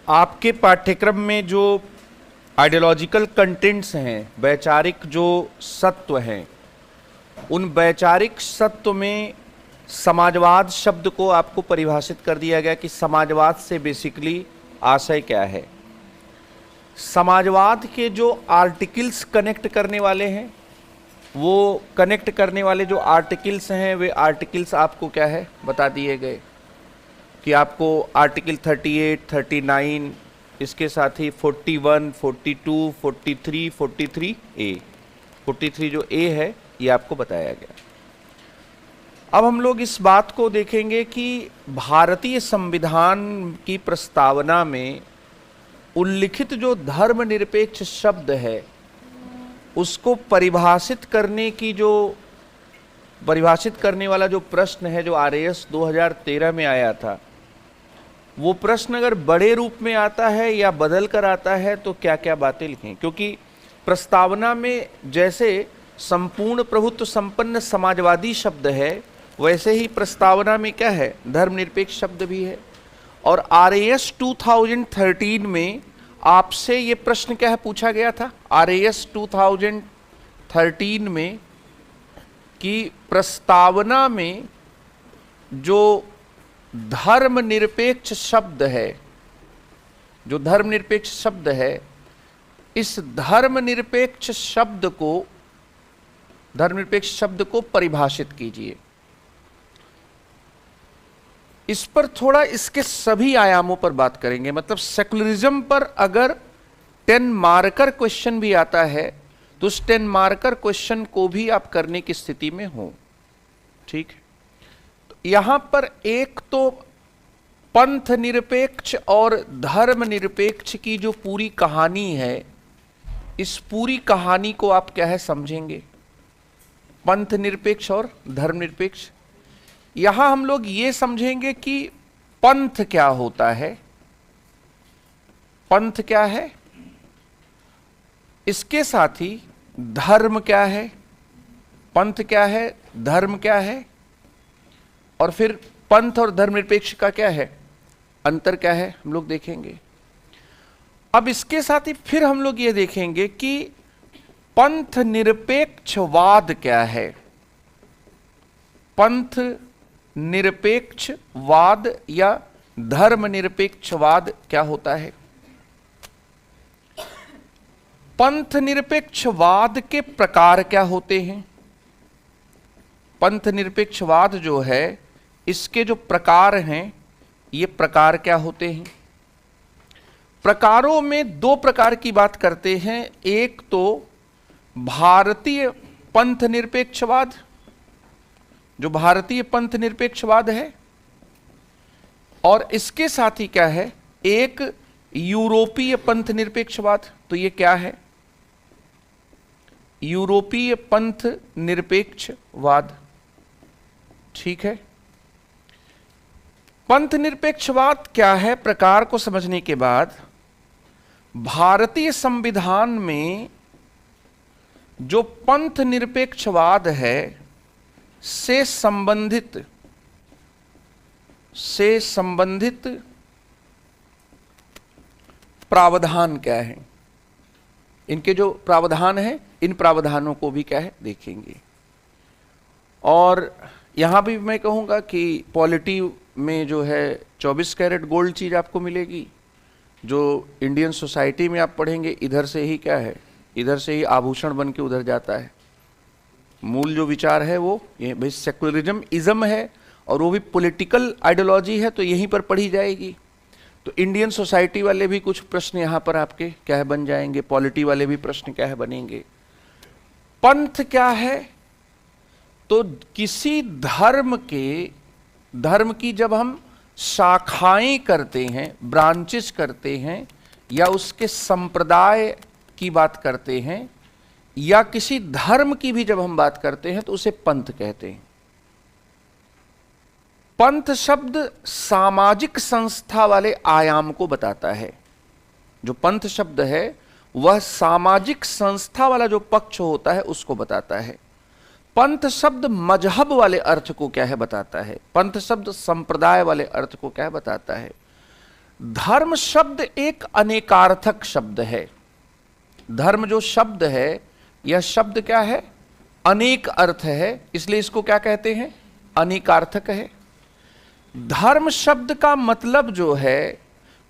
आपके पाठ्यक्रम में जो आइडियोलॉजिकल कंटेंट्स हैं, वैचारिक जो सत्व हैं, उन वैचारिक सत्व में समाजवाद शब्द को आपको परिभाषित कर दिया गया कि समाजवाद से बेसिकली आशय क्या है। समाजवाद के जो आर्टिकल्स कनेक्ट करने वाले हैं, वो कनेक्ट करने वाले जो आर्टिकल्स हैं, वे आर्टिकल्स आपको क्या है बता दिए गए कि आपको आर्टिकल 38, 39, इसके साथ ही 41, 42, 43, 43A, 43 जो A है ये आपको बताया गया। अब हम लोग इस बात को देखेंगे कि भारतीय संविधान की प्रस्तावना में उल्लिखित जो धर्मनिरपेक्ष शब्द है उसको परिभाषित करने वाला जो प्रश्न है, जो RAS 2013 में आया था, वो प्रश्न अगर बड़े रूप में आता है या बदल कर आता है तो क्या क्या बातें लिखें। क्योंकि प्रस्तावना में जैसे संपूर्ण प्रभुत्व संपन्न समाजवादी शब्द है, वैसे ही प्रस्तावना में क्या है, धर्मनिरपेक्ष शब्द भी है। और RAS 2013 में आपसे ये प्रश्न क्या है पूछा गया था, RAS 2013 में, कि प्रस्तावना में जो धर्मनिरपेक्ष शब्द है, जो धर्मनिरपेक्ष शब्द है, इस धर्मनिरपेक्ष शब्द को परिभाषित कीजिए। इस पर थोड़ा इसके सभी आयामों पर बात करेंगे। मतलब सेकुलरिज्म पर अगर 10 मार्कर क्वेश्चन भी आता है तो उस 10 मार्कर क्वेश्चन को भी आप करने की स्थिति में हो। ठीक है, तो यहां पर एक तो पंथ निरपेक्ष और धर्म निरपेक्ष की जो पूरी कहानी है, इस पूरी कहानी को आप क्या है समझेंगे, पंथ निरपेक्ष और धर्म निरपेक्ष। यहां हम लोग ये समझेंगे कि पंथ क्या होता है, पंथ क्या है, इसके साथ ही धर्म क्या है, पंथ क्या है, धर्म क्या है, और फिर पंथ और धर्मनिरपेक्ष का क्या है अंतर, क्या है, हम लोग देखेंगे। अब इसके साथ ही फिर हम लोग ये देखेंगे कि पंथ निरपेक्षवाद क्या है, पंथ निरपेक्षवाद या धर्मनिरपेक्षवाद क्या होता है। पंथ निरपेक्षवाद के प्रकार क्या होते हैं, पंथ निरपेक्षवाद जो है इसके जो प्रकार हैं, ये प्रकार क्या होते हैं। प्रकारों में 2 प्रकार की बात करते हैं। एक तो भारतीय पंथ निरपेक्षवाद, जो भारतीय पंथ निरपेक्षवाद है, और इसके साथ ही क्या है, एक यूरोपीय पंथ निरपेक्षवाद। तो ये क्या है, यूरोपीय पंथ निरपेक्षवाद। ठीक है, पंथ निरपेक्षवाद क्या है, प्रकार को समझने के बाद भारतीय संविधान में जो पंथ निरपेक्षवाद है से संबंधित प्रावधान क्या है, इनके जो प्रावधान है, इन प्रावधानों को भी क्या है देखेंगे। और यहां भी मैं कहूंगा कि पॉलिटी में जो है 24 कैरेट गोल्ड चीज आपको मिलेगी, जो इंडियन सोसाइटी में आप पढ़ेंगे, इधर से ही क्या है, इधर से ही आभूषण बन के उधर जाता है। मूल जो विचार है वो ये भाई सेकुलरिज्म इज्म है, और वो भी पॉलिटिकल आइडियोलॉजी है, तो यहीं पर पढ़ी जाएगी। तो इंडियन सोसाइटी वाले भी कुछ प्रश्न यहाँ पर आपके क्या है बन जाएंगे, पॉलिटी वाले भी प्रश्न क्या है बनेंगे। पंथ क्या है, तो किसी धर्म की जब हम शाखाएं करते हैं, ब्रांचेस करते हैं, या उसके संप्रदाय की बात करते हैं, या किसी धर्म की भी जब हम बात करते हैं तो उसे पंथ कहते हैं। पंथ शब्द सामाजिक संस्था वाले आयाम को बताता है। जो पंथ शब्द है वह सामाजिक संस्था वाला जो पक्ष होता है उसको बताता है। पंथ शब्द मजहब वाले अर्थ को क्या है बताता है, पंथ शब्द संप्रदाय वाले अर्थ को क्या है बताता है। धर्म शब्द एक अनेकार्थक शब्द है। धर्म जो शब्द है, यह शब्द क्या है, अनेक अर्थ है, इसलिए इसको क्या कहते हैं, अनेकार्थक है। धर्म शब्द का मतलब जो है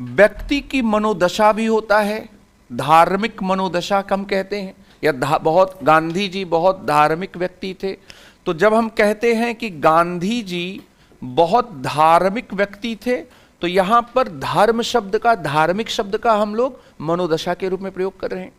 व्यक्ति की मनोदशा भी होता है, धार्मिक मनोदशा कम कहते हैं, या बहुत गांधी जी बहुत धार्मिक व्यक्ति थे, तो जब हम कहते हैं कि गांधी जी बहुत धार्मिक व्यक्ति थे, तो यहां पर धर्म शब्द का, धार्मिक शब्द का हम लोग मनोदशा के रूप में प्रयोग कर रहे हैं।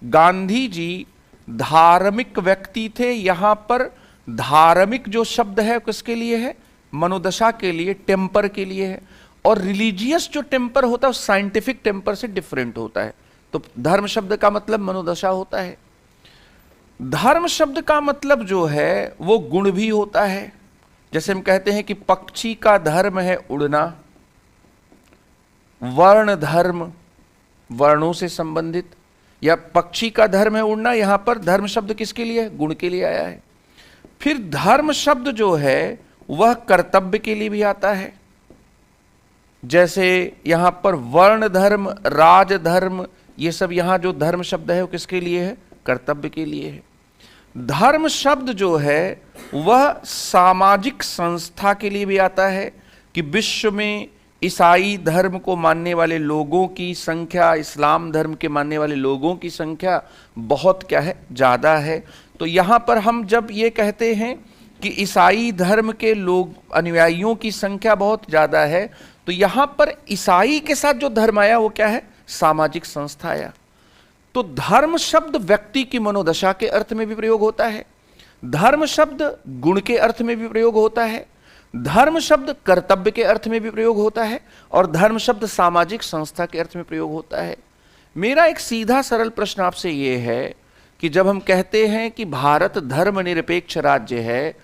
गांधी जी धार्मिक व्यक्ति थे, यहां पर धार्मिक जो शब्द है किसके लिए है, मनोदशा के लिए, टेम्पर के लिए है। और रिलीजियस जो टेम्पर होता है वो साइंटिफिक टेम्पर से डिफरेंट होता है। तो धर्म शब्द का मतलब मनोदशा होता है। धर्म शब्द का मतलब जो है वो गुण भी होता है। जैसे हम कहते हैं कि पक्षी का धर्म है उड़ना, वर्ण धर्म वर्णों से संबंधित, या पक्षी का धर्म है उड़ना, यहां पर धर्म शब्द किसके लिए है, गुण के लिए आया है। फिर धर्म शब्द जो है वह कर्तव्य के लिए भी आता है। जैसे यहां पर वर्ण धर्म, राज धर्म, ये सब यहां जो धर्म शब्द है वो किसके लिए है, कर्तव्य के लिए है। धर्म शब्द जो है वह सामाजिक संस्था के लिए भी आता है कि विश्व में ईसाई धर्म को मानने वाले लोगों की संख्या, इस्लाम धर्म के मानने वाले लोगों की संख्या बहुत क्या है, ज़्यादा है। तो यहाँ पर हम जब ये कहते हैं कि ईसाई धर्म के लोग, अनुयायियों की संख्या बहुत ज़्यादा है, तो यहाँ पर ईसाई के साथ जो धर्म आया वो क्या है, सामाजिक संस्था आया। तो धर्म शब्द व्यक्ति की मनोदशा के अर्थ में भी प्रयोग होता है, धर्म शब्द गुण के अर्थ में भी प्रयोग होता है, धर्म शब्द कर्तव्य के अर्थ में भी प्रयोग होता है, और धर्म शब्द सामाजिक संस्था के अर्थ में प्रयोग होता है। मेरा एक सीधा सरल प्रश्न आपसे ये है कि जब हम कहते हैं कि भारत धर्मनिरपेक्ष राज्य है,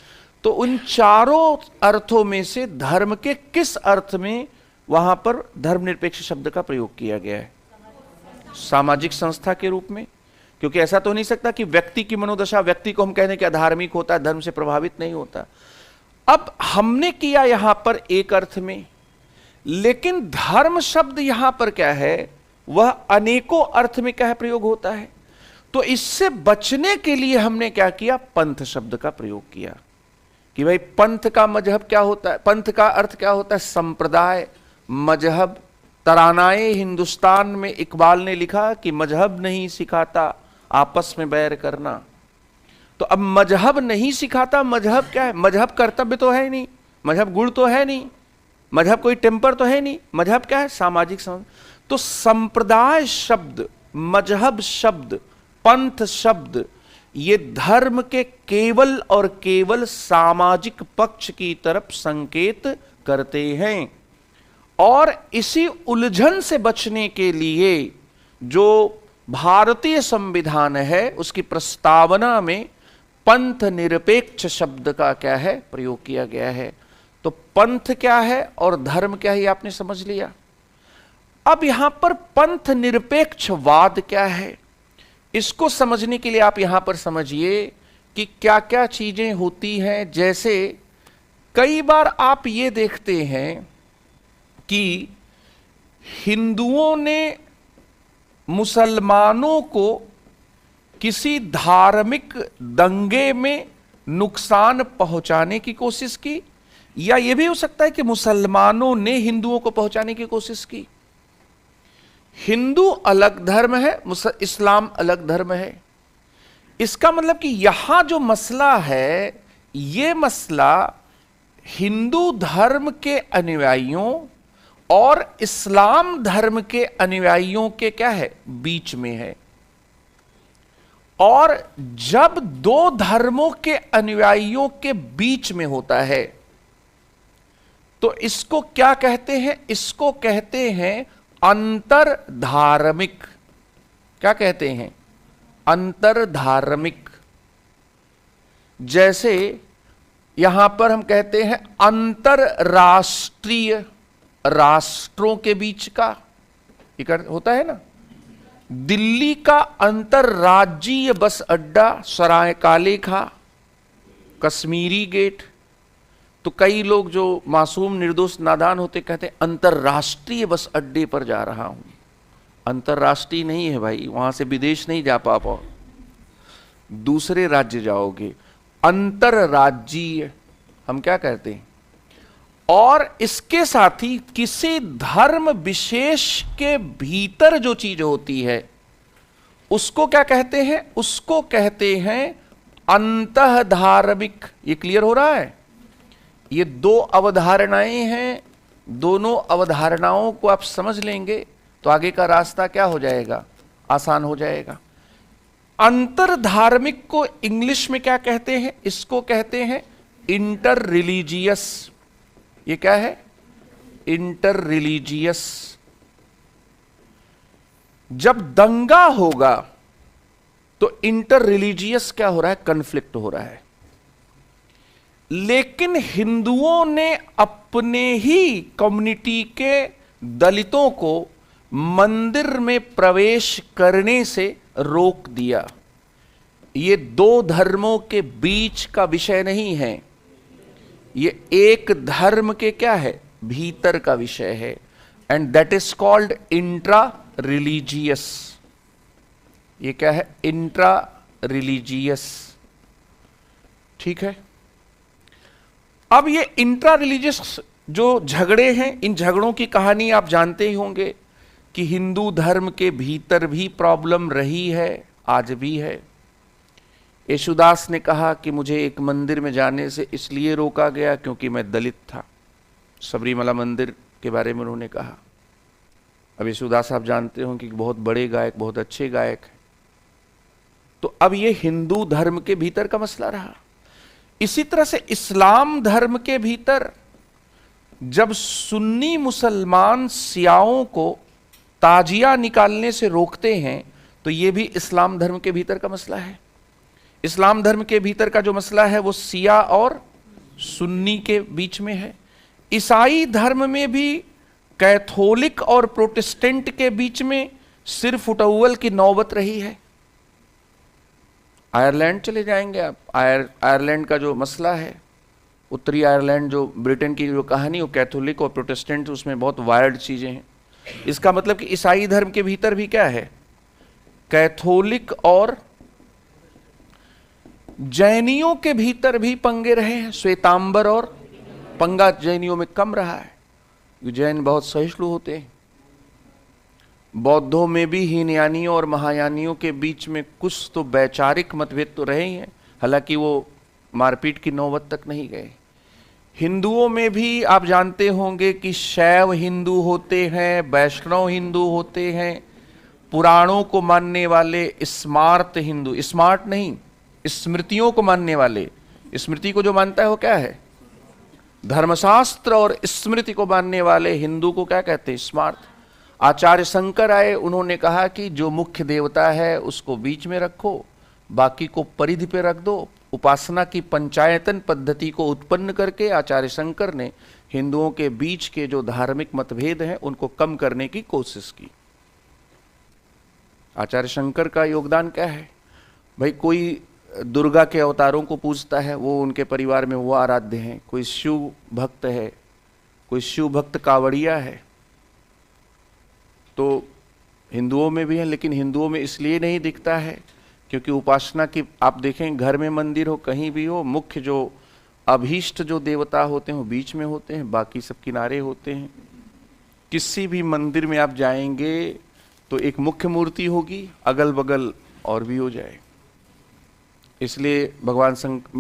तो उन चारों अर्थों में से धर्म के किस अर्थ में वहां पर धर्मनिरपेक्ष शब्द का प्रयोग किया गया है, सामाजिक संस्था के रूप में? क्योंकि ऐसा तो नहीं सकता कि व्यक्ति की मनोदशा, व्यक्ति को हम कहने कि अधार्मिक होता है, धर्म से प्रभावित नहीं होता। अब हमने किया यहां पर एक अर्थ में, लेकिन धर्म शब्द यहां पर क्या है, वह अनेकों अर्थ में क्या है, प्रयोग होता है। तो इससे बचने के लिए हमने क्या किया, पंथ शब्द का प्रयोग किया कि भाई पंथ का मजहब क्या होता है, पंथ का अर्थ क्या होता है, संप्रदाय, मजहब। तरानाए हिंदुस्तान में इकबाल ने लिखा कि मजहब नहीं सिखाता आपस में बैर करना। तो अब मजहब नहीं सिखाता, मजहब क्या है, मजहब कर्तव्य तो है नहीं, मजहब गुण तो है नहीं, मजहब कोई टेम्पर तो है नहीं, मजहब क्या है, सामाजिक तो संप्रदाय शब्द, मजहब शब्द, पंथ शब्द, ये धर्म के केवल और केवल सामाजिक पक्ष की तरफ संकेत करते हैं। और इसी उलझन से बचने के लिए जो भारतीय संविधान है उसकी प्रस्तावना में पंथ निरपेक्ष शब्द का क्या है, प्रयोग किया गया है। तो पंथ क्या है और धर्म क्या है, आपने समझ लिया। अब यहां पर पंथ निरपेक्षवाद क्या है, इसको समझने के लिए आप यहां पर समझिए कि क्या क्या चीजें होती हैं। जैसे कई बार आप ये देखते हैं कि हिंदुओं ने मुसलमानों को किसी धार्मिक दंगे में नुकसान पहुंचाने की कोशिश की, या यह भी हो सकता है कि मुसलमानों ने हिंदुओं को पहुंचाने की कोशिश की। हिंदू अलग धर्म है, इस्लाम अलग धर्म है। इसका मतलब कि यहां जो मसला है, यह मसला हिंदू धर्म के अनुयायियों और इस्लाम धर्म के अनुयायियों के क्या है, बीच में है। और जब दो धर्मों के अनुयायियों के बीच में होता है तो इसको क्या कहते हैं, इसको कहते हैं अंतर धार्मिक। क्या कहते हैं, अंतर धार्मिक। जैसे यहां पर हम कहते हैं अंतरराष्ट्रीय, राष्ट्रों के बीच का होता है ना। दिल्ली का अंतरराज्यीय बस अड्डा सराय काले खा, कश्मीरी गेट, तो कई लोग जो मासूम निर्दोष नादान होते कहते हैं अंतरराष्ट्रीय बस अड्डे पर जा रहा हूं। अंतरराष्ट्रीय नहीं है भाई, वहां से विदेश नहीं जा पाओ, दूसरे राज्य जाओगे। अंतरराज्यीय हम क्या कहते हैं। और इसके साथ ही किसी धर्म विशेष के भीतर जो चीज होती है उसको क्या कहते हैं, उसको कहते हैं अंतः धार्मिक। ये क्लियर हो रहा है। ये दो अवधारणाएं हैं, दोनों अवधारणाओं को आप समझ लेंगे तो आगे का रास्ता क्या हो जाएगा, आसान हो जाएगा। अंतर धार्मिक को इंग्लिश में क्या कहते हैं, इसको कहते हैं इंटर रिलीजियस। ये क्या है, इंटर रिलीजियस। जब दंगा होगा तो इंटर रिलीजियस क्या हो रहा है, कन्फ्लिक्ट हो रहा है। लेकिन हिंदुओं ने अपने ही कम्युनिटी के दलितों को मंदिर में प्रवेश करने से रोक दिया। ये दो धर्मों के बीच का विषय नहीं है, ये एक धर्म के क्या है, भीतर का विषय है। And that is called intra religious. ये क्या है, इंट्रा रिलीजियस। ठीक है। अब ये इंट्रा रिलीजियस जो झगड़े हैं, इन झगड़ों की कहानी आप जानते ही होंगे कि हिंदू धर्म के भीतर भी प्रॉब्लम रही है, आज भी है। येशुदास ने कहा कि मुझे एक मंदिर में जाने से इसलिए रोका गया क्योंकि मैं दलित था। सबरीमला मंदिर के बारे में उन्होंने कहा। अब येशुदास आप जानते हो कि बहुत बड़े गायक, बहुत अच्छे गायक हैं। तो अब ये हिंदू धर्म के भीतर का मसला रहा। इसी तरह से इस्लाम धर्म के भीतर जब सुन्नी मुसलमान सियाओं को ताजिया निकालने से रोकते हैं तो ये भी इस्लाम धर्म के भीतर का मसला है। इस्लाम धर्म के भीतर का जो मसला है वो सिया और सुन्नी के बीच में है। ईसाई धर्म में भी कैथोलिक और प्रोटेस्टेंट के बीच में सिर फुटौल की नौबत रही है। आयरलैंड चले जाएंगे आप, आयरलैंड का जो मसला है, उत्तरी आयरलैंड जो ब्रिटेन की जो कहानी, वो कैथोलिक और प्रोटेस्टेंट, उसमें बहुत वायर्ड चीजें हैं। इसका मतलब कि ईसाई धर्म के भीतर भी क्या है, कैथोलिक और जैनियों के भीतर भी पंगे रहे हैं। श्वेतांबर और पंगा जैनियों में कम रहा है, जैन बहुत सहिष्णु होते हैं। बौद्धों में भी हीनयानियों और महायानियों के बीच में कुछ तो वैचारिक मतभेद तो रहे हैं, हालांकि वो मारपीट की नौबत तक नहीं गए। हिंदुओं में भी आप जानते होंगे कि शैव हिंदू होते हैं, वैष्णव हिंदू होते हैं, पुराणों को मानने वाले स्मार्त हिंदू, स्मार्ट नहीं, स्मृतियों को मानने वाले। स्मृति को जो मानता है वो क्या है, धर्मशास्त्र और स्मृति को मानने वाले हिंदू को क्या कहते हैं, स्मार्त। आचार्य शंकर आए, उन्होंने कहा कि जो मुख्य देवता है उसको बीच में रखो, बाकी को परिधि पे रख दो। उपासना की पंचायतन पद्धति को उत्पन्न करके आचार्य शंकर ने हिंदुओं के बीच के जो धार्मिक मतभेद हैं उनको कम करने की कोशिश की। आचार्य शंकर का योगदान क्या है भाई, कोई दुर्गा के अवतारों को पूजता है, वो उनके परिवार में वो आराध्य हैं। कोई शिव भक्त है, कोई शिव भक्त कावड़िया है, तो हिंदुओं में भी है, लेकिन हिंदुओं में इसलिए नहीं दिखता है क्योंकि उपासना की, आप देखें घर में मंदिर हो कहीं भी हो, मुख्य जो अभीष्ट जो देवता होते हैं वो बीच में होते हैं, बाकी सब किनारे होते हैं। किसी भी मंदिर में आप जाएंगे तो एक मुख्य मूर्ति होगी, अगल बगल और भी हो जाए। इसलिए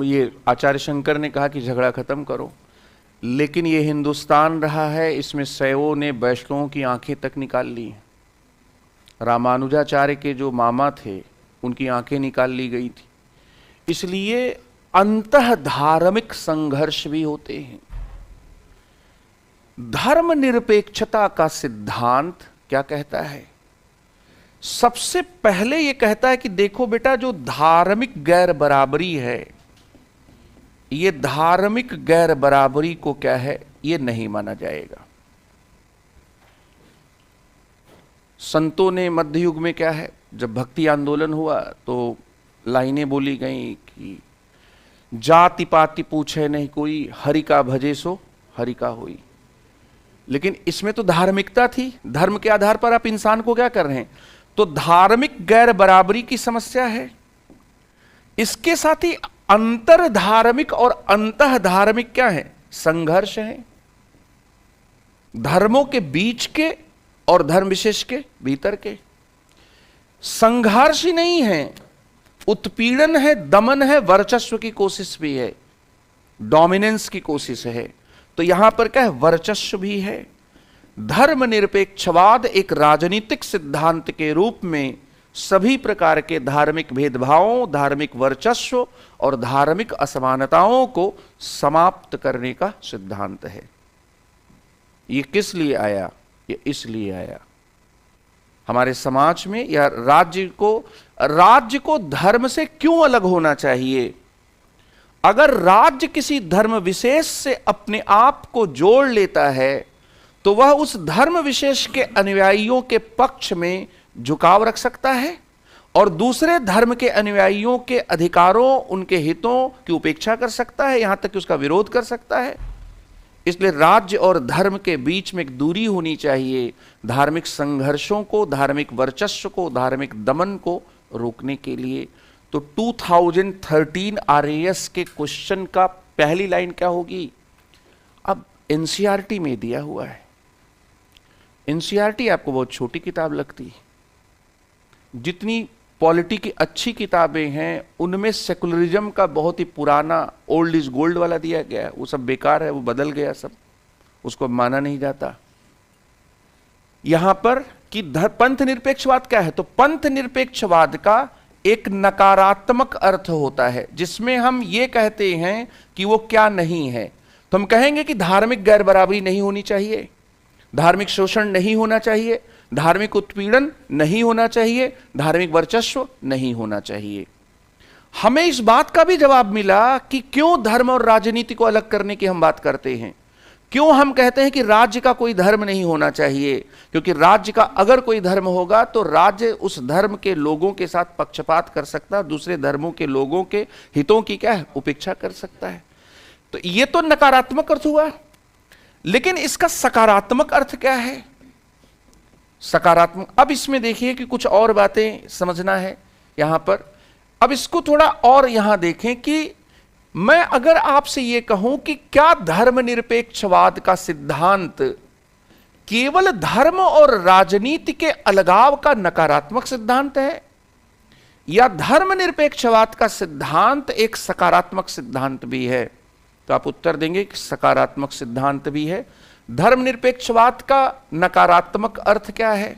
ये आचार्य शंकर ने कहा कि झगड़ा खत्म करो। लेकिन ये हिंदुस्तान रहा है, इसमें शैवों ने वैष्णवों की आंखें तक निकाल ली। रामानुजाचार्य के जो मामा थे उनकी आंखें निकाल ली गई थी। इसलिए अंतः धार्मिक संघर्ष भी होते हैं। धर्म निरपेक्षता का सिद्धांत क्या कहता है, सबसे पहले यह कहता है कि देखो बेटा, जो धार्मिक गैर बराबरी है, ये धार्मिक गैर बराबरी को क्या है, ये नहीं माना जाएगा। संतों ने मध्य युग में क्या है, जब भक्ति आंदोलन हुआ तो लाइनें बोली गई कि जाति पाति पूछे नहीं कोई, हरि का भजे सो हरि का होई। लेकिन इसमें तो धार्मिकता थी, धर्म के आधार पर आप इंसान को क्या कर रहे हैं? तो धार्मिक गैर बराबरी की समस्या है। इसके साथ ही अंतर धार्मिक और अंतः धार्मिक क्या है? संघर्ष है, धर्मों के बीच के और धर्म विशेष के भीतर के। संघर्ष ही नहीं है, उत्पीड़न है, दमन है, वर्चस्व की कोशिश भी है, डोमिनेंस की कोशिश है। तो यहां पर क्या है? वर्चस्व भी है। धर्मनिरपेक्षवाद एक राजनीतिक सिद्धांत के रूप में सभी प्रकार के धार्मिक भेदभावों, धार्मिक वर्चस्व और धार्मिक असमानताओं को समाप्त करने का सिद्धांत है। ये किस लिए आया? ये इसलिए आया हमारे समाज में, या राज्य को धर्म से क्यों अलग होना चाहिए? अगर राज्य किसी धर्म विशेष से अपने आप को जोड़ लेता है तो वह उस धर्म विशेष के अनुयायियों के पक्ष में झुकाव रख सकता है और दूसरे धर्म के अनुयायियों के अधिकारों, उनके हितों की उपेक्षा कर सकता है, यहां तक कि उसका विरोध कर सकता है। इसलिए राज्य और धर्म के बीच में एक दूरी होनी चाहिए, धार्मिक संघर्षों को, धार्मिक वर्चस्व को, धार्मिक दमन को रोकने के लिए। तो 2013 RAS के क्वेश्चन का पहली लाइन क्या होगी? अब NCERT में दिया हुआ है। NCERT आपको बहुत छोटी किताब लगती है। जितनी पॉलिटी की अच्छी किताबें हैं उनमें सेकुलरिज्म का बहुत ही पुराना ओल्ड इज गोल्ड वाला दिया गया है। वो सब बेकार है, वो बदल गया सब, उसको माना नहीं जाता। यहां पर कि पंथ निरपेक्षवाद क्या है? तो पंथ निरपेक्षवाद का एक नकारात्मक अर्थ होता है जिसमें हम ये कहते हैं कि वो क्या नहीं है। तो हम कहेंगे कि धार्मिक गैर बराबरी नहीं होनी चाहिए, धार्मिक शोषण नहीं होना चाहिए, धार्मिक उत्पीड़न नहीं होना चाहिए, धार्मिक वर्चस्व नहीं होना चाहिए। हमें इस बात का भी जवाब मिला कि क्यों धर्म और राजनीति को अलग करने की हम बात करते हैं, क्यों हम कहते हैं कि राज्य का कोई धर्म नहीं होना चाहिए। क्योंकि राज्य का अगर कोई धर्म होगा तो राज्य उस धर्म के लोगों के साथ पक्षपात कर सकता है, दूसरे धर्मों के लोगों के हितों की क्या है? उपेक्षा कर सकता है। तो यह तो नकारात्मक अर्थ हुआ, लेकिन इसका सकारात्मक अर्थ क्या है? सकारात्मक, अब इसमें देखिए कि कुछ और बातें समझना है यहां पर। अब इसको थोड़ा और यहां देखें कि मैं अगर आपसे यह कहूं कि क्या धर्मनिरपेक्षवाद का सिद्धांत केवल धर्म और राजनीति के अलगाव का नकारात्मक सिद्धांत है, या धर्मनिरपेक्षवाद का सिद्धांत एक सकारात्मक सिद्धांत भी है? तो आप उत्तर देंगे कि सकारात्मक सिद्धांत भी है। धर्मनिरपेक्षवाद का नकारात्मक अर्थ क्या है?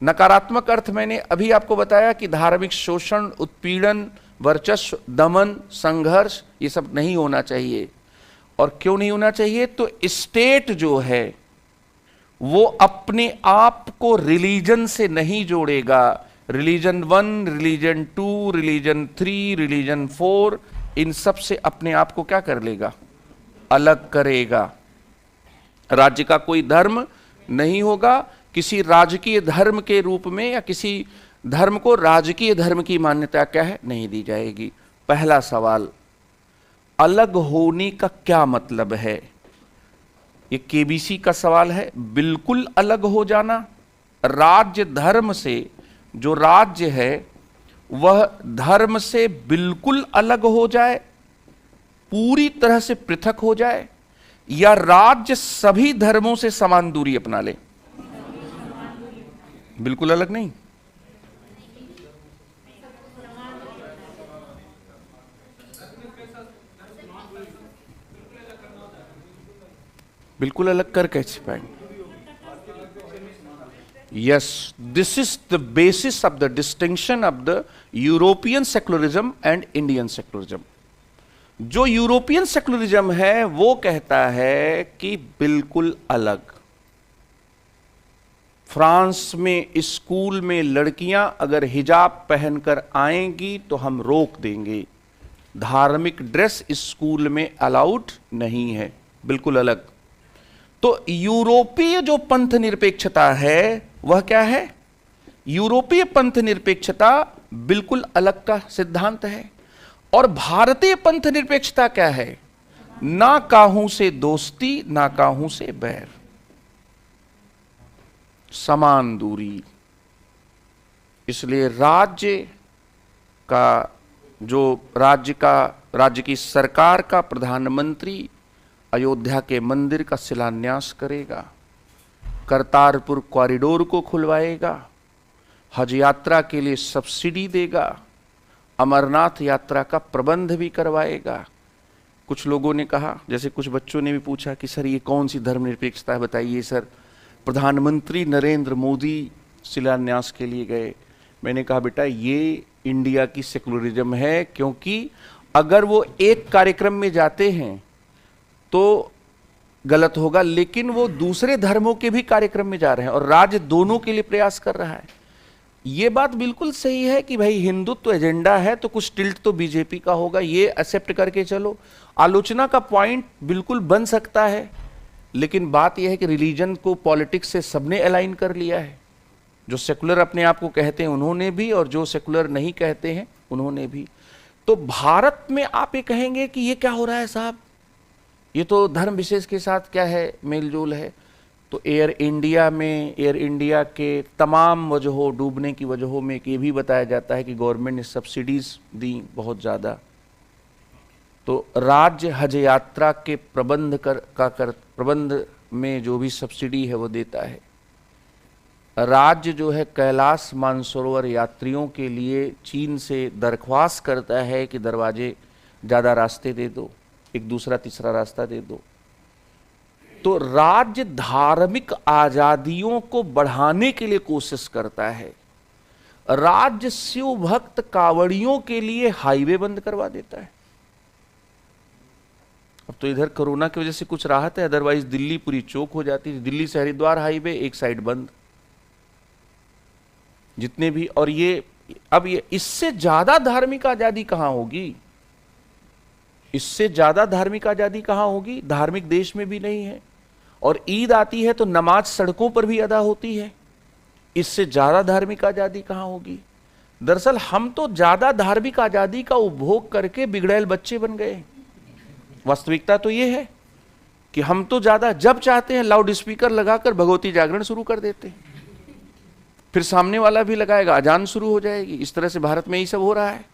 नकारात्मक अर्थ मैंने अभी आपको बताया कि धार्मिक शोषण, उत्पीड़न, वर्चस्व, दमन, संघर्ष, ये सब नहीं होना चाहिए। और क्यों नहीं होना चाहिए? तो स्टेट जो है वो अपने आप को रिलीजन से नहीं जोड़ेगा। रिलीजन 1, रिलीजन 2, रिलीजन 3, रिलीजन 4, इन सब से अपने आप को क्या कर लेगा? अलग करेगा। राज्य का कोई धर्म नहीं होगा, किसी राजकीय धर्म के रूप में या किसी धर्म को राजकीय धर्म की मान्यता क्या है? नहीं दी जाएगी। पहला सवाल, अलग होने का क्या मतलब है? ये KBC का सवाल है। बिल्कुल अलग हो जाना, राज्य धर्म से, जो राज्य है वह धर्म से बिल्कुल अलग हो जाए, पूरी तरह से पृथक हो जाए, या राज्य सभी धर्मों से समान दूरी अपना ले? बिल्कुल अलग नहीं, बिल्कुल अलग कर कैसे पाएंगे? Yes, this is the basis of the distinction of the European secularism and Indian secularism. जो यूरोपियन सेक्युलरिज्म है वो कहता है कि बिल्कुल अलग। फ्रांस में स्कूल में लड़कियां अगर हिजाब पहनकर आएंगी तो हम रोक देंगे, धार्मिक ड्रेस स्कूल में अलाउड नहीं है, बिल्कुल अलग। तो यूरोपीय जो पंथ निरपेक्षता है वह क्या है? यूरोपीय पंथ निरपेक्षता बिल्कुल अलग का सिद्धांत है। और भारतीय पंथ निरपेक्षता क्या है? ना काहू से दोस्ती, ना काहू से बैर, समान दूरी। इसलिए राज्य की सरकार का प्रधानमंत्री अयोध्या के मंदिर का शिलान्यास करेगा, करतारपुर कॉरिडोर को खुलवाएगा, हज यात्रा के लिए सब्सिडी देगा, अमरनाथ यात्रा का प्रबंध भी करवाएगा। कुछ लोगों ने कहा, जैसे कुछ बच्चों ने भी पूछा कि सर ये कौन सी धर्मनिरपेक्षता है, बताइए सर। प्रधानमंत्री नरेंद्र मोदी शिलान्यास के लिए गए। मैंने कहा बेटा ये इंडिया की सेकुलरिज्म है, क्योंकि अगर वो एक कार्यक्रम में जाते हैं तो गलत होगा, लेकिन वो दूसरे धर्मों के भी कार्यक्रम में जा रहे हैं और राज्य दोनों के लिए प्रयास कर रहा है। ये बात बिल्कुल सही है कि भाई हिंदुत्व एजेंडा है तो कुछ टिल्ट तो बीजेपी का होगा, ये एक्सेप्ट करके चलो। आलोचना का पॉइंट बिल्कुल बन सकता है, लेकिन बात यह है कि रिलीजन को पॉलिटिक्स से सबने अलाइन कर लिया है। जो सेकुलर अपने आप को कहते हैं उन्होंने भी, और जो सेकुलर नहीं कहते हैं उन्होंने भी। तो भारत में आप ये कहेंगे कि ये क्या हो रहा है साहब, ये तो धर्म विशेष के साथ क्या है मेलजोल है। तो एयर इंडिया के तमाम वजहों, डूबने की वजहों में एक ये भी बताया जाता है कि गवर्नमेंट ने सब्सिडीज दी बहुत ज़्यादा। तो राज्य हज यात्रा के प्रबंध में जो भी सब्सिडी है वो देता है। राज्य जो है कैलाश मानसरोवर यात्रियों के लिए चीन से दरख्वास्त करता है कि दरवाजे ज़्यादा रास्ते दे दो, एक दूसरा तीसरा रास्ता दे दो। तो राज्य धार्मिक आजादियों को बढ़ाने के लिए कोशिश करता है। राज्य शिव भक्त कांवड़ियों के लिए हाईवे बंद करवा देता है। अब तो इधर कोरोना की वजह से कुछ राहत है, अदरवाइज दिल्ली पूरी चौक हो जाती है। दिल्ली से हरिद्वार हाईवे एक साइड बंद, जितने भी। और ये इससे ज्यादा धार्मिक आजादी कहां होगी? इससे ज्यादा धार्मिक आजादी कहां होगी? धार्मिक देश में भी नहीं है। और ईद आती है तो नमाज सड़कों पर भी अदा होती है। इससे ज्यादा धार्मिक आजादी कहां होगी? दरअसल हम तो ज्यादा धार्मिक आजादी का उपभोग करके बिगड़ैल बच्चे बन गए। वास्तविकता तो यह है कि हम तो ज्यादा जब चाहते हैं लाउड स्पीकर लगाकर भगवती जागरण शुरू कर देते हैं, फिर सामने वाला भी लगाएगा, अजान शुरू हो जाएगी। इस तरह से भारत में यही सब हो रहा है।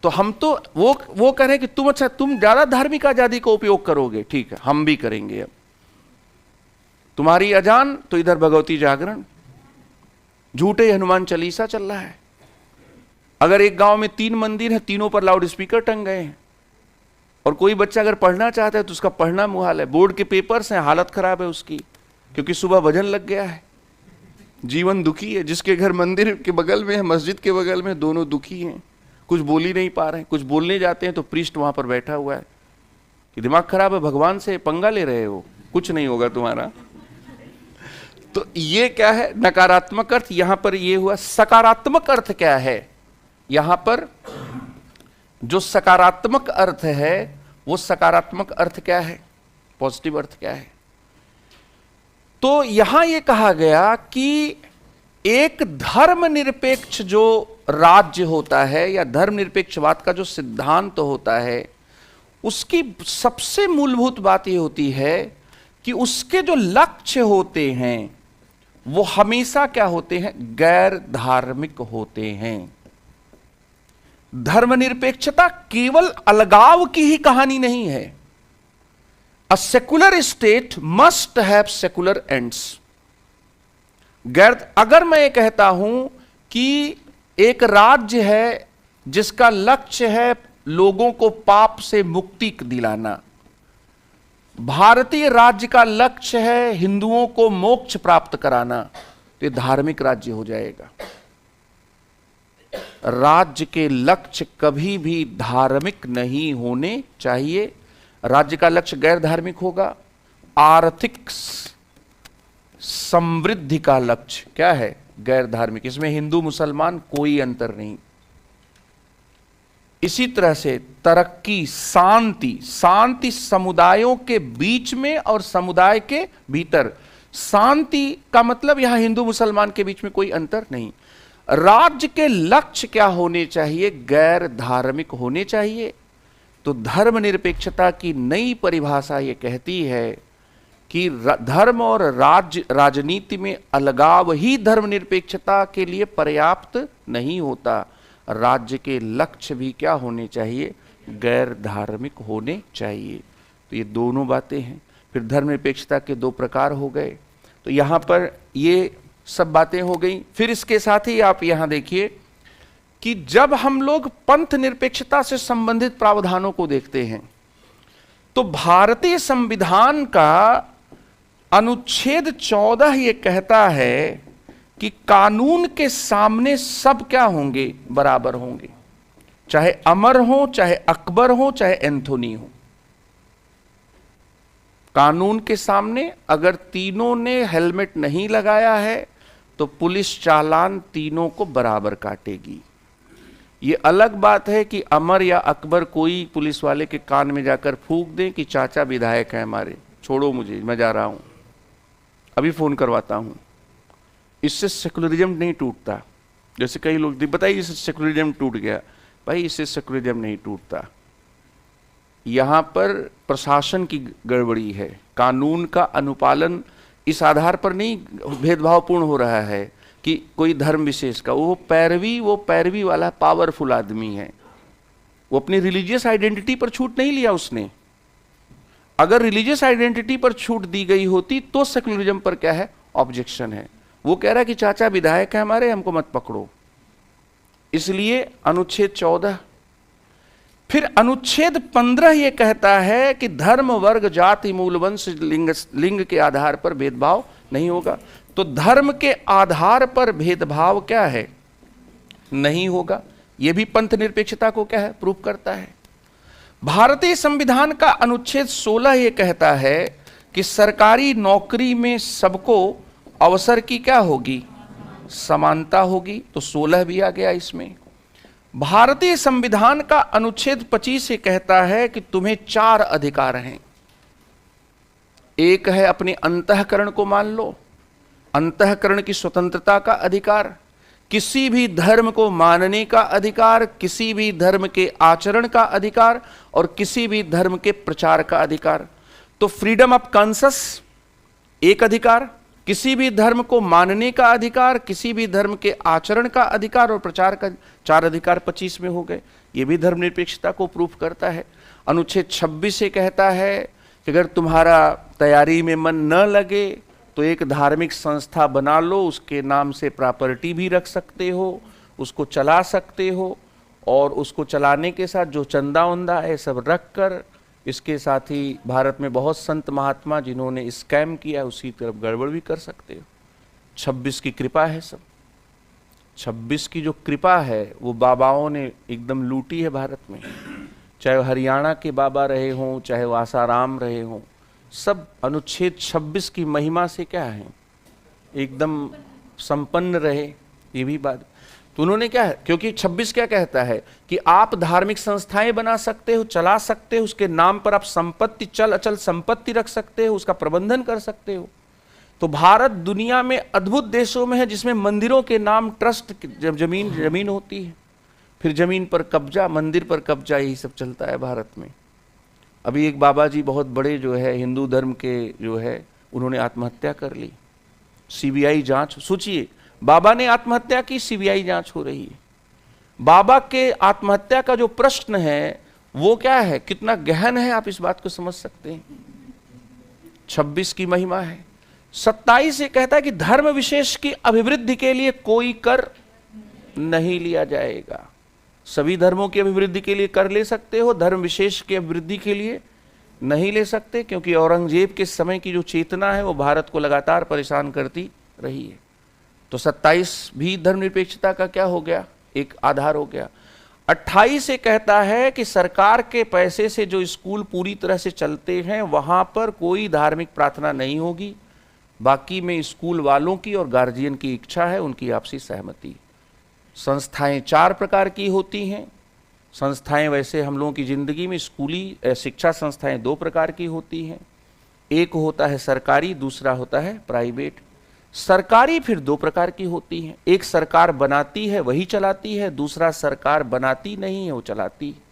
तो हम तो वो कह रहे हैं कि तुम ज्यादा धार्मिक आजादी का उपयोग करोगे, ठीक है हम भी करेंगे। अब तुम्हारी अजान तो इधर भगवती जागरण, झूठे हनुमान चालीसा चल रहा है। अगर एक गांव में 3 मंदिर है, तीनों पर लाउड स्पीकर टंग गए हैं, और कोई बच्चा अगर पढ़ना चाहता है तो उसका पढ़ना मुहाल है। बोर्ड के पेपर्स हैं, हालत खराब है उसकी, क्योंकि सुबह भजन लग गया है। जीवन दुखी है। जिसके घर मंदिर के बगल में है, मस्जिद के बगल में, दोनों दुखी हैं, कुछ बोल ही नहीं पा रहे हैं। कुछ बोलने जाते हैं तो प्रीस्ट वहां पर बैठा हुआ है कि दिमाग खराब है, भगवान से पंगा ले रहे हो, कुछ नहीं होगा तुम्हारा। तो ये क्या है नकारात्मक अर्थ। यहां पर ये हुआ। सकारात्मक अर्थ क्या है? यहां पर जो सकारात्मक अर्थ है, वो सकारात्मक अर्थ क्या है, पॉजिटिव अर्थ क्या है? तो यहां यह कहा गया कि एक धर्मनिरपेक्ष जो राज्य होता है, या धर्मनिरपेक्षवाद का जो सिद्धांत होता है, उसकी सबसे मूलभूत बात यह होती है कि उसके जो लक्ष्य होते हैं वो हमेशा क्या होते हैं? गैर धार्मिक होते हैं। धर्मनिरपेक्षता केवल अलगाव की ही कहानी नहीं है। A secular state must have secular ends. अगर मैं ये कहता हूं कि एक राज्य है जिसका लक्ष्य है लोगों को पाप से मुक्ति दिलाना, भारतीय राज्य का लक्ष्य है हिंदुओं को मोक्ष प्राप्त कराना, तो ये धार्मिक राज्य हो जाएगा। राज्य के लक्ष्य कभी भी धार्मिक नहीं होने चाहिए। राज्य का लक्ष्य गैर धार्मिक होगा। आर्थिक समृद्धि का लक्ष्य क्या है? गैर धार्मिक। इसमें हिंदू मुसलमान कोई अंतर नहीं। इसी तरह से तरक्की, शांति समुदायों के बीच में और समुदाय के भीतर। शांति का मतलब यहां हिंदू मुसलमान के बीच में कोई अंतर नहीं। राज्य के लक्ष्य क्या होने चाहिए? गैर धार्मिक होने चाहिए। तो धर्मनिरपेक्षता की नई परिभाषा ये कहती है कि धर्म और राजनीति में अलगाव ही धर्मनिरपेक्षता के लिए पर्याप्त नहीं होता। राज्य के लक्ष्य भी क्या होने चाहिए? गैर धार्मिक होने चाहिए। तो ये दोनों बातें हैं। फिर धर्मनिरपेक्षता के दो प्रकार हो गए। तो यहाँ पर ये सब बातें हो गई। फिर इसके साथ ही आप यहाँ देखिए कि जब हम लोग पंथ निरपेक्षता से संबंधित प्रावधानों को देखते हैं तो भारतीय संविधान का अनुच्छेद 14 ये कहता है कि कानून के सामने सब क्या होंगे? बराबर होंगे। चाहे अमर हो, चाहे अकबर हो, चाहे एंथोनी हो। कानून के सामने अगर तीनों ने हेलमेट नहीं लगाया है तो पुलिस चालान तीनों को बराबर काटेगी। ये अलग बात है कि अमर या अकबर कोई पुलिस वाले के कान में जाकर फूंक दें कि चाचा विधायक है हमारे, छोड़ो मुझे, मैं जा रहा हूं, अभी फोन करवाता हूं। इससे सेकुलरिज्म नहीं टूटता। जैसे कई लोग बताइए इससे सेकुलरिज्म टूट गया, भाई इससे सेकुलरिज्म नहीं टूटता। यहां पर प्रशासन की गड़बड़ी है। कानून का अनुपालन इस आधार पर नहीं भेदभावपूर्ण हो रहा है कि कोई धर्म विशेष का, वो पैरवी वाला पावरफुल आदमी है। वो अपनी रिलीजियस आइडेंटिटी पर छूट नहीं लिया उसने। अगर रिलीजियस आइडेंटिटी पर छूट दी गई होती तो सेकुलरिज्म पर क्या है? ऑब्जेक्शन है। वो कह रहा है कि चाचा विधायक है हमारे, हमको मत पकड़ो। इसलिए अनुच्छेद 14। फिर अनुच्छेद 15 ये कहता है कि धर्म, वर्ग, जाति, मूल, वंश, लिंग के आधार पर भेदभाव नहीं होगा। तो धर्म के आधार पर भेदभाव क्या है? नहीं होगा। यह भी पंथ निरपेक्षता को क्या है? प्रूव करता है। भारतीय संविधान का अनुच्छेद 16 ये कहता है कि सरकारी नौकरी में सबको अवसर की क्या होगी? समानता होगी। तो 16 भी आ गया इसमें। भारतीय संविधान का अनुच्छेद 25 ये कहता है कि तुम्हें 4 अधिकार हैं। एक है अपने अंतःकरण को मान लो, अंतःकरण की स्वतंत्रता का अधिकार, किसी भी धर्म को मानने का अधिकार, किसी भी धर्म के आचरण का अधिकार और किसी भी धर्म के प्रचार का अधिकार। तो फ्रीडम ऑफ कॉन्शस एक अधिकार, किसी भी धर्म को मानने का अधिकार, किसी भी धर्म के आचरण का अधिकार और प्रचार का 4 अधिकार 25 में हो गए। ये भी धर्मनिरपेक्षता को प्रूफ करता है। अनुच्छेद 26 से कहता है कि अगर तुम्हारा तैयारी में मन न लगे तो एक धार्मिक संस्था बना लो, उसके नाम से प्रॉपर्टी भी रख सकते हो, उसको चला सकते हो, और उसको चलाने के साथ जो चंदा उंदा है सब रख कर, इसके साथ ही भारत में बहुत संत महात्मा जिन्होंने स्कैम किया उसकी तरफ गड़बड़ भी कर सकते हो। 26 की कृपा है सब। 26 की जो कृपा है वो बाबाओं ने एकदम लूटी है भारत में। चाहे हरियाणा के बाबा रहे हों, चाहे वो आसाराम रहे हों, सब अनुच्छेद 26 की महिमा से क्या है? एकदम संपन्न रहे। ये भी बात तो उन्होंने क्या है, क्योंकि 26 क्या कहता है कि आप धार्मिक संस्थाएं बना सकते हो, चला सकते हो, उसके नाम पर आप संपत्ति, चल अचल संपत्ति रख सकते हो, उसका प्रबंधन कर सकते हो। तो भारत दुनिया में अद्भुत देशों में है जिसमें मंदिरों के नाम ट्रस्ट, जब जमीन होती है, फिर जमीन पर कब्जा, मंदिर पर कब्जा, यही सब चलता है भारत में। अभी एक बाबा जी बहुत बड़े जो है हिंदू धर्म के जो है, उन्होंने आत्महत्या कर ली। सीबीआई जांच, सोचिए बाबा ने आत्महत्या की, सीबीआई जांच हो रही है। बाबा के आत्महत्या का जो प्रश्न है वो क्या है, कितना गहन है, आप इस बात को समझ सकते हैं। 26 की महिमा है। 27 ये कहता है कि धर्म विशेष की अभिवृद्धि के लिए कोई कर नहीं लिया जाएगा। सभी धर्मों की अभिवृद्धि के लिए कर ले सकते हो, धर्म विशेष की अभिवृद्धि के लिए नहीं ले सकते, क्योंकि औरंगजेब के समय की जो चेतना है वो भारत को लगातार परेशान करती रही है। तो 27 भी धर्मनिरपेक्षता का क्या हो गया, एक आधार हो गया। 28 से कहता है कि सरकार के पैसे से जो स्कूल पूरी तरह से चलते हैं वहां पर कोई धार्मिक प्रार्थना नहीं होगी, बाकी में स्कूल वालों की और गार्जियन की इच्छा है, उनकी आपसी सहमति। संस्थाएं 4 प्रकार की होती हैं। संस्थाएं वैसे हम लोगों की जिंदगी में स्कूली शिक्षा संस्थाएं 2 प्रकार की होती हैं। एक होता है सरकारी, दूसरा होता है प्राइवेट। सरकारी फिर दो प्रकार की होती हैं, एक सरकार बनाती है वही चलाती है, दूसरा सरकार बनाती नहीं है वो चलाती है।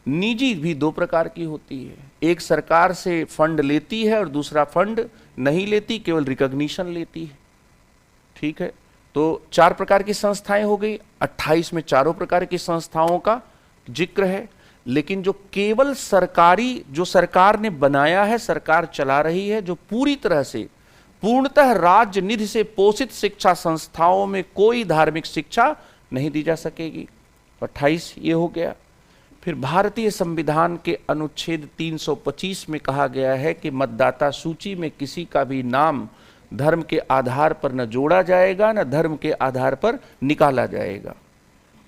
निजी भी दो प्रकार की होती है, एक सरकार से फंड लेती है और दूसरा फंड नहीं लेती, केवल रिकॉग्निशन लेती है। ठीक है, तो चार प्रकार की संस्थाएं हो गई, 28 में चारों प्रकार की संस्थाओं का जिक्र है। लेकिन जो केवल सरकारी, जो सरकार ने बनाया है, सरकार चला रही है, जो पूरी तरह से पूर्णतः राज्य निधि से पोषित शिक्षा संस्थाओं में कोई धार्मिक शिक्षा नहीं दी जा सकेगी। 28 ये हो गया। फिर भारतीय संविधान के अनुच्छेद 325 में कहा गया है कि मतदाता सूची में किसी का भी नाम धर्म के आधार पर न जोड़ा जाएगा न धर्म के आधार पर निकाला जाएगा।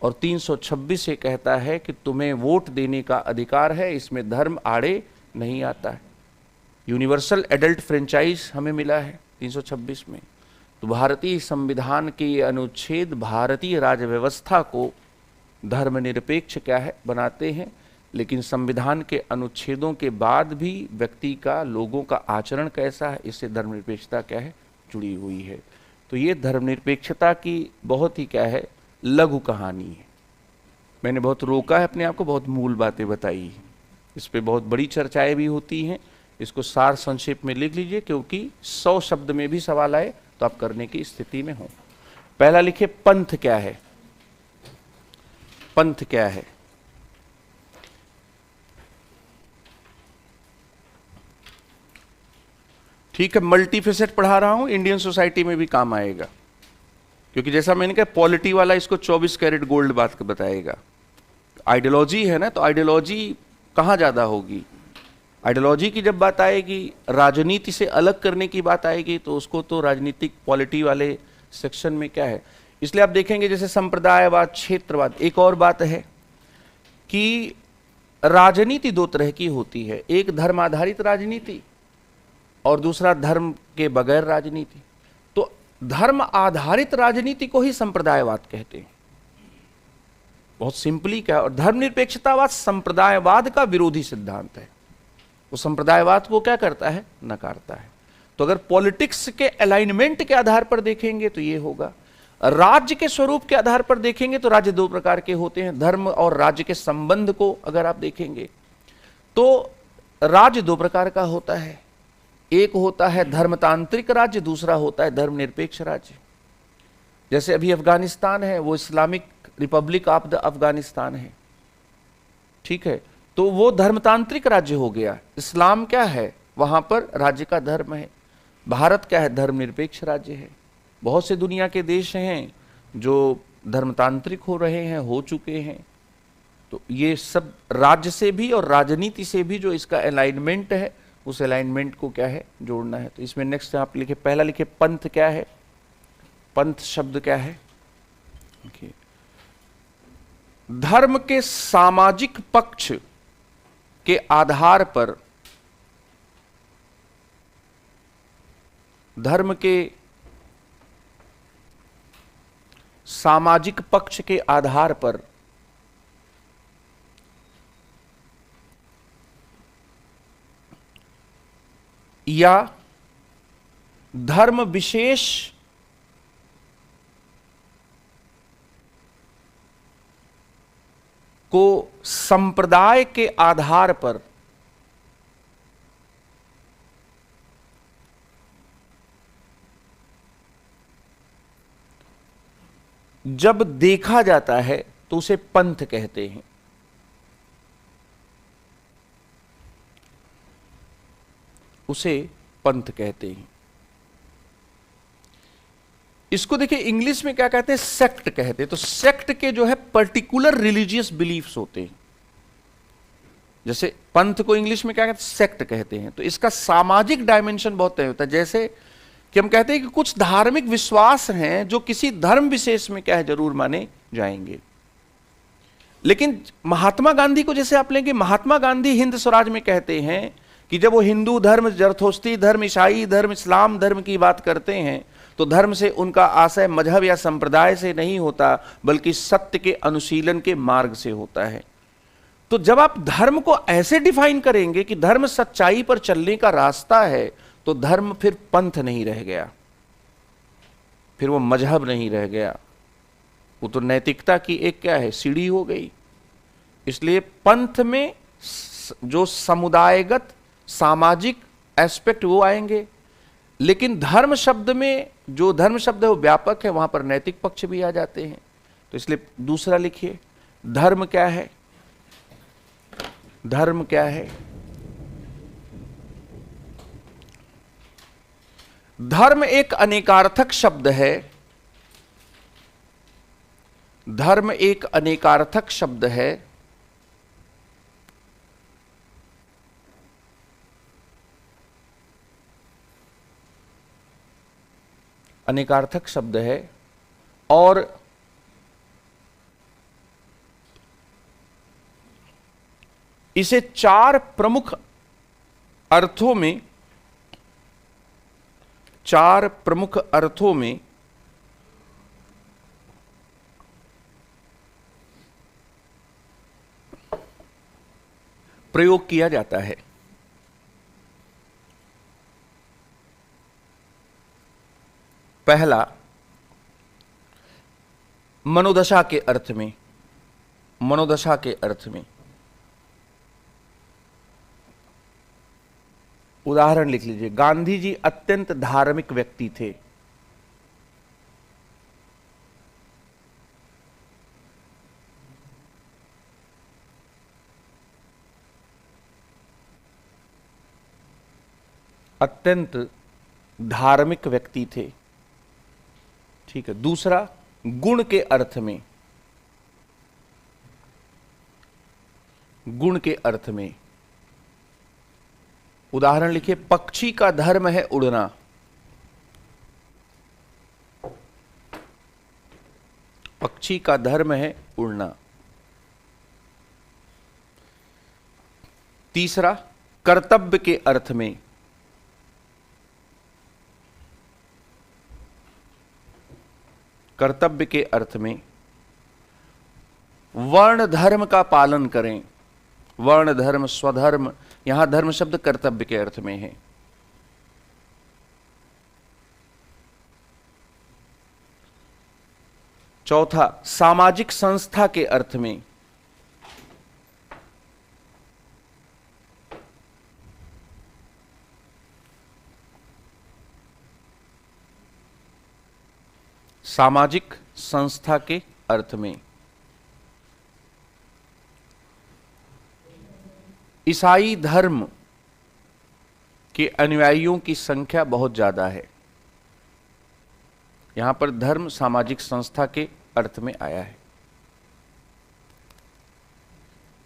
और 326 ये कहता है कि तुम्हें वोट देने का अधिकार है, इसमें धर्म आड़े नहीं आता है। यूनिवर्सल एडल्ट फ्रेंचाइज हमें मिला है 326 में। तो भारतीय संविधान के ये अनुच्छेद भारतीय राज्य व्यवस्था को धर्मनिरपेक्ष क्या है बनाते हैं। लेकिन संविधान के अनुच्छेदों के बाद भी व्यक्ति का, लोगों का आचरण कैसा है, इससे धर्मनिरपेक्षता क्या है जुड़ी हुई है। तो ये धर्मनिरपेक्षता की बहुत ही क्या है लघु कहानी है। मैंने बहुत रोका है अपने आप को, बहुत मूल बातें बताई है, इस पे बहुत बड़ी चर्चाएं भी होती हैं। इसको सार संक्षेप में लिख लीजिए, क्योंकि 100 शब्द में भी सवाल आए तो आप करने की स्थिति में हो। पहला लिखिए, पंथ क्या है। पंथ क्या है? ठीक है, मल्टीफेसेट पढ़ा रहा हूं, इंडियन सोसाइटी में भी काम आएगा, क्योंकि जैसा मैंने कहा पॉलिटी वाला इसको 24 कैरेट गोल्ड बात बताएगा। आइडियोलॉजी है ना, तो आइडियोलॉजी कहां ज्यादा होगी? आइडियोलॉजी की जब बात आएगी, राजनीति से अलग करने की बात आएगी, तो उसको तो राजनीतिक पॉलिटी वाले सेक्शन में क्या है। इसलिए आप देखेंगे जैसे संप्रदायवाद, क्षेत्रवाद। एक और बात है कि राजनीति दो तरह की होती है, एक धर्म आधारित राजनीति और दूसरा धर्म के बगैर राजनीति। तो धर्म आधारित राजनीति को ही संप्रदायवाद कहते हैं, बहुत सिंपली क्या। और धर्मनिरपेक्षतावाद संप्रदायवाद का विरोधी सिद्धांत है, वो संप्रदायवाद को क्या करता है, नकारता है। तो अगर पॉलिटिक्स के अलाइनमेंट के आधार पर देखेंगे तो ये होगा। राज्य के स्वरूप के आधार पर देखेंगे तो राज्य दो प्रकार के होते हैं। धर्म और राज्य के संबंध को अगर आप देखेंगे तो राज्य दो प्रकार का होता है, एक होता है धर्मतांत्रिक राज्य, दूसरा होता है धर्मनिरपेक्ष राज्य। जैसे अभी अफगानिस्तान है, वो Islamic Republic of the Afghanistan है, ठीक है, तो वो धर्मतांत्रिक राज्य हो गया। इस्लाम क्या है, वहां पर राज्य का धर्म है। भारत क्या है, धर्मनिरपेक्ष राज्य है। बहुत से दुनिया के देश हैं जो धर्मतांत्रिक हो रहे हैं, हो चुके हैं। तो ये सब राज्य से भी और राजनीति से भी जो इसका अलाइनमेंट है, उस अलाइनमेंट को क्या है जोड़ना है। तो इसमें नेक्स्ट आप लिखे, पहला लिखे पंथ क्या है। पंथ शब्द क्या है? धर्म के सामाजिक पक्ष के आधार पर, धर्म के सामाजिक पक्ष के आधार पर या धर्म विशेष को संप्रदाय के आधार पर जब देखा जाता है तो उसे पंथ कहते हैं। उसे पंथ कहते हैं। इसको देखिए इंग्लिश में क्या कहते हैं, सेक्ट कहते हैं। तो सेक्ट के जो है पर्टिकुलर रिलीजियस बिलीफ्स होते हैं। जैसे पंथ को इंग्लिश में क्या कहते हैं, सेक्ट कहते हैं। तो इसका सामाजिक डायमेंशन बहुत तय होता है। जैसे कि हम कहते हैं कि कुछ धार्मिक विश्वास हैं जो किसी धर्म विशेष में क्या है जरूर माने जाएंगे। लेकिन महात्मा गांधी को जैसे आप लेंगे, महात्मा गांधी हिंद स्वराज में कहते हैं कि जब वो हिंदू धर्म, जरथोस्ती धर्म, ईसाई धर्म, इस्लाम धर्म की बात करते हैं तो धर्म से उनका आशय मजहब या संप्रदाय से नहीं होता, बल्कि सत्य के अनुशीलन के मार्ग से होता है। तो जब आप धर्म को ऐसे डिफाइन करेंगे कि धर्म सच्चाई पर चलने का रास्ता है, तो धर्म फिर पंथ नहीं रह गया। फिर वो मजहब नहीं रह गया, वो तो नैतिकता की एक क्या है, सीढ़ी हो गई। इसलिए पंथ में जो समुदायगत सामाजिक एस्पेक्ट वो आएंगे, लेकिन धर्म शब्द में जो धर्म शब्द है वो व्यापक है, वहां पर नैतिक पक्ष भी आ जाते हैं। तो इसलिए दूसरा लिखिए, धर्म क्या है? धर्म क्या है? धर्म एक अनेकार्थक शब्द है। धर्म एक अनेकार्थक शब्द है। अनेकार्थक शब्द है और इसे चार प्रमुख अर्थों में प्रयोग किया जाता है। पहला, मनोदशा के अर्थ में। मनोदशा के अर्थ में उदाहरण लिख लीजिए, गांधी जी अत्यंत धार्मिक व्यक्ति थे। अत्यंत धार्मिक व्यक्ति थे, ठीक है। दूसरा, गुण के अर्थ में। गुण के अर्थ में उदाहरण लिखिए, पक्षी का धर्म है उड़ना। पक्षी का धर्म है उड़ना। तीसरा, कर्तव्य के अर्थ में। कर्तव्य के अर्थ में वर्ण धर्म का पालन करें। वर्ण धर्म, स्वधर्म, यहां धर्म शब्द कर्तव्य के अर्थ में है। चौथा, सामाजिक संस्था के अर्थ में। सामाजिक संस्था के अर्थ में। ईसाई धर्म के अनुयायियों की संख्या बहुत ज्यादा है। यहां पर धर्म सामाजिक संस्था के अर्थ में आया है,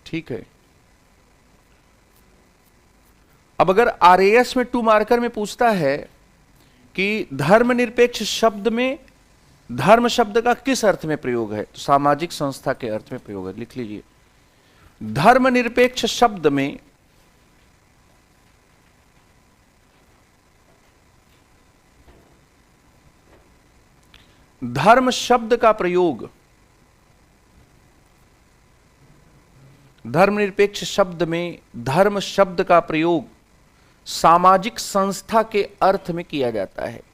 ठीक है। अब अगर आरएएस में 2 मार्कर में पूछता है कि धर्मनिरपेक्ष शब्द में धर्म शब्द का किस अर्थ में प्रयोग है, तो सामाजिक संस्था के अर्थ में प्रयोग है। लिख लीजिए, धर्मनिरपेक्ष शब्द में धर्म शब्द का प्रयोग, धर्मनिरपेक्ष शब्द में धर्म शब्द का प्रयोग सामाजिक संस्था के अर्थ में किया जाता है।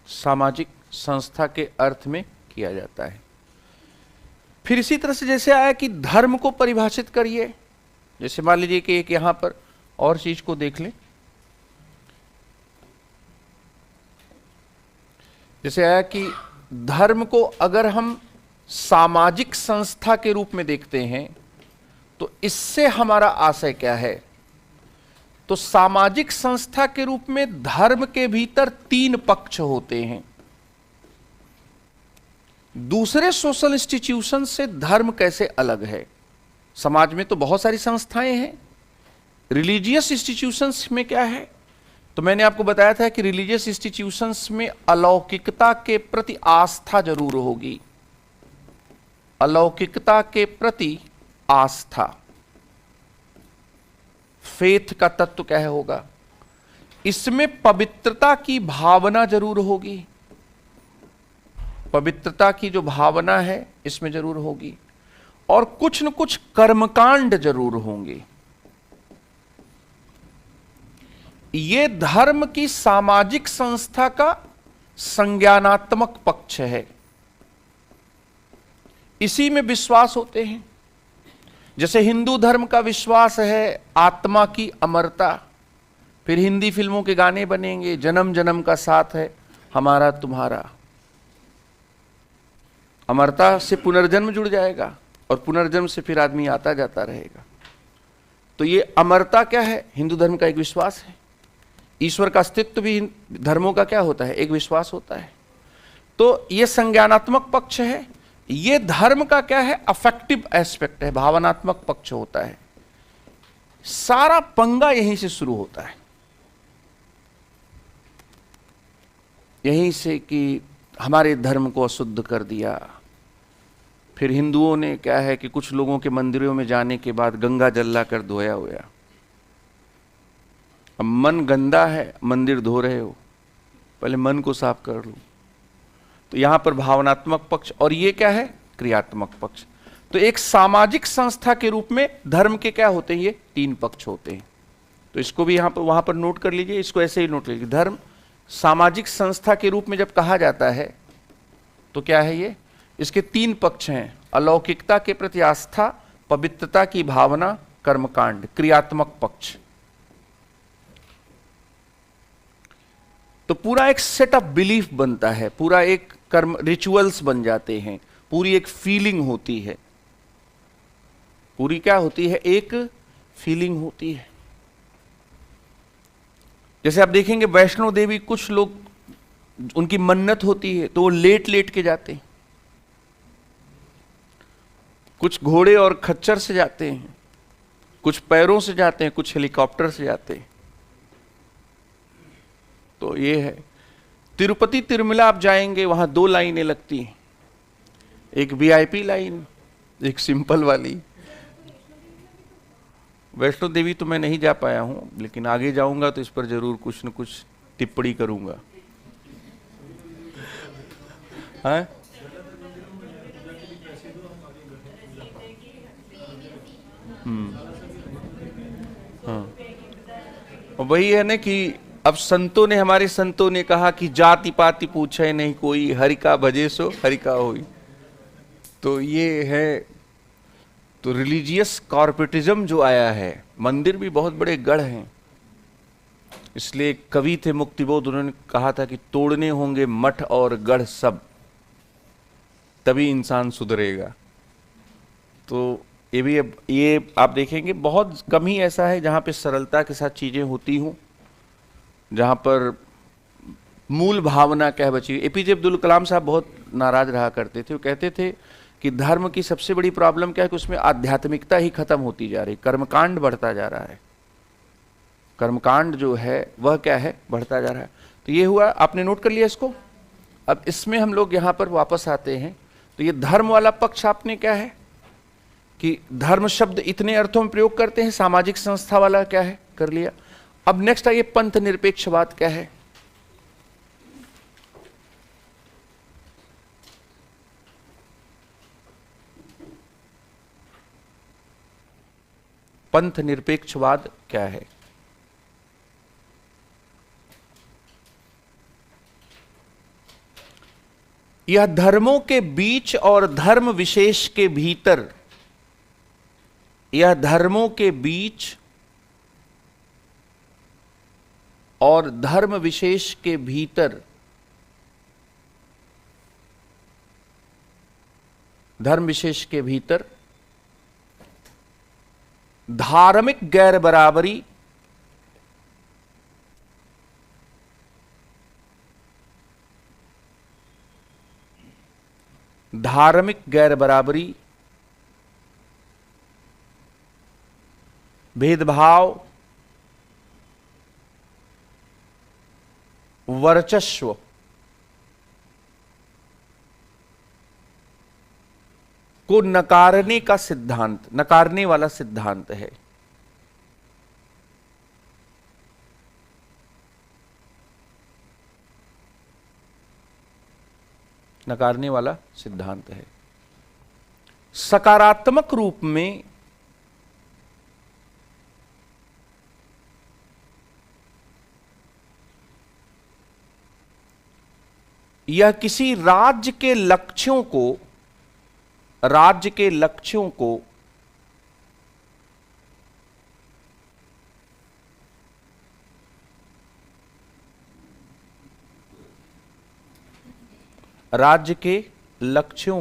सामाजिक संस्था के अर्थ में किया जाता है। फिर इसी तरह से जैसे आया कि धर्म को परिभाषित करिए, जैसे मान लीजिए कि एक यहां पर और चीज को देख लें, जैसे आया कि धर्म को अगर हम सामाजिक संस्था के रूप में देखते हैं तो इससे हमारा आशय क्या है। तो सामाजिक संस्था के रूप में धर्म के भीतर 3 पक्ष होते हैं। दूसरे सोशल इंस्टीट्यूशन से धर्म कैसे अलग है। समाज में तो बहुत सारी संस्थाएं हैं। रिलीजियस इंस्टीट्यूशंस में क्या है, तो मैंने आपको बताया था कि रिलीजियस इंस्टीट्यूशंस में अलौकिकता के प्रति आस्था जरूर होगी। अलौकिकता के प्रति आस्था, फेथ का तत्व क्या होगा। इसमें पवित्रता की भावना जरूर होगी। पवित्रता की जो भावना है इसमें जरूर होगी, और कुछ न कुछ कर्मकांड जरूर होंगे। ये धर्म की सामाजिक संस्था का संज्ञानात्मक पक्ष है, इसी में विश्वास होते हैं। जैसे हिंदू धर्म का विश्वास है आत्मा की अमरता, फिर हिंदी फिल्मों के गाने बनेंगे, जन्म जन्म का साथ है हमारा तुम्हारा। अमरता से पुनर्जन्म जुड़ जाएगा, और पुनर्जन्म से फिर आदमी आता जाता रहेगा। तो ये अमरता क्या है? हिंदू धर्म का एक विश्वास है। ईश्वर का अस्तित्व भी धर्मों का क्या होता है? एक विश्वास होता है। तो ये संज्ञानात्मक पक्ष है। ये धर्म का क्या है? अफेक्टिव एस्पेक्ट है, भावनात्मक पक्ष होता है। सारा पंगा यहीं से शुरू होता है, यहीं से कि हमारे धर्म को अशुद्ध कर दिया। फिर हिंदुओं ने क्या है कि कुछ लोगों के मंदिरों में जाने के बाद गंगा जल लाकर धोया हुआ। अब मन गंदा है, मंदिर धो रहे हो, पहले मन को साफ कर लो। तो यहां पर भावनात्मक पक्ष, और ये क्या है? क्रियात्मक पक्ष। तो एक सामाजिक संस्था के रूप में धर्म के क्या होते हैं? ये तीन पक्ष होते हैं। तो इसको भी यहां पर वहां पर नोट कर लीजिए, इसको ऐसे ही नोट लीजिए। धर्म सामाजिक संस्था के रूप में जब कहा जाता है तो क्या है ये? इसके तीन पक्ष हैं: अलौकिकता के प्रति आस्था, पवित्रता की भावना, कर्मकांड, क्रियात्मक पक्ष। तो पूरा एक सेट ऑफ बिलीफ बनता है, पूरा एक कर्म, रिचुअल्स बन जाते हैं, पूरी एक फीलिंग होती है। पूरी क्या होती है? एक फीलिंग होती है। जैसे आप देखेंगे वैष्णो देवी, कुछ लोग उनकी मन्नत होती है तो वो लेट लेट के जाते हैं, कुछ घोड़े और खच्चर से जाते हैं, कुछ पैरों से जाते हैं, कुछ हेलीकॉप्टर से जाते हैं। तो ये है। तिरुपति तिरुमला आप जाएंगे, वहां दो लाइनें लगती हैं, एक वीआईपी लाइन, एक सिंपल वाली। वैष्णो देवी तो मैं नहीं जा पाया हूं, लेकिन आगे जाऊंगा तो इस पर जरूर कुछ न कुछ टिप्पणी करूंगा। हाँ? हाँ। और वही है ना कि अब संतों ने, हमारे संतों ने कहा कि जाति पाति पूछे नहीं कोई, हरि का भजे सो हरि का होई। तो ये है। तो रिलीजियस कॉर्पोरेटिज्म जो आया है, मंदिर भी बहुत बड़े गढ़ हैं। इसलिए कवि थे मुक्तिबोध, उन्होंने कहा था कि तोड़ने होंगे मठ और गढ़ सब, तभी इंसान सुधरेगा। तो ये भी, अब ये आप देखेंगे बहुत कम ही ऐसा है जहाँ पे सरलता के साथ चीज़ें होती हों, जहाँ पर मूल भावना क्या बची। एपीजे अब्दुल कलाम साहब बहुत नाराज रहा करते थे। वो कहते थे कि धर्म की सबसे बड़ी प्रॉब्लम क्या है कि उसमें आध्यात्मिकता ही खत्म होती जा रही, कर्मकांड बढ़ता जा रहा है। कर्मकांड जो है वह क्या है? बढ़ता जा रहा है। तो ये हुआ, आपने नोट कर लिया इसको। अब इसमें हम लोग यहाँ पर वापस आते हैं। तो ये धर्म वाला पक्ष आपने क्या है कि धर्म शब्द इतने अर्थों में प्रयोग करते हैं। सामाजिक संस्था वाला क्या है? कर लिया। अब नेक्स्ट आइए, पंथ निरपेक्षवाद क्या है? पंथ निरपेक्षवाद क्या है? यह धर्मों के बीच और धर्म विशेष के भीतर, यह धर्मों के बीच और धर्म विशेष के भीतर, धर्म विशेष के भीतर धार्मिक गैर बराबरी, धार्मिक गैर बराबरी, भेदभाव, वर्चस्व, को नकारने का सिद्धांत, नकारने वाला सिद्धांत है। नकारने वाला सिद्धांत है। सकारात्मक रूप में यह किसी राज्य के लक्ष्यों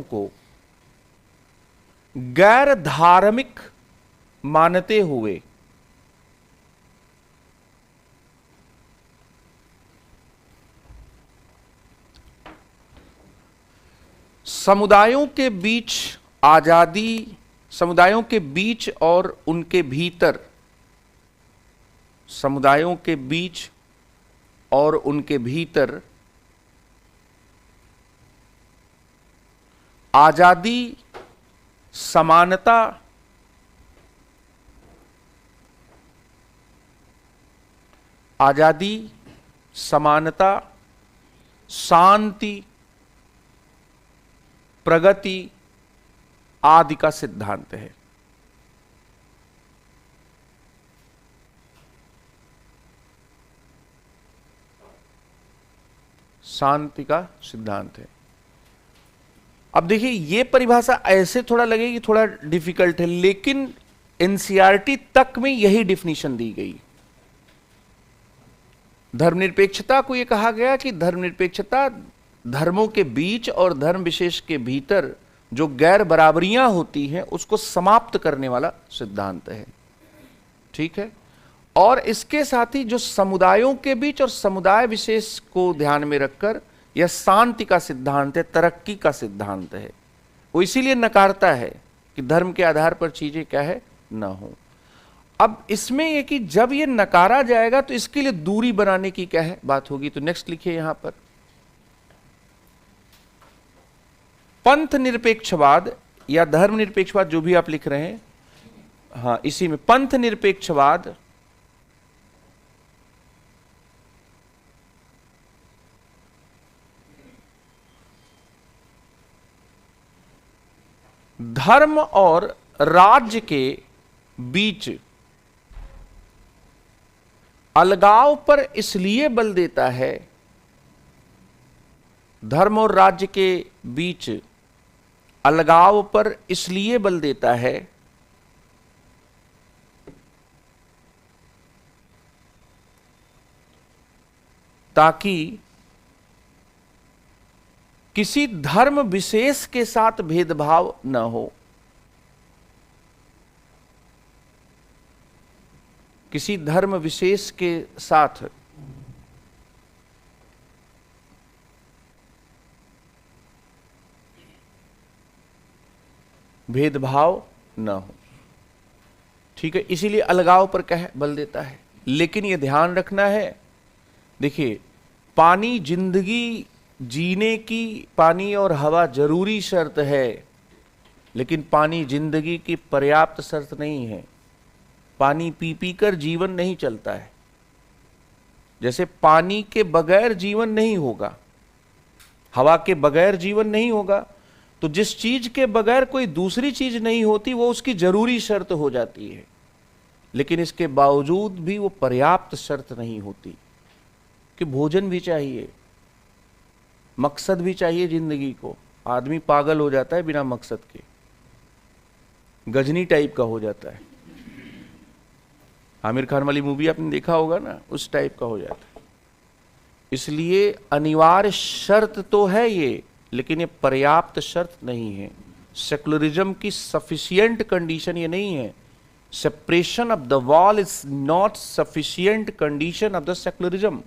को गैर धार्मिक मानते हुए समुदायों के बीच आजादी, समुदायों के बीच और उनके भीतर, समुदायों के बीच और उनके भीतर आजादी, समानता, शांति, प्रगति आदि का सिद्धांत है। शांति का सिद्धांत है। अब देखिए, ये परिभाषा ऐसे थोड़ा लगेगी थोड़ा डिफिकल्ट है, लेकिन एनसीईआरटी तक में यही डिफिनीशन दी गई। धर्मनिरपेक्षता को यह कहा गया कि धर्मनिरपेक्षता धर्मों के बीच और धर्म विशेष के भीतर जो गैर बराबरियां होती हैं उसको समाप्त करने वाला सिद्धांत है। ठीक है। और इसके साथ ही जो समुदायों के बीच और समुदाय विशेष को ध्यान में रखकर यह शांति का सिद्धांत है, तरक्की का सिद्धांत है। वो इसीलिए नकारता है कि धर्म के आधार पर चीजें क्या है, न हो। अब इसमें यह कि जब ये नकारा जाएगा तो इसके लिए दूरी बनाने की क्या है, बात होगी। तो नेक्स्ट लिखिए यहां पर, पंथ निरपेक्षवाद या धर्म निरपेक्षवाद, जो भी आप लिख रहे हैं, हाँ इसी में पंथ निरपेक्षवाद धर्म और राज्य के बीच अलगाव पर इसलिए बल देता है, धर्म और राज्य के बीच अलगाव पर इसलिए बल देता है ताकि किसी धर्म विशेष के साथ भेदभाव न हो, किसी धर्म विशेष के साथ भेदभाव न हो। ठीक है, इसीलिए अलगाव पर क्या है, बल देता है। लेकिन यह ध्यान रखना है, देखिए पानी जिंदगी जीने की, पानी और हवा जरूरी शर्त है, लेकिन पानी जिंदगी की पर्याप्त शर्त नहीं है। पानी पी पी कर जीवन नहीं चलता है। जैसे पानी के बगैर जीवन नहीं होगा, हवा के बगैर जीवन नहीं होगा, तो जिस चीज के बगैर कोई दूसरी चीज नहीं होती वो उसकी जरूरी शर्त हो जाती है, लेकिन इसके बावजूद भी वो पर्याप्त शर्त नहीं होती कि भोजन भी चाहिए, मकसद भी चाहिए जिंदगी को। आदमी पागल हो जाता है बिना मकसद के, गजनी टाइप का हो जाता है। आमिर खान वाली मूवी आपने देखा होगा ना, उस टाइप का हो जाता है। इसलिए अनिवार्य शर्त तो है ये, लेकिन ये पर्याप्त शर्त नहीं है। सेकुलरिज्म की सफिशिएंट कंडीशन ये नहीं है। Separation of the wall is not sufficient condition of the secularism.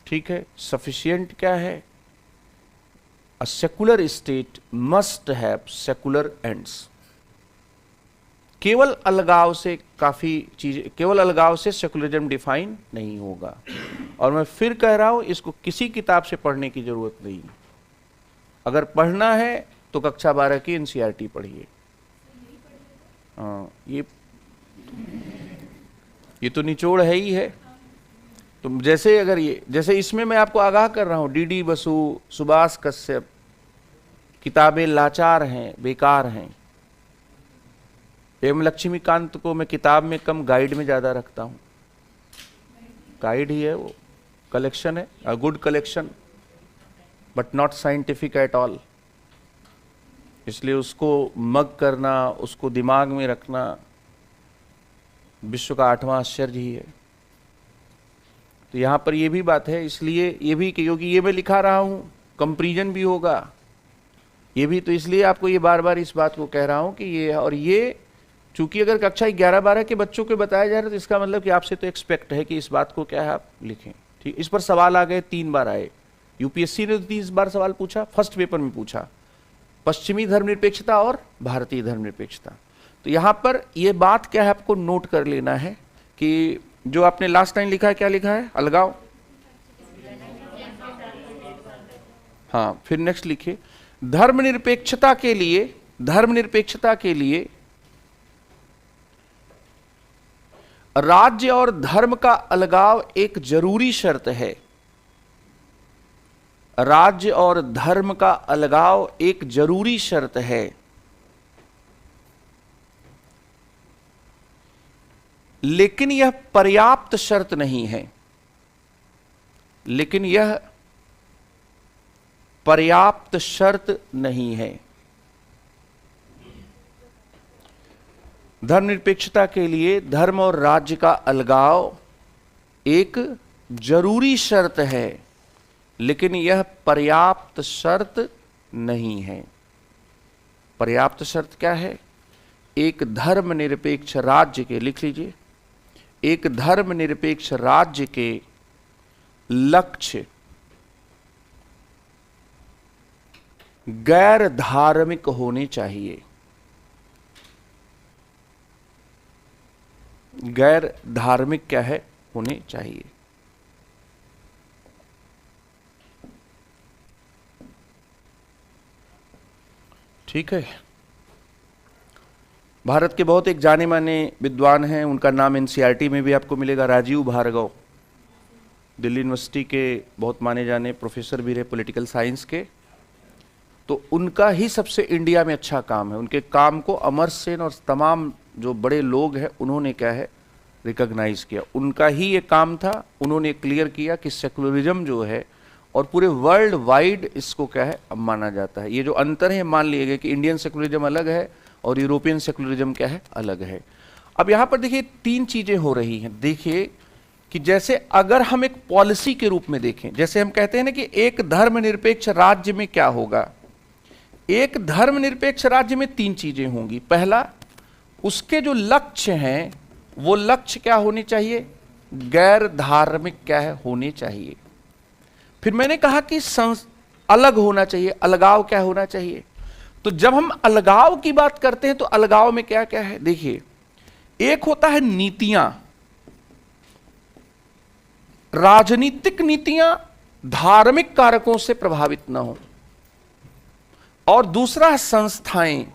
ठीक है, सफिशिएंट क्या है? अ secular state must have secular ends. केवल अलगाव से काफी चीजें, केवल अलगाव से सेकुलरिज्म डिफाइन नहीं होगा। और मैं फिर कह रहा हूं, इसको किसी किताब से पढ़ने की जरूरत नहीं। अगर पढ़ना है तो कक्षा 12 की एनसीईआरटी पढ़िए। हाँ, ये तो निचोड़ है ही है। तो जैसे अगर ये, जैसे इसमें मैं आपको आगाह कर रहा हूं, डीडी बसु, सुभाष कश्यप, किताबें लाचार हैं, बेकार हैं। एम लक्ष्मीकांत को मैं किताब में कम गाइड में ज्यादा रखता हूं। गाइड ही है वो, कलेक्शन है, a good collection but not scientific at all. इसलिए उसको मग करना, उसको दिमाग में रखना विश्व का 8वां आश्चर्य ही है। तो यहां पर ये भी बात है, इसलिए ये भी, क्योंकि ये मैं लिखा रहा हूं, कंपैरिजन भी होगा ये भी, तो इसलिए आपको ये बार बार इस बात को कह रहा हूं कि ये, और ये चूंकि अगर कक्षा 11-12 के बच्चों को बताया जा रहा है तो इसका मतलब कि आपसे तो एक्सपेक्ट है कि इस बात को क्या है आप लिखें। ठीक, इस पर सवाल आ गए, 3 बार आए। यूपीएससी ने तो 30 बार सवाल पूछा, फर्स्ट पेपर में पूछा, पश्चिमी धर्मनिरपेक्षता और भारतीय धर्मनिरपेक्षता। तो यहां पर यह बात क्या है आपको नोट कर लेना है कि जो आपने लास्ट टाइम लिखा है, क्या लिखा है, अलगाव। हाँ, फिर नेक्स्ट लिखिए, धर्मनिरपेक्षता के लिए, धर्मनिरपेक्षता के लिए राज्य और धर्म का अलगाव एक जरूरी शर्त है। राज्य और धर्म का अलगाव एक जरूरी शर्त है, लेकिन यह पर्याप्त शर्त नहीं है। लेकिन यह पर्याप्त शर्त नहीं है। धर्मनिरपेक्षता के लिए धर्म और राज्य का अलगाव एक जरूरी शर्त है, लेकिन यह पर्याप्त शर्त नहीं है। पर्याप्त शर्त क्या है? एक धर्मनिरपेक्ष राज्य के, लिख लीजिए, एक धर्मनिरपेक्ष राज्य के लक्ष्य गैर धार्मिक होने चाहिए। गैर धार्मिक क्या है? होने चाहिए। ठीक है। भारत के बहुत एक जाने माने विद्वान हैं, उनका नाम एनसीईआरटी में भी आपको मिलेगा, राजीव भार्गव। दिल्ली यूनिवर्सिटी के बहुत माने जाने प्रोफेसर भी रहे पॉलिटिकल साइंस के। तो उनका ही सबसे इंडिया में अच्छा काम है। उनके काम को अमर्त्य सेन और तमाम जो बड़े लोग हैं उन्होंने क्या है रिकॉग्नाइज किया। उनका ही ये काम था, उन्होंने क्लियर किया कि सेकुलरिज्म जो है, और पूरे वर्ल्ड वाइड इसको क्या है अब माना जाता है। ये जो अंतर है मान लिए गए कि इंडियन सेकुलरिज्म अलग है और यूरोपियन सेकुलरिज्म क्या है अलग है। अब यहां पर देखिए 3 चीजें हो रही हैं। देखिए कि जैसे अगर हम एक पॉलिसी के रूप में देखें, जैसे हम कहते हैं ना कि एक धर्मनिरपेक्ष राज्य में क्या होगा, एक धर्मनिरपेक्ष राज्य में 3 चीजें होंगी। पहला, उसके जो लक्ष्य हैं वो लक्ष्य क्या होने चाहिए? गैर धार्मिक क्या है होने चाहिए। फिर मैंने कहा कि अलग होना चाहिए, अलगाव क्या होना चाहिए। तो जब हम अलगाव की बात करते हैं तो अलगाव में क्या क्या है देखिए, एक होता है नीतियां, राजनीतिक नीतियां धार्मिक कारकों से प्रभावित न हो, और दूसरा है संस्थाएं,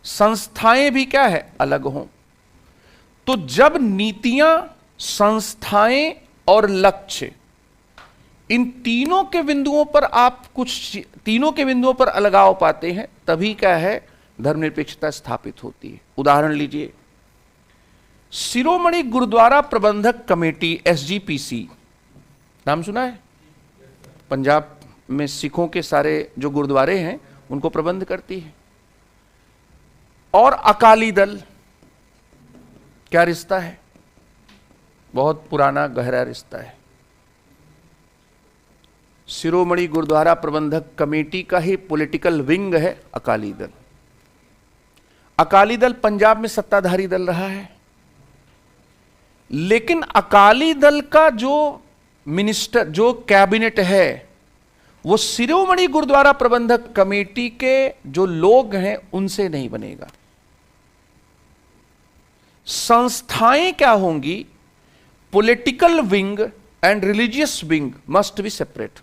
संस्थाएं भी क्या है अलग हों। तो जब नीतियां, संस्थाएं और लक्ष्य, इन तीनों के बिंदुओं पर आप कुछ, तीनों के बिंदुओं पर अलगाव पाते हैं, तभी क्या है धर्मनिरपेक्षता स्थापित होती है। उदाहरण लीजिए, शिरोमणि गुरुद्वारा प्रबंधक कमेटी एसजीपीसी, नाम सुना है? पंजाब में सिखों के सारे जो गुरुद्वारे हैं उनको प्रबंध करती है। और अकाली दल, क्या रिश्ता है? बहुत पुराना गहरा रिश्ता है। शिरोमणि गुरुद्वारा प्रबंधक कमेटी का ही पॉलिटिकल विंग है अकाली दल। अकाली दल पंजाब में सत्ताधारी दल रहा है, लेकिन अकाली दल का जो मिनिस्टर, जो कैबिनेट है, वो शिरोमणि गुरुद्वारा प्रबंधक कमेटी के जो लोग हैं उनसे नहीं बनेगा। संस्थाएं क्या होंगी? Political wing and religious wing must be separate.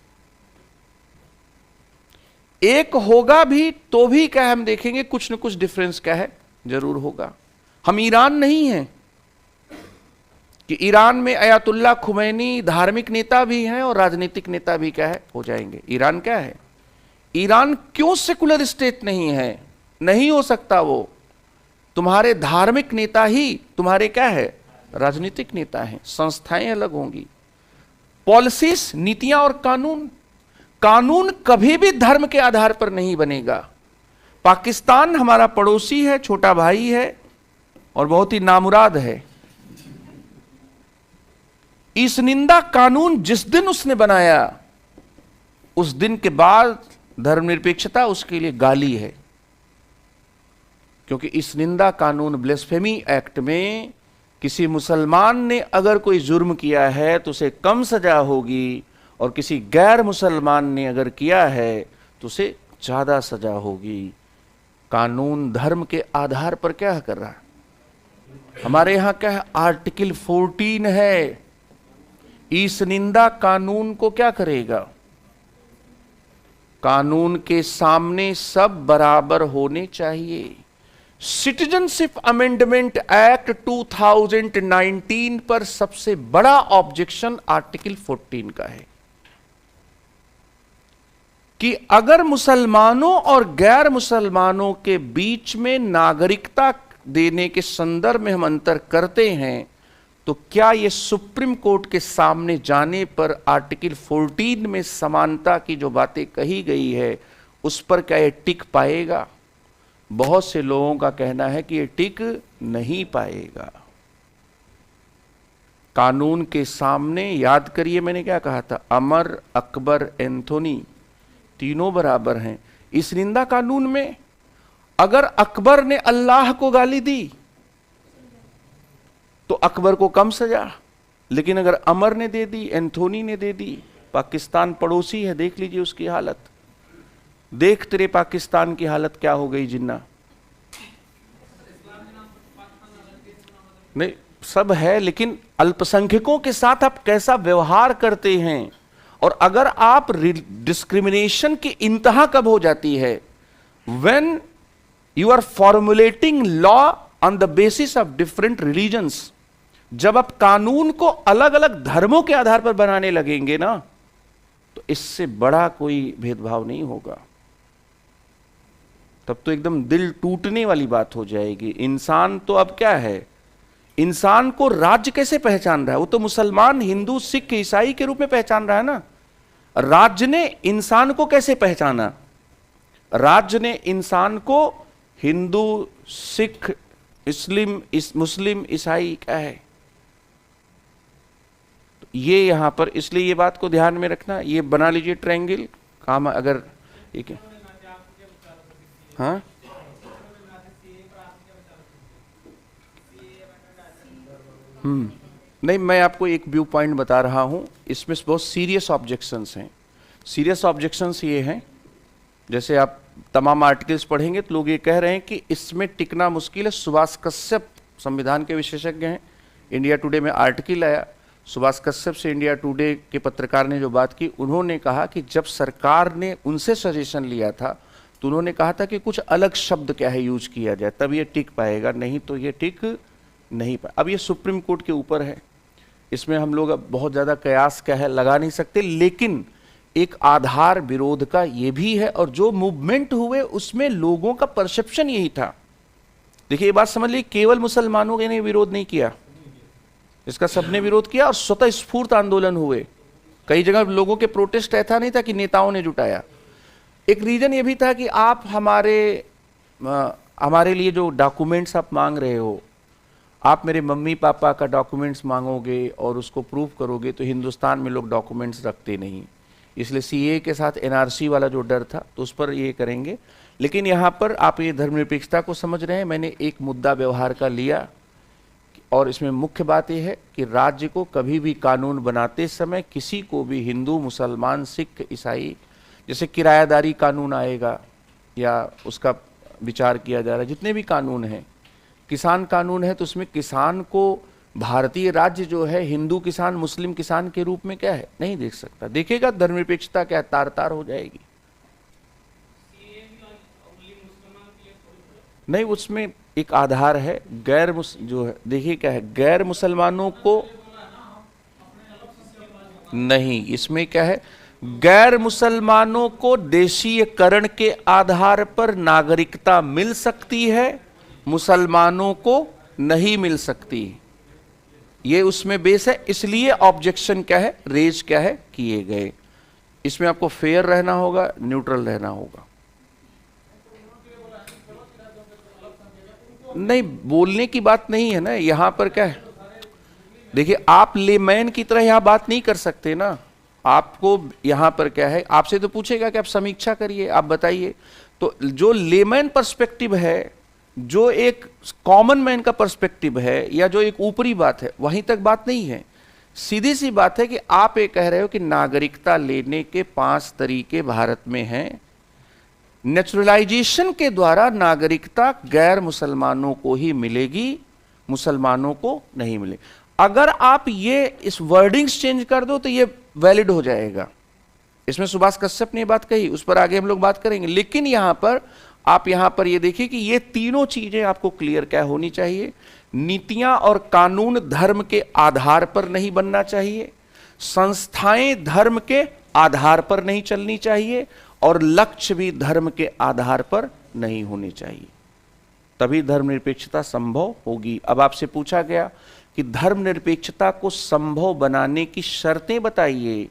एक होगा भी तो भी क्या हम देखेंगे कुछ न कुछ डिफरेंस क्या है जरूर होगा। हम ईरान नहीं हैं, कि ईरान में अयातुल्ला खुमैनी धार्मिक नेता भी हैं और राजनीतिक नेता भी क्या है, हो जाएंगे। ईरान क्या है? ईरान क्यों सेकुलर स्टेट नहीं है? नहीं हो सकता। वो तुम्हारे धार्मिक नेता ही तुम्हारे क्या है, राजनीतिक नेता हैं। संस्थाएं अलग होंगी, पॉलिसीज, नीतियां और कानून, कानून कभी भी धर्म के आधार पर नहीं बनेगा। पाकिस्तान हमारा पड़ोसी है, छोटा भाई है और बहुत ही नामुराद है। इस निंदा कानून जिस दिन उसने बनाया, उस दिन के बाद धर्मनिरपेक्षता उसके लिए गाली है। क्योंकि इस निंदा कानून ब्लेस्फेमी एक्ट में किसी मुसलमान ने अगर कोई जुर्म किया है तो उसे कम सजा होगी, और किसी गैर मुसलमान ने अगर किया है तो उसे ज्यादा सजा होगी। कानून धर्म के आधार पर क्या कर रहा है? हमारे यहां क्या है, आर्टिकल 14 है। इस निंदा कानून को क्या करेगा? कानून के सामने सब बराबर होने चाहिए। सिटीजनशिप अमेंडमेंट एक्ट 2019 पर सबसे बड़ा ऑब्जेक्शन आर्टिकल 14 का है कि अगर मुसलमानों और गैर मुसलमानों के बीच में नागरिकता देने के संदर्भ में हम अंतर करते हैं, तो क्या यह सुप्रीम कोर्ट के सामने जाने पर आर्टिकल 14 में समानता की जो बातें कही गई है उस पर क्या यह टिक पाएगा? बहुत से लोगों का कहना है कि यह टिक नहीं पाएगा। कानून के सामने, याद करिए मैंने क्या कहा था, अमर, अकबर, एंथोनी तीनों बराबर हैं। इस निंदा कानून में अगर अकबर ने अल्लाह को गाली दी तो अकबर को कम सजा, लेकिन अगर अमर ने दे दी, एंथोनी ने दे दी, पाकिस्तान पड़ोसी है, देख लीजिए उसकी हालत। देख तेरे पाकिस्तान की हालत क्या हो गई जिन्ना। नहीं, सब है, लेकिन अल्पसंख्यकों के साथ आप कैसा व्यवहार करते हैं। और अगर आप डिस्क्रिमिनेशन की इंतहा कब हो जाती है? When you are formulating law on the basis of different religions. जब आप कानून को अलग अलग धर्मों के आधार पर बनाने लगेंगे ना, तो इससे बड़ा कोई भेदभाव नहीं होगा। तब तो एकदम दिल टूटने वाली बात हो जाएगी। इंसान तो अब क्या है, इंसान को राज्य कैसे पहचान रहा है? वो तो मुसलमान, हिंदू, सिख, ईसाई के रूप में पहचान रहा है ना। राज्य ने इंसान को कैसे पहचाना? राज्य ने इंसान को हिंदू, सिख, मुस्लिम, ईसाई क्या है, तो ये यहां पर, इसलिए ये बात को ध्यान में रखना। ये बना लीजिए ट्रायंगल काम, अगर ठीक है। हाँ, नहीं, मैं आपको एक व्यू पॉइंट बता रहा हूं। इसमें बहुत सीरियस ऑब्जेक्शंस हैं। सीरियस ऑब्जेक्शंस ये हैं, जैसे आप तमाम आर्टिकल्स पढ़ेंगे तो लोग ये कह रहे हैं कि इसमें टिकना मुश्किल है। सुभाष कश्यप संविधान के विशेषज्ञ हैं, इंडिया टुडे में आर्टिकल आया, सुभाष कश्यप से इंडिया टुडे के पत्रकार ने जो बात की, उन्होंने कहा कि जब सरकार ने उनसे सजेशन लिया था तो उन्होंने कहा था कि कुछ अलग शब्द क्या है यूज किया जाए, तब ये टिक पाएगा, नहीं तो ये टिक नहीं पाए। अब ये सुप्रीम कोर्ट के ऊपर है, इसमें हम लोग अब बहुत ज़्यादा कयास क्या है लगा नहीं सकते, लेकिन एक आधार विरोध का ये भी है। और जो मूवमेंट हुए उसमें लोगों का परसेप्शन यही था। देखिए ये बात समझ लीजिए, केवल मुसलमानों ने विरोध नहीं किया, इसका सबने विरोध किया और स्वतः स्फूर्त आंदोलन हुए। कई जगह लोगों के प्रोटेस्ट ऐसा नहीं था कि नेताओं ने जुटाया। एक रीजन ये भी था कि आप हमारे लिए जो डॉक्यूमेंट्स आप मांग रहे हो, आप मेरे मम्मी पापा का डॉक्यूमेंट्स मांगोगे और उसको प्रूव करोगे, तो हिंदुस्तान में लोग डॉक्यूमेंट्स रखते नहीं, इसलिए सीए के साथ एनआरसी वाला जो डर था तो उस पर ये करेंगे। लेकिन यहाँ पर आप ये धर्मनिरपेक्षता को समझ रहे हैं, मैंने एक मुद्दा व्यवहार का लिया और इसमें मुख्य बात यह है कि राज्य को कभी भी कानून बनाते समय किसी को भी, हिंदू, मुसलमान, सिख, ईसाई, जैसे किरायादारी कानून आएगा या उसका विचार किया जा रहा है, जितने भी कानून हैं, किसान कानून है तो उसमें किसान को भारतीय राज्य जो है हिंदू किसान, मुस्लिम किसान के रूप में क्या है नहीं देख सकता। देखेगा धर्मनिरपेक्षता क्या तार तार हो जाएगी। नहीं, उसमें एक आधार है जो है, देखिए क्या है, गैर मुसलमानों को नहीं, इसमें क्या है, गैर मुसलमानों को देशीयकरण के आधार पर नागरिकता मिल सकती है, मुसलमानों को नहीं मिल सकती। ये उसमें बेस है, इसलिए ऑब्जेक्शन क्या है, रेज क्या है, किए गए। इसमें आपको फेयर रहना होगा, न्यूट्रल रहना होगा। नहीं, बोलने की बात नहीं है ना यहां पर, क्या है, देखिए आप लेमैन की तरह यहां बात नहीं कर सकते ना। आपको यहां पर क्या है, आपसे तो पूछेगा कि आप समीक्षा करिए, आप बताइए। तो जो लेमैन पर्सपेक्टिव है, जो एक कॉमन मैन का पर्सपेक्टिव है, या जो एक ऊपरी बात है, वहीं तक बात नहीं है। सीधी सी बात है कि आप ये कह रहे हो कि नागरिकता लेने के 5 तरीके भारत में हैं। नेचुरलाइजेशन के द्वारा नागरिकता गैर मुसलमानों को ही मिलेगी, मुसलमानों को नहीं मिलेगी। अगर आप ये इस वर्डिंग्स चेंज कर दो तो ये वैलिड हो जाएगा। इसमें सुभाष कश्यप ने बात कही, उस पर आगे हम लोग बात करेंगे। लेकिन यहां पर आप यहां पर ये देखिए कि ये तीनों चीजें आपको क्लियर क्या होनी चाहिए। नीतियां और कानून धर्म के आधार पर नहीं बनना चाहिए, संस्थाएं धर्म के आधार पर नहीं चलनी चाहिए, और लक्ष्य भी धर्म के आधार पर नहीं होने चाहिए। तभी धर्मनिरपेक्षता संभव होगी। अब आपसे पूछा गया कि धर्मनिरपेक्षता को संभव बनाने की शर्तें बताइए,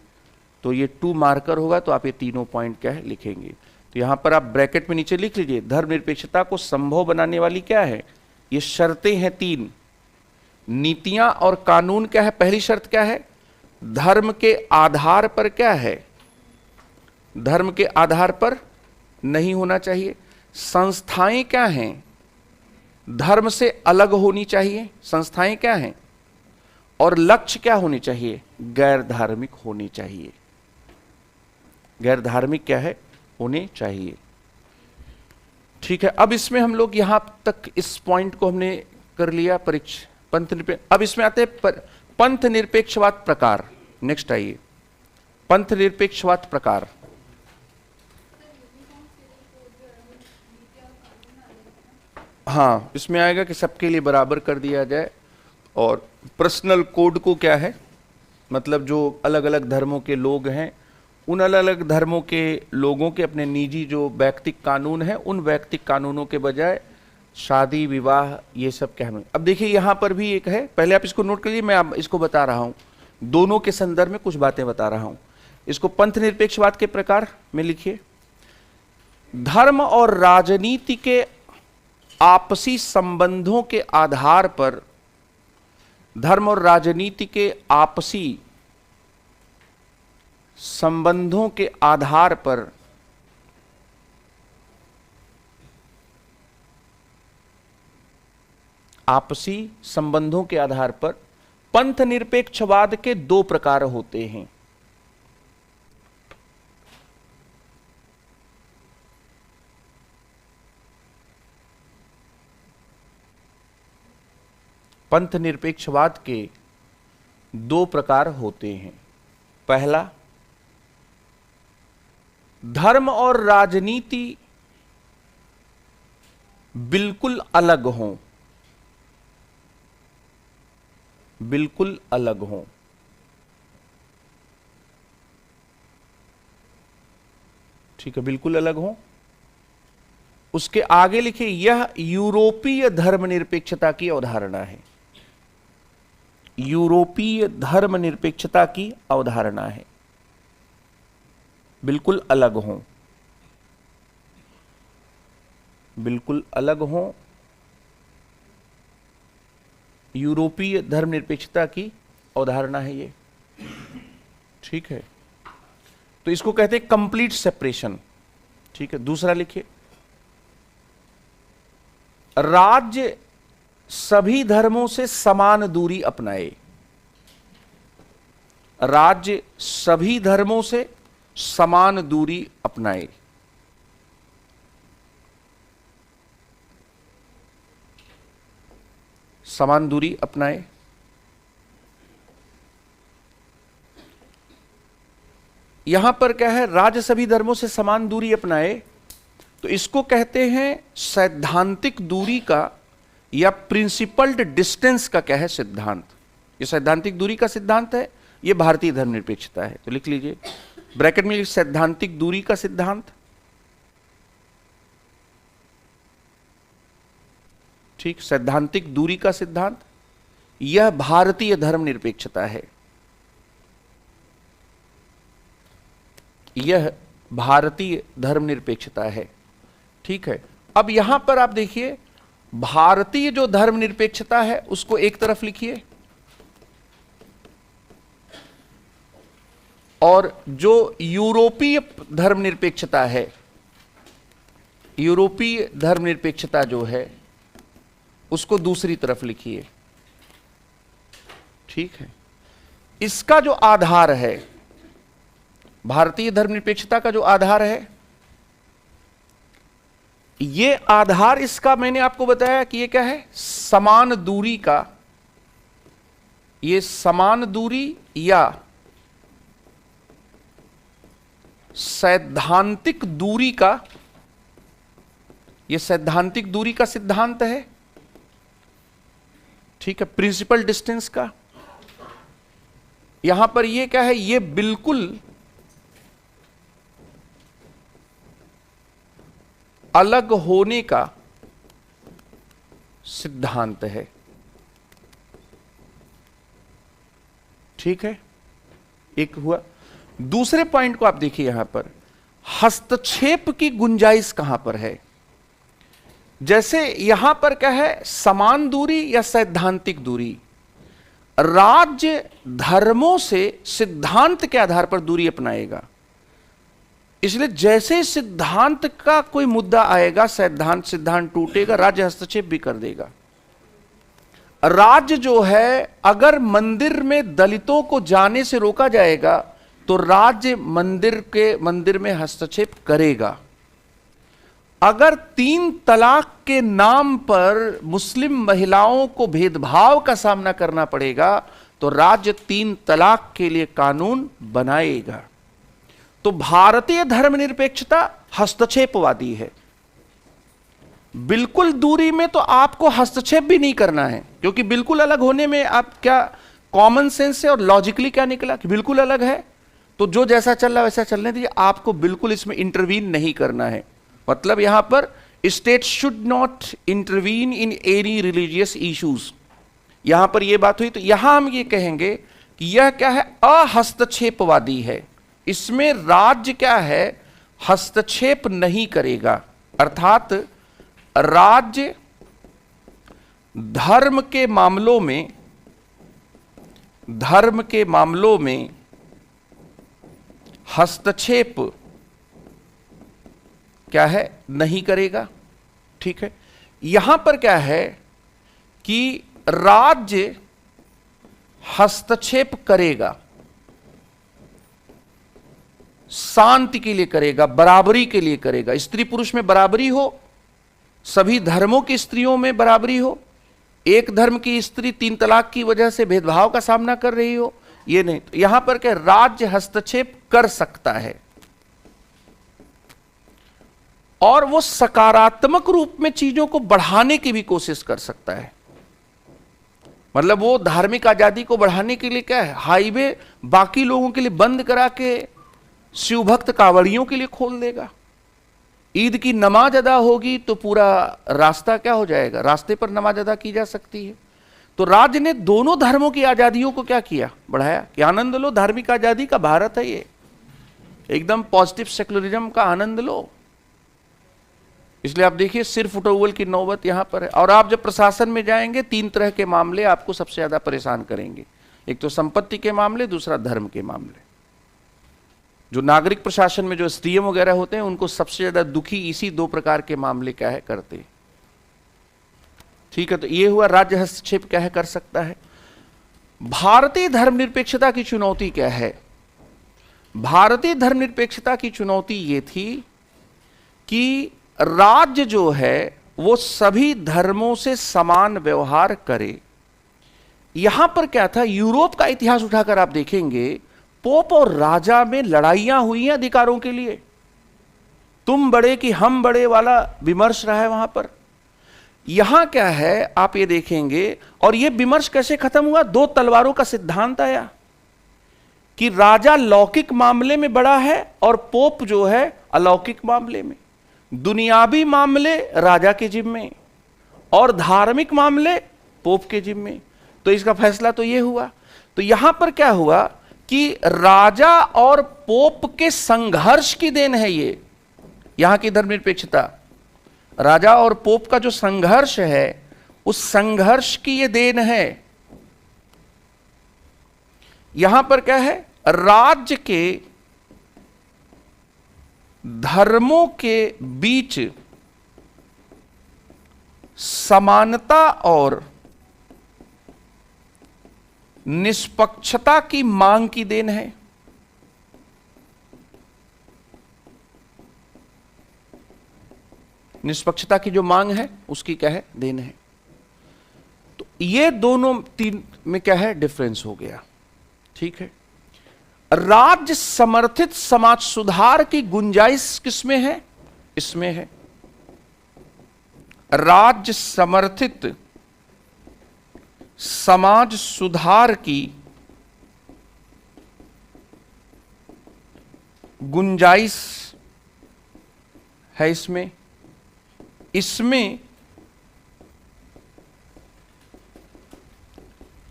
तो ये 2 मार्कर होगा, तो आप ये तीनों पॉइंट क्या है लिखेंगे। तो यहां पर आप ब्रैकेट में नीचे लिख लीजिए, धर्मनिरपेक्षता को संभव बनाने वाली क्या है, ये शर्तें हैं 3। नीतियां और कानून क्या है, पहली शर्त क्या है, धर्म के आधार पर क्या है, धर्म के आधार पर नहीं होना चाहिए। संस्थाएं क्या हैं, धर्म से अलग होनी चाहिए, संस्थाएं क्या हैं, और लक्ष्य क्या होनी चाहिए, गैर धार्मिक होनी चाहिए, गैर धार्मिक क्या है, होने चाहिए। ठीक है, अब इसमें हम लोग यहां तक इस पॉइंट को हमने कर लिया, परीक्षा पंथ निरपेक्ष। अब इसमें आते हैं पंथ निरपेक्षवाद प्रकार। नेक्स्ट आइए, पंथ निरपेक्षवाद प्रकार। हाँ, इसमें आएगा कि सबके लिए बराबर कर दिया जाए, और पर्सनल कोड को क्या है, मतलब जो अलग अलग धर्मों के लोग हैं, उन अलग अलग धर्मों के लोगों के अपने निजी जो व्यक्तिक कानून हैं, उन व्यक्तिक कानूनों के बजाय शादी विवाह ये सब क्या है। अब देखिए यहां पर भी एक है, पहले आप इसको नोट करिए, मैं अब इसको बता रहा हूं, दोनों के संदर्भ में कुछ बातें बता रहा हूं। इसको पंथ निरपेक्षवाद के प्रकार में लिखिए, धर्म और राजनीति के आपसी संबंधों के आधार पर, धर्म और राजनीति के आपसी संबंधों के आधार पर आपसी संबंधों के आधार पर पंथ निरपेक्षवाद के 2 प्रकार होते हैं। पंथ निरपेक्षवाद के 2 प्रकार होते हैं। पहला, धर्म और राजनीति बिल्कुल अलग हों, बिल्कुल अलग हों। ठीक है, बिल्कुल अलग हों। उसके आगे लिखिए, यह यूरोपीय धर्मनिरपेक्षता की अवधारणा है, यूरोपीय धर्मनिरपेक्षता की अवधारणा है, बिल्कुल अलग हों, बिल्कुल अलग हों, यूरोपीय धर्मनिरपेक्षता की अवधारणा है ये। ठीक है, तो इसको कहते हैं कंप्लीट सेपरेशन। ठीक है, दूसरा लिखिए, राज्य सभी धर्मों से समान दूरी अपनाए, राज्य सभी धर्मों से समान दूरी अपनाए। समान दूरी अपनाए। यहां पर क्या है, राज्य सभी धर्मों से समान दूरी अपनाए, तो इसको कहते हैं सैद्धांतिक दूरी का या प्रिंसिपल्ड डिस्टेंस का क्या है सिद्धांत। ये सैद्धांतिक दूरी का सिद्धांत है, ये भारतीय धर्मनिरपेक्षता है। तो लिख लीजिए ब्रैकेट में सैद्धांतिक दूरी का सिद्धांत, ठीक, सैद्धांतिक दूरी का सिद्धांत, यह भारतीय धर्मनिरपेक्षता है, यह भारतीय धर्मनिरपेक्षता है। ठीक है, अब यहां पर आप देखिए भारतीय जो धर्मनिरपेक्षता है उसको एक तरफ लिखिए और जो यूरोपीय धर्मनिरपेक्षता है, यूरोपीय धर्मनिरपेक्षता जो है उसको दूसरी तरफ लिखिए। ठीक है, इसका जो आधार है, भारतीय धर्मनिरपेक्षता का जो आधार है, ये आधार इसका मैंने आपको बताया कि ये क्या है, समान दूरी का, ये समान दूरी या सैद्धांतिक दूरी का, ये सैद्धांतिक दूरी का सिद्धांत है। ठीक है, प्रिंसिपल डिस्टेंस का। यहां पर ये क्या है, ये बिल्कुल अलग होने का सिद्धांत है। ठीक है, एक हुआ। दूसरे पॉइंट को आप देखिए, यहां पर हस्तक्षेप की गुंजाइश कहां पर है। जैसे यहां पर क्या है, समान दूरी या सैद्धांतिक दूरी, राज्य धर्मों से सिद्धांत के आधार पर दूरी अपनाएगा। इसलिए जैसे सिद्धांत का कोई मुद्दा आएगा, सिद्धांत टूटेगा, राज्य हस्तक्षेप भी कर देगा। राज्य जो है, अगर मंदिर में दलितों को जाने से रोका जाएगा तो राज्य मंदिर में हस्तक्षेप करेगा। अगर 3 तलाक के नाम पर मुस्लिम महिलाओं को भेदभाव का सामना करना पड़ेगा तो राज्य 3 तलाक के लिए कानून बनाएगा। तो भारतीय धर्मनिरपेक्षता हस्तक्षेपवादी है। बिल्कुल दूरी में तो आपको हस्तक्षेप भी नहीं करना है, क्योंकि बिल्कुल अलग होने में आप क्या कॉमन सेंस से और लॉजिकली क्या निकला कि बिल्कुल अलग है, तो जो जैसा चल रहा वैसा चलने दीजिए, आपको बिल्कुल इसमें इंटरवीन नहीं करना है। मतलब यहां पर state should not intervene in any religious issues, यहां पर यह बात हुई। तो यहां हम ये कहेंगे कि यह क्या है, अहस्तक्षेपवादी है। इसमें राज्य क्या है, हस्तक्षेप नहीं करेगा। अर्थात राज्य धर्म के मामलों में हस्तक्षेप क्या है, नहीं करेगा। ठीक है, यहां पर क्या है कि राज्य हस्तक्षेप करेगा, शांति के लिए करेगा, बराबरी के लिए करेगा। स्त्री पुरुष में बराबरी हो, सभी धर्मों की स्त्रियों में बराबरी हो, एक धर्म की स्त्री 3 तलाक की वजह से भेदभाव का सामना कर रही हो, ये नहीं। तो यहां पर क्या, राज्य हस्तक्षेप कर सकता है और वो सकारात्मक रूप में चीजों को बढ़ाने की भी कोशिश कर सकता है। मतलब वो धार्मिक आजादी को बढ़ाने के लिए क्या है, हाईवे बाकी लोगों के लिए बंद करा के शिवभक्त कांवड़ियों के लिए खोल देगा। ईद की नमाज अदा होगी तो पूरा रास्ता क्या हो जाएगा, रास्ते पर नमाज अदा की जा सकती है। तो राज्य ने दोनों धर्मों की आजादियों को क्या किया, बढ़ाया कि आनंद लो, धार्मिक आजादी का भारत है ये, एकदम पॉजिटिव सेकुलरिज्म का आनंद लो। इसलिए आप देखिए सिर फुटौल की नौबत यहां पर है। और आप जब प्रशासन में जाएंगे 3 तरह के मामले आपको सबसे ज्यादा परेशान करेंगे। एक तो संपत्ति के मामले, दूसरा धर्म के मामले। जो नागरिक प्रशासन में जो एसडीएम वगैरह होते हैं उनको सबसे ज्यादा दुखी इसी 2 प्रकार के मामले क्या है करते हैं। ठीक है, तो ये हुआ राज्य हस्तक्षेप क्या है कर सकता है। भारतीय धर्मनिरपेक्षता की चुनौती क्या है, भारतीय धर्मनिरपेक्षता की चुनौती ये थी कि राज्य जो है वो सभी धर्मों से समान व्यवहार करे। यहां पर क्या था, यूरोप का इतिहास उठाकर आप देखेंगे पोप और राजा में लड़ाइयां हुई हैं अधिकारों के लिए। तुम बड़े कि हम बड़े वाला विमर्श रहा है वहां पर। यहां क्या है आप ये देखेंगे, और ये विमर्श कैसे खत्म हुआ, दो तलवारों का सिद्धांत आया कि राजा लौकिक मामले में बड़ा है और पोप जो है अलौकिक मामले में। दुनियावी मामले राजा के जिम्मे और धार्मिक मामले पोप के जिम्मे। तो इसका फैसला तो ये हुआ। तो यहां पर क्या हुआ कि राजा और पोप के संघर्ष की देन है ये, यहां की धर्मनिरपेक्षता। राजा और पोप का जो संघर्ष है उस संघर्ष की ये देन है। यहां पर क्या है, राज्य के धर्मों के बीच समानता और निष्पक्षता की मांग की देन है। निष्पक्षता की जो मांग है उसकी क्या है, देन है। तो ये दोनों तीन में क्या है, डिफरेंस हो गया। ठीक है, राज्य समर्थित समाज सुधार की गुंजाइश किसमें है, इसमें है। राज्य समर्थित समाज सुधार की गुंजाइश है इसमें। इसमें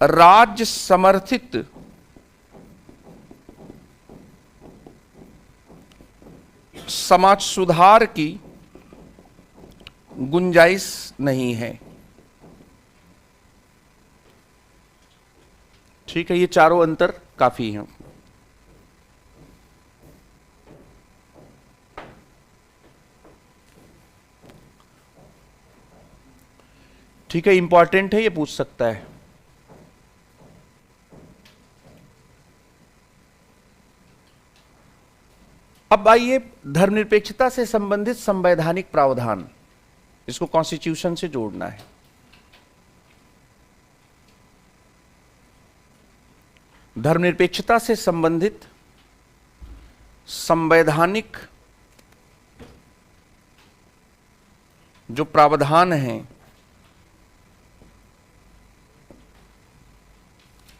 राज्य समर्थित समाज सुधार की गुंजाइश नहीं है। ठीक है, ये चारों अंतर काफी हैं। ठीक है, इंपॉर्टेंट है, ये पूछ सकता है। अब आइए धर्मनिरपेक्षता से संबंधित संवैधानिक प्रावधान, इसको कॉन्स्टिट्यूशन से जोड़ना है। धर्मनिरपेक्षता से संबंधित संवैधानिक जो प्रावधान हैं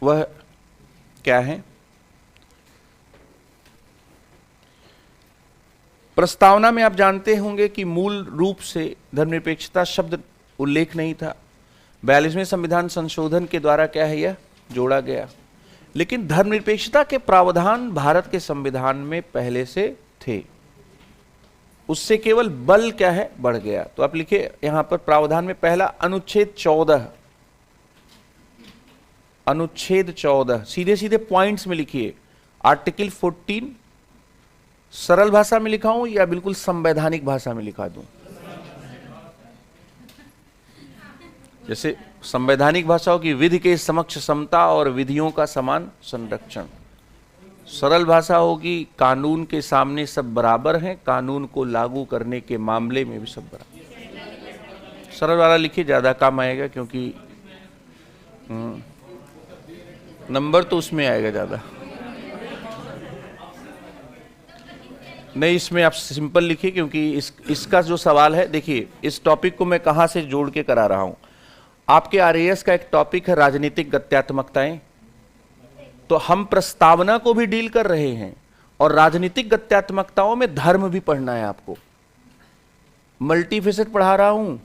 वह क्या है। प्रस्तावना में आप जानते होंगे कि मूल रूप से धर्मनिरपेक्षता शब्द उल्लेख नहीं था। 42वें संविधान संशोधन के द्वारा क्या है, यह जोड़ा गया। लेकिन धर्मनिरपेक्षता के प्रावधान भारत के संविधान में पहले से थे, उससे केवल बल क्या है, बढ़ गया। तो आप लिखिए यहां पर प्रावधान में पहला अनुच्छेद 14, अनुच्छेद 14 सीधे सीधे पॉइंट्स में लिखिए। आर्टिकल 14 सरल भाषा में लिखाऊं या बिल्कुल संवैधानिक भाषा में लिखा दूं? जैसे संवैधानिक भाषाओं की विधि के समक्ष समता और विधियों का समान संरक्षण। सरल भाषा होगी कानून के सामने सब बराबर हैं, कानून को लागू करने के मामले में भी सब बराबर। सरल वाला लिखिए, ज्यादा काम आएगा, क्योंकि नंबर तो उसमें आएगा ज्यादा। नहीं, इसमें आप सिंपल लिखिए, क्योंकि इसका जो सवाल है, देखिए इस टॉपिक को मैं कहां से जोड़ के करा रहा हूं। आपके आरएएस का एक टॉपिक है राजनीतिक गत्यात्मकताएं, तो हम प्रस्तावना को भी डील कर रहे हैं और राजनीतिक गत्यात्मकताओं में धर्म भी पढ़ना है आपको। मल्टीफेसेट पढ़ा रहा हूं,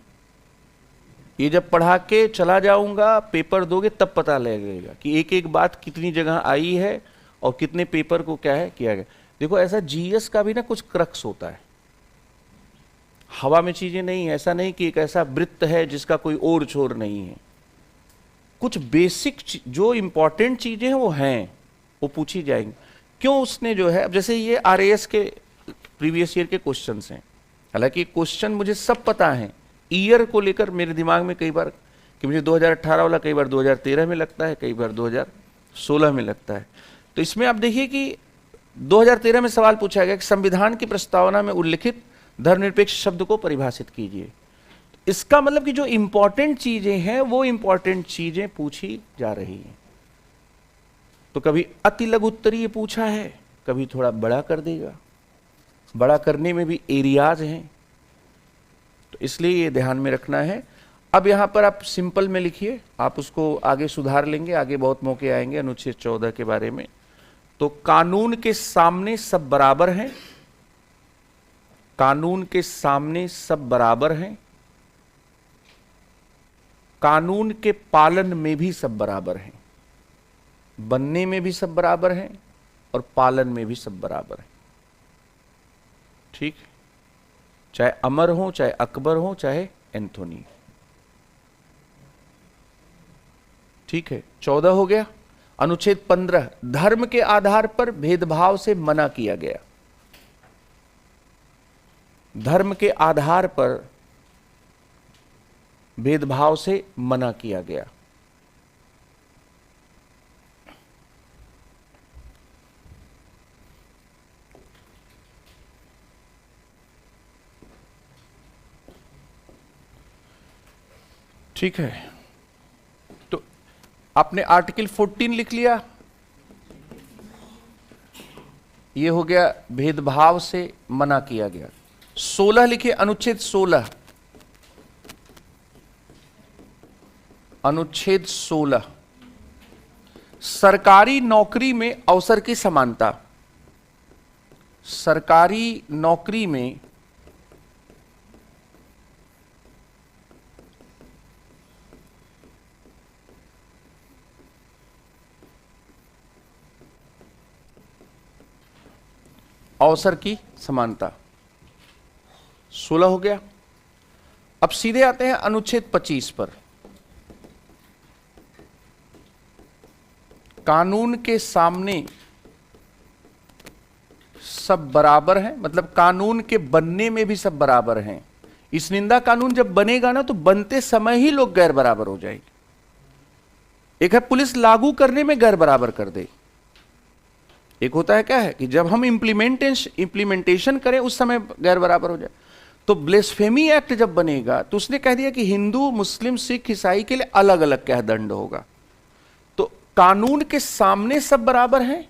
ये जब पढ़ा के चला जाऊंगा, पेपर दोगे तब पता लगेगा कि एक एक बात कितनी जगह आई है और कितने पेपर को क्या है किया गया। देखो ऐसा जीएस का भी ना कुछ क्रक्स होता है, हवा में चीजें नहीं है। ऐसा नहीं कि एक ऐसा वृत्त है जिसका कोई और छोर नहीं है। कुछ बेसिक जो इंपॉर्टेंट चीजें हैं वो हैं, वो पूछी जाएंगी। क्यों उसने जो है, अब जैसे ये आरएएस के प्रीवियस ईयर के क्वेश्चंस हैं, हालांकि क्वेश्चन मुझे सब पता है, ईयर को लेकर मेरे दिमाग में कई बार कि मुझे 2018 वाला कई बार 2013 में लगता है, कई बार 2016 में लगता है। तो इसमें आप देखिए कि 2013 में सवाल पूछा गया कि संविधान की प्रस्तावना में उल्लिखित धर्मनिरपेक्ष शब्द को परिभाषित कीजिए। इसका मतलब कि जो इंपॉर्टेंट चीजें हैं वो इंपॉर्टेंट चीजें पूछी जा रही हैं। तो कभी अति लघु उत्तरीय पूछा है, कभी थोड़ा बड़ा कर देगा। बड़ा करने में भी एरियाज हैं, तो इसलिए ये ध्यान में रखना है। अब यहां पर आप सिंपल में लिखिए, आप उसको आगे सुधार लेंगे, आगे बहुत मौके आएंगे अनुच्छेद 14 के बारे में। तो कानून के सामने सब बराबर हैं, कानून के सामने सब बराबर हैं, कानून के पालन में भी सब बराबर हैं, बनने में भी सब बराबर हैं और पालन में भी सब बराबर हैं। ठीक, चाहे अमर हो, चाहे अकबर हो, चाहे एंथोनी। ठीक है, 14 हो गया। अनुच्छेद 15, धर्म के आधार पर भेदभाव से मना किया गया। धर्म के आधार पर भेदभाव से मना किया गया। ठीक है, तो आपने आर्टिकल 14 लिख लिया, ये हो गया भेदभाव से मना किया गया। 16 लिखिए, अनुच्छेद 16, अनुच्छेद 16, सरकारी नौकरी में अवसर की समानता। सरकारी नौकरी में अवसर की समानता, 16 हो गया। अब सीधे आते हैं अनुच्छेद 25 पर। कानून के सामने सब बराबर हैं, मतलब कानून के बनने में भी सब बराबर हैं। इस निंदा कानून जब बनेगा ना, तो बनते समय ही लोग गैर बराबर हो जाएंगे। एक है पुलिस लागू करने में गैर बराबर कर दे, एक होता है क्या है कि जब हम इंप्लीमेंटेशन करें उस समय गैर बराबर हो जाए। तो ब्लेस्फेमी एक्ट जब बनेगा तो उसने कह दिया कि हिंदू, मुस्लिम, सिख, ईसाई के लिए अलग अलग क्या दंड होगा। तो कानून के सामने सब बराबर हैं,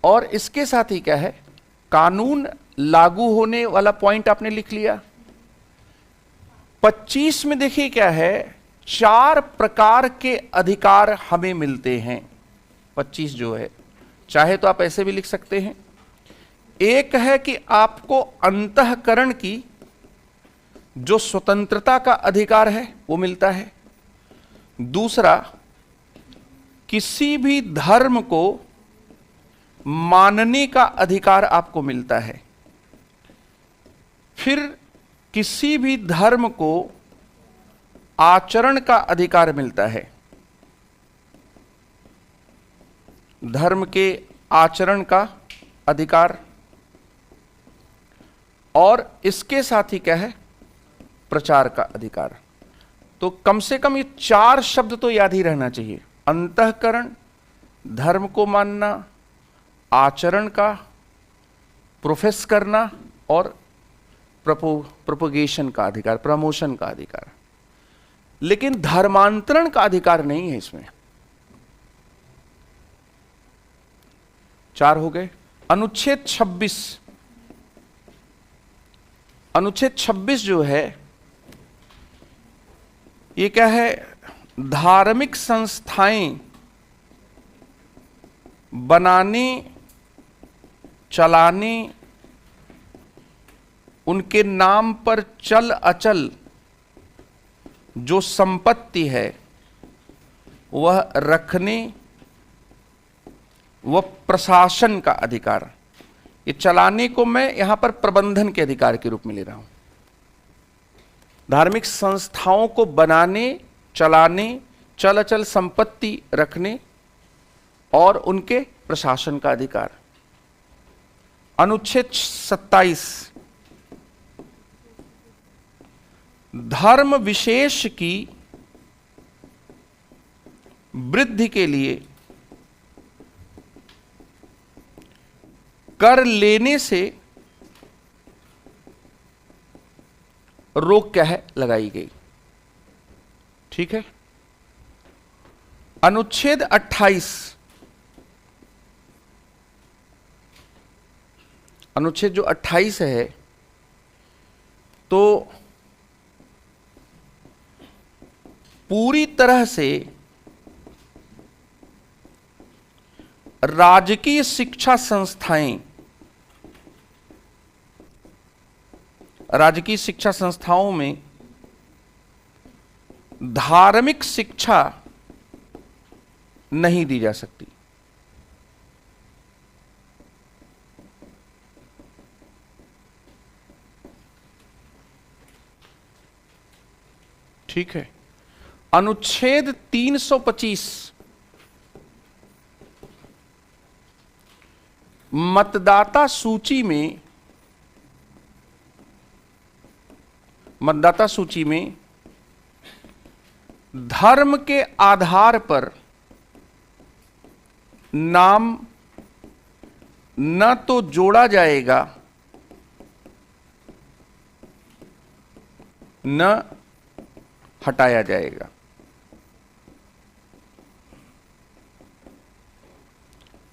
और इसके साथ ही क्या है, कानून लागू होने वाला पॉइंट आपने लिख लिया। 25 में देखिए क्या है, 4 प्रकार के अधिकार हमें मिलते हैं। 25 जो है, चाहे तो आप ऐसे भी लिख सकते हैं। एक है कि आपको अंतःकरण की जो स्वतंत्रता का अधिकार है वो मिलता है। दूसरा, किसी भी धर्म को मानने का अधिकार आपको मिलता है। फिर किसी भी धर्म को आचरण का अधिकार मिलता है। धर्म के आचरण का अधिकार, और इसके साथ ही क्या है, प्रचार का अधिकार। तो कम से कम ये 4 शब्द तो याद ही रहना चाहिए, अंतःकरण, धर्म को मानना, आचरण का, प्रोफेस करना, और प्रोपोगेशन का अधिकार, प्रमोशन का अधिकार। लेकिन धर्मांतरण का अधिकार नहीं है इसमें। 4 हो गए। अनुच्छेद 26, अनुच्छेद 26 जो है ये क्या है, धार्मिक संस्थाएं बनाने, चलाने, उनके नाम पर चल अचल जो संपत्ति है वह रखने, वह प्रशासन का अधिकार। ये चलाने को मैं यहां पर प्रबंधन के अधिकार के रूप में ले रहा हूं। धार्मिक संस्थाओं को बनाने, चलाने, चल अचल संपत्ति रखने और उनके प्रशासन का अधिकार। अनुच्छेद 27, धर्म विशेष की वृद्धि के लिए कर लेने से रोक क्या है, लगाई गई। ठीक है। अनुच्छेद 28, अनुच्छेद जो 28 है, तो पूरी तरह से राजकीय शिक्षा संस्थाएं, राजकीय शिक्षा संस्थाओं में धार्मिक शिक्षा नहीं दी जा सकती। ठीक है। अनुच्छेद 325 मतदाता सूची में धर्म के आधार पर नाम न तो जोड़ा जाएगा न हटाया जाएगा।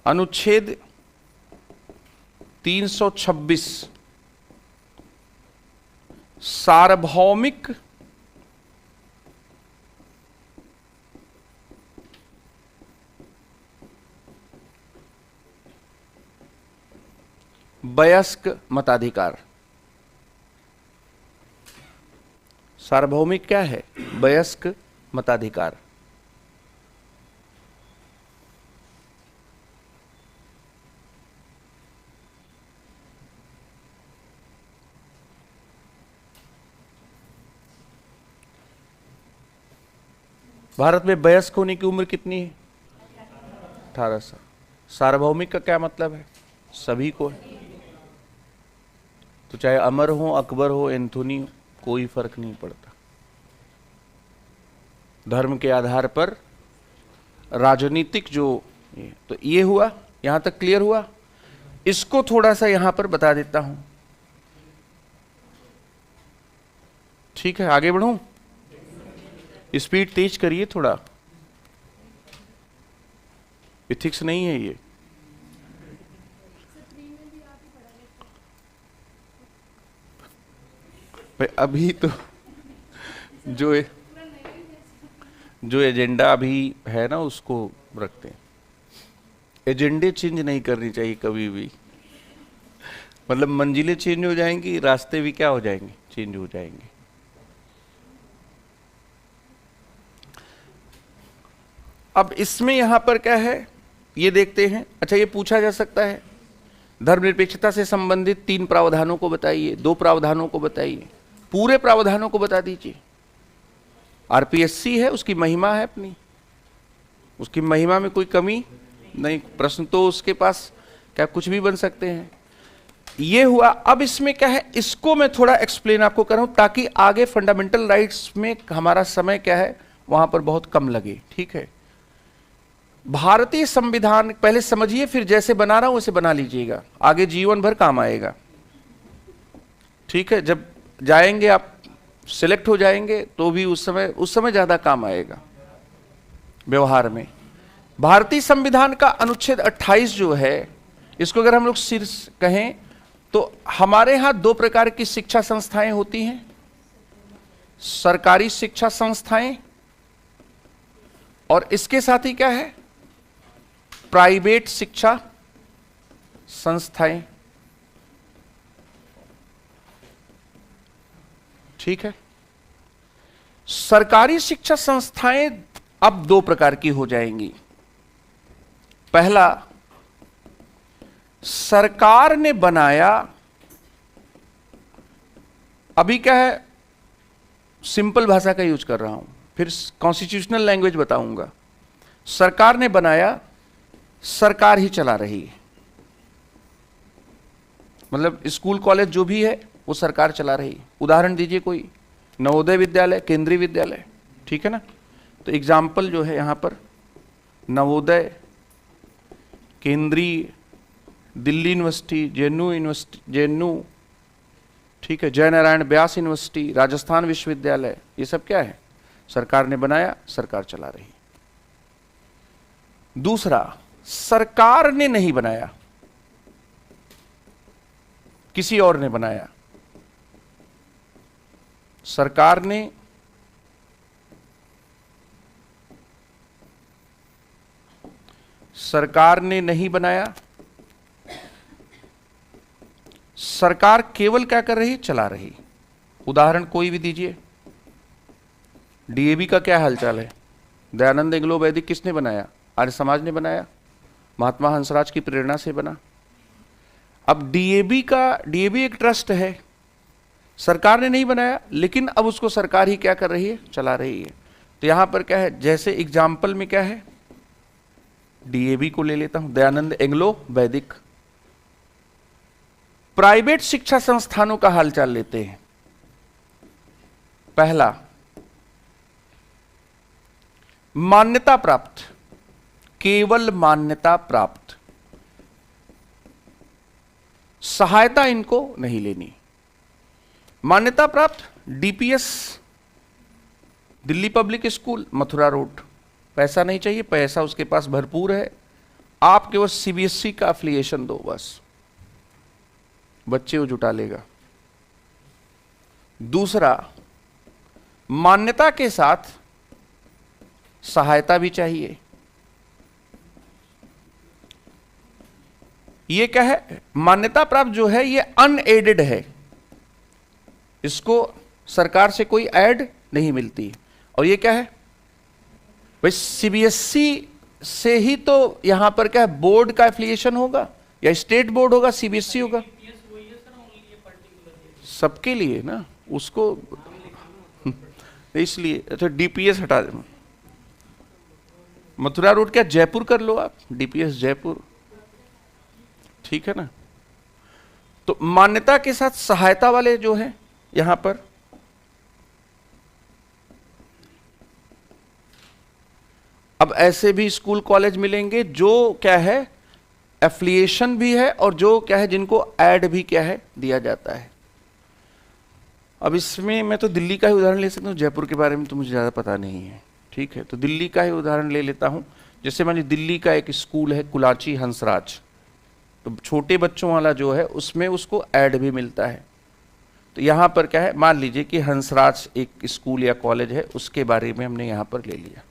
अनुच्छेद 326 सार्वभौमिक वयस्क मताधिकार। सार्वभौमिक क्या है? वयस्क मताधिकार। भारत में वयस्क होने की उम्र कितनी है? 18 साल। सार्वभौमिक का क्या मतलब है? सभी को है। तो चाहे अमर हो, अकबर हो, एंथोनी हो, कोई फर्क नहीं पड़ता। धर्म के आधार पर राजनीतिक जो तो ये हुआ, यहां तक क्लियर हुआ। इसको थोड़ा सा यहां पर बता देता हूं। ठीक है, आगे बढ़ूं? स्पीड तेज करिए थोड़ा, इथिक्स नहीं है ये। अभी तो जो एजेंडा अभी है ना, उसको रखते हैं। एजेंडे चेंज नहीं करनी चाहिए कभी भी। मतलब मंजिलें चेंज हो जाएंगी, रास्ते भी क्या हो जाएंगे? चेंज हो जाएंगे। अब इसमें यहां पर क्या है ये देखते हैं। अच्छा, ये पूछा जा सकता है धर्मनिरपेक्षता से संबंधित 3 प्रावधानों को बताइए, 2 प्रावधानों को बताइए, पूरे प्रावधानों को बता दीजिए। आरपीएससी है, उसकी महिमा है अपनी, उसकी महिमा में कोई कमी नहीं। प्रश्न तो उसके पास क्या कुछ भी बन सकते हैं। ये हुआ। अब इसमें क्या है, इसको मैं थोड़ा एक्सप्लेन आपको कर रहा हूं ताकि आगे फंडामेंटल राइट्स में हमारा समय क्या है वहां पर बहुत कम लगे। ठीक है, भारतीय संविधान पहले समझिए, फिर जैसे बना रहा हूं वैसे बना लीजिएगा, आगे जीवन भर काम आएगा। ठीक है, जब जाएंगे आप सिलेक्ट हो जाएंगे तो भी उस समय ज्यादा काम आएगा व्यवहार में। भारतीय संविधान का अनुच्छेद 28 जो है, इसको अगर हम लोग शीर्ष कहें तो हमारे यहां 2 प्रकार की शिक्षा संस्थाएं होती हैं, सरकारी शिक्षा संस्थाएं और इसके साथ ही क्या है, प्राइवेट शिक्षा संस्थाएं। ठीक है, सरकारी शिक्षा संस्थाएं अब 2 प्रकार की हो जाएंगी। पहला, सरकार ने बनाया, अभी क्या है सिंपल भाषा का यूज कर रहा हूं, फिर कॉन्स्टिट्यूशनल लैंग्वेज बताऊंगा। सरकार ने बनाया, सरकार ही चला रही है। मतलब स्कूल कॉलेज जो भी है वो सरकार चला रही है। उदाहरण दीजिए कोई नवोदय विद्यालय, केंद्रीय विद्यालय, ठीक है ना। तो एग्जाम्पल जो है यहां पर नवोदय, केंद्रीय, दिल्ली यूनिवर्सिटी, जेएनयू, ठीक है, जयनारायण व्यास यूनिवर्सिटी, राजस्थान विश्वविद्यालय, ये सब क्या है, सरकार ने बनाया, सरकार चला रही। दूसरा, सरकार ने नहीं बनाया, किसी और ने बनाया? सरकार ने नहीं बनाया। सरकार केवल क्या कर रही है? चला रही। उदाहरण कोई भी दीजिए। डीएवी का क्या हालचाल है? दयानंद एंग्लो वैदिक किसने बनाया? आर्य समाज ने बनाया, महात्मा हंसराज की प्रेरणा से बना। अब डीएवी एक ट्रस्ट है, सरकार ने नहीं बनाया, लेकिन अब उसको सरकार ही क्या कर रही है? चला रही है। तो यहां पर क्या है, जैसे एग्जाम्पल में क्या है, डीएवी को ले लेता हूं, दयानंद एंग्लो वैदिक। प्राइवेट शिक्षा संस्थानों का हालचाल लेते हैं। पहला, मान्यता प्राप्त, केवल मान्यता प्राप्त, सहायता इनको नहीं लेनी। मान्यता प्राप्त DPS, Delhi public school, Mathura road. पैसा नहीं चाहिए, पैसा उसके पास भरपूर है, आप केवल सीबीएसई का एफिलिएशन दो, बस बच्चे वो जुटा लेगा। दूसरा, मान्यता के साथ सहायता भी चाहिए। ये क्या है? मान्यता प्राप्त जो है ये अनएडेड है, इसको सरकार से कोई ऐड नहीं मिलती। और ये क्या है भाई? सीबीएसई से ही तो यहां पर क्या है, बोर्ड का एफिलिएशन होगा या स्टेट बोर्ड होगा, सीबीएसई होगा, सबके लिए ना उसको। इसलिए तो डीपीएस हटा दे। मथुरा रोड क्या जयपुर कर लो आप, डीपीएस जयपुर, ठीक है ना। तो मान्यता के साथ सहायता वाले जो है यहां पर, अब ऐसे भी स्कूल कॉलेज मिलेंगे जो क्या है, एफिलिएशन भी है और जो क्या है, जिनको ऐड भी क्या है दिया जाता है। अब इसमें मैं तो दिल्ली का ही उदाहरण ले सकता हूं, जयपुर के बारे में तो मुझे ज्यादा पता नहीं है, ठीक है। तो दिल्ली का ही उदाहरण ले लेता हूं। जैसे मान लीजिए दिल्ली का एक स्कूल है कुलाची हंसराज, तो छोटे बच्चों वाला जो है उसमें उसको ऐड भी मिलता है। तो यहां पर क्या है, मान लीजिए कि हंसराज एक स्कूल या कॉलेज है, उसके बारे में हमने यहां पर ले लिया।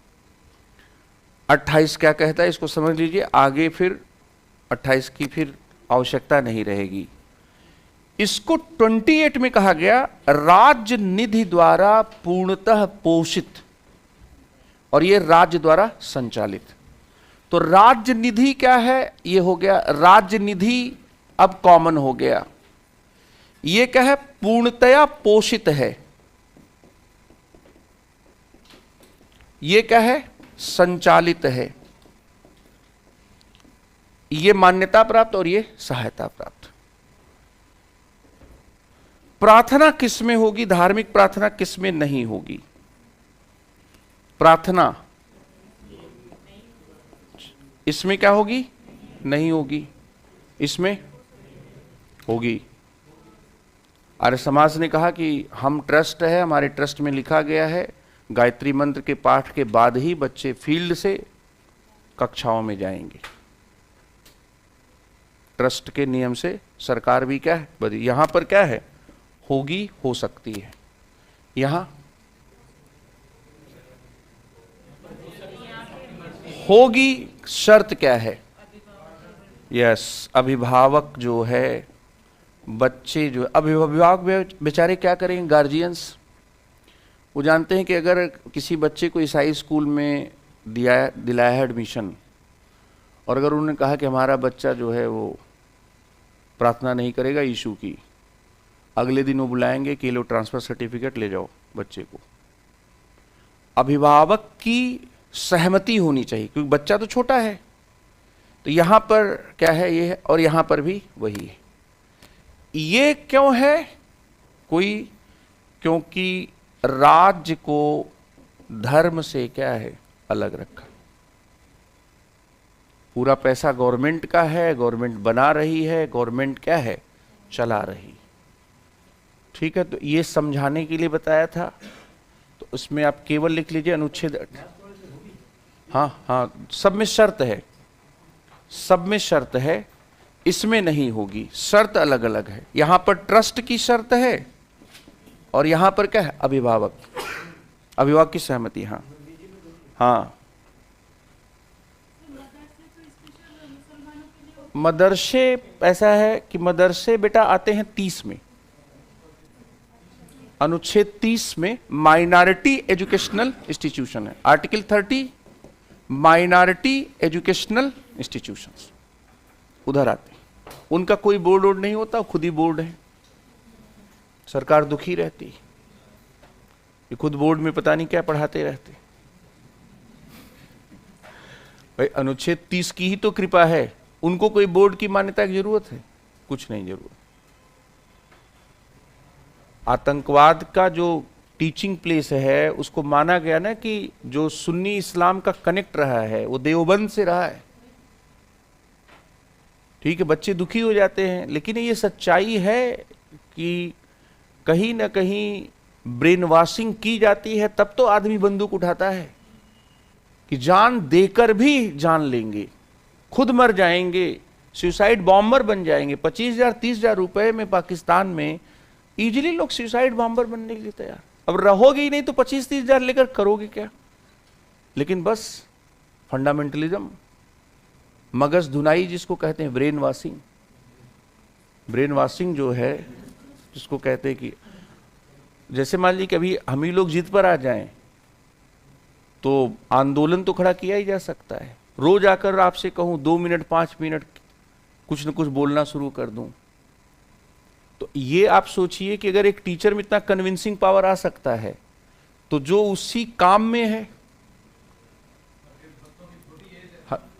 28 क्या कहता है इसको समझ लीजिए, आगे फिर 28 की फिर आवश्यकता नहीं रहेगी। इसको 28 में कहा गया राज्य निधि द्वारा पूर्णतः पोषित, और ये राज्य द्वारा संचालित। तो राज्य निधि क्या है, ये हो गया राज्य निधि, अब कॉमन हो गया। ये क्या है, पूर्णतया पोषित है। ये क्या है, संचालित है। ये मान्यता प्राप्त और ये सहायता प्राप्त। प्रार्थना किस में होगी? धार्मिक प्रार्थना किस में नहीं होगी? प्रार्थना इसमें क्या होगी? नहीं होगी। इसमें होगी। आर्य समाज ने कहा कि हम ट्रस्ट है, हमारे ट्रस्ट में लिखा गया है गायत्री मंत्र के पाठ के बाद ही बच्चे फील्ड से कक्षाओं में जाएंगे। ट्रस्ट के नियम से सरकार भी क्या है, यहां पर क्या है, होगी, हो सकती है। यहां होगी, शर्त क्या है? यस, अभिभावक जो है, बच्चे जो अभिभावक बेचारे क्या करेंगे, गार्जियंस, वो जानते हैं कि अगर किसी बच्चे को ईसाई स्कूल में दिलाया है एडमिशन, और अगर उन्होंने कहा कि हमारा बच्चा जो है वो प्रार्थना नहीं करेगा यीशु की, अगले दिन वो बुलाएंगे कि लो ट्रांसफर सर्टिफिकेट ले जाओ बच्चे को। अभिभावक की सहमति होनी चाहिए, क्योंकि बच्चा तो छोटा है। तो यहां पर क्या है, ये है, और यहां पर भी वही है। ये क्यों है? क्योंकि राज्य को धर्म से क्या है, अलग रखा। पूरा पैसा गवर्नमेंट का है, गवर्नमेंट बना रही है, गवर्नमेंट क्या है, चला रही। ठीक है, तो ये समझाने के लिए बताया था। तो उसमें आप केवल लिख लीजिए अनुच्छेद, हाँ, सब में शर्त है, सब में शर्त है इसमें नहीं होगी, शर्त अलग अलग है। यहां पर ट्रस्ट की शर्त है और यहां पर क्या है, अभिभावक, अभिभावक की सहमति। हाँ हाँ, मदरसे ऐसा है कि मदरसे बेटा आते हैं 30 में, अनुच्छेद 30 में माइनॉरिटी एजुकेशनल इंस्टीट्यूशन है, आर्टिकल 30 माइनॉरिटी एजुकेशनल इंस्टीट्यूशंस उधर आते हैं। उनका कोई बोर्ड वोर्ड नहीं होता, खुद ही बोर्ड है। सरकार दुखी रहती है, ये खुद बोर्ड में पता नहीं क्या पढ़ाते रहते। भाई अनुच्छेद 30 की ही तो कृपा है, उनको कोई बोर्ड की मान्यता की जरूरत है? कुछ नहीं जरूरत। आतंकवाद का जो टीचिंग प्लेस है उसको माना गया ना कि जो सुन्नी इस्लाम का कनेक्ट रहा है वो देवबंद से रहा है। ठीक है, बच्चे दुखी हो जाते हैं, लेकिन ये सच्चाई है कि कहीं ना कहीं ब्रेन वॉशिंग की जाती है, तब तो आदमी बंदूक उठाता है कि जान देकर भी जान लेंगे, खुद मर जाएंगे, सुसाइड बॉम्बर बन जाएंगे। 25,000 30,000 रुपए में पाकिस्तान में इजीली लोग सुसाइड बॉम्बर बनने के लिए तैयार। अब रहोगे ही नहीं तो 25-30,000 लेकर करोगे क्या? लेकिन बस फंडामेंटलिज्म, मगज धुनाई जिसको कहते हैं, ब्रेन वॉशिंग, ब्रेन वॉशिंग जो है जिसको कहते हैं कि जैसे मान लीजिए कि अभी हम ही लोग जिद पर आ जाएं तो आंदोलन तो खड़ा किया ही जा सकता है। रोज आकर आपसे कहूं 2 मिनट 5 मिनट कुछ न कुछ बोलना शुरू कर दूं, तो ये आप सोचिए कि अगर एक टीचर में इतना कन्विंसिंग पावर आ सकता है तो जो उसी काम में है,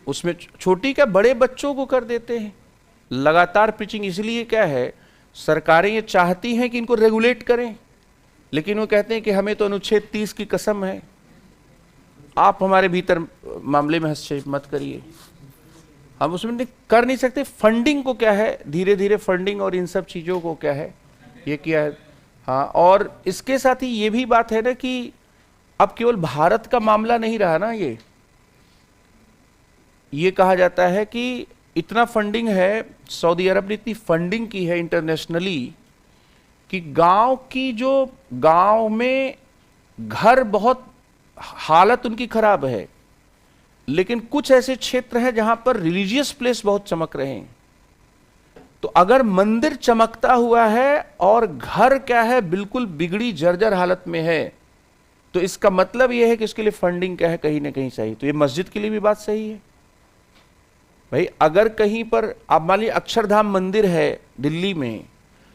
उसमें छोटी क्या बड़े बच्चों को कर देते हैं। लगातार पिचिंग, इसलिए क्या है, सरकारें ये चाहती हैं कि इनको रेगुलेट करें, लेकिन वो कहते हैं कि हमें तो अनुच्छेद 30 की कसम है, आप हमारे भीतर मामले में हस्तक्षेप मत करिए, हम उसमें कर नहीं सकते। फंडिंग को क्या है, धीरे धीरे फंडिंग और इन सब चीजों को क्या है, ये किया है। हाँ, और इसके साथ ही ये भी बात है ना कि अब केवल भारत का मामला नहीं रहा ना, ये कहा जाता है कि इतना फंडिंग है, सऊदी अरब ने इतनी फंडिंग की है इंटरनेशनली कि गांव में घर बहुत हालत उनकी खराब है, लेकिन कुछ ऐसे क्षेत्र हैं जहां पर रिलीजियस प्लेस बहुत चमक रहे हैं। तो अगर मंदिर चमकता हुआ है और घर क्या है बिल्कुल बिगड़ी जर्जर हालत में है, तो इसका मतलब यह है कि इसके लिए फंडिंग क्या है, कहीं ना कहीं चाहिए। तो ये मस्जिद के लिए भी बात सही है भाई। अगर कहीं पर आप मान लीजिए अक्षरधाम मंदिर है दिल्ली में,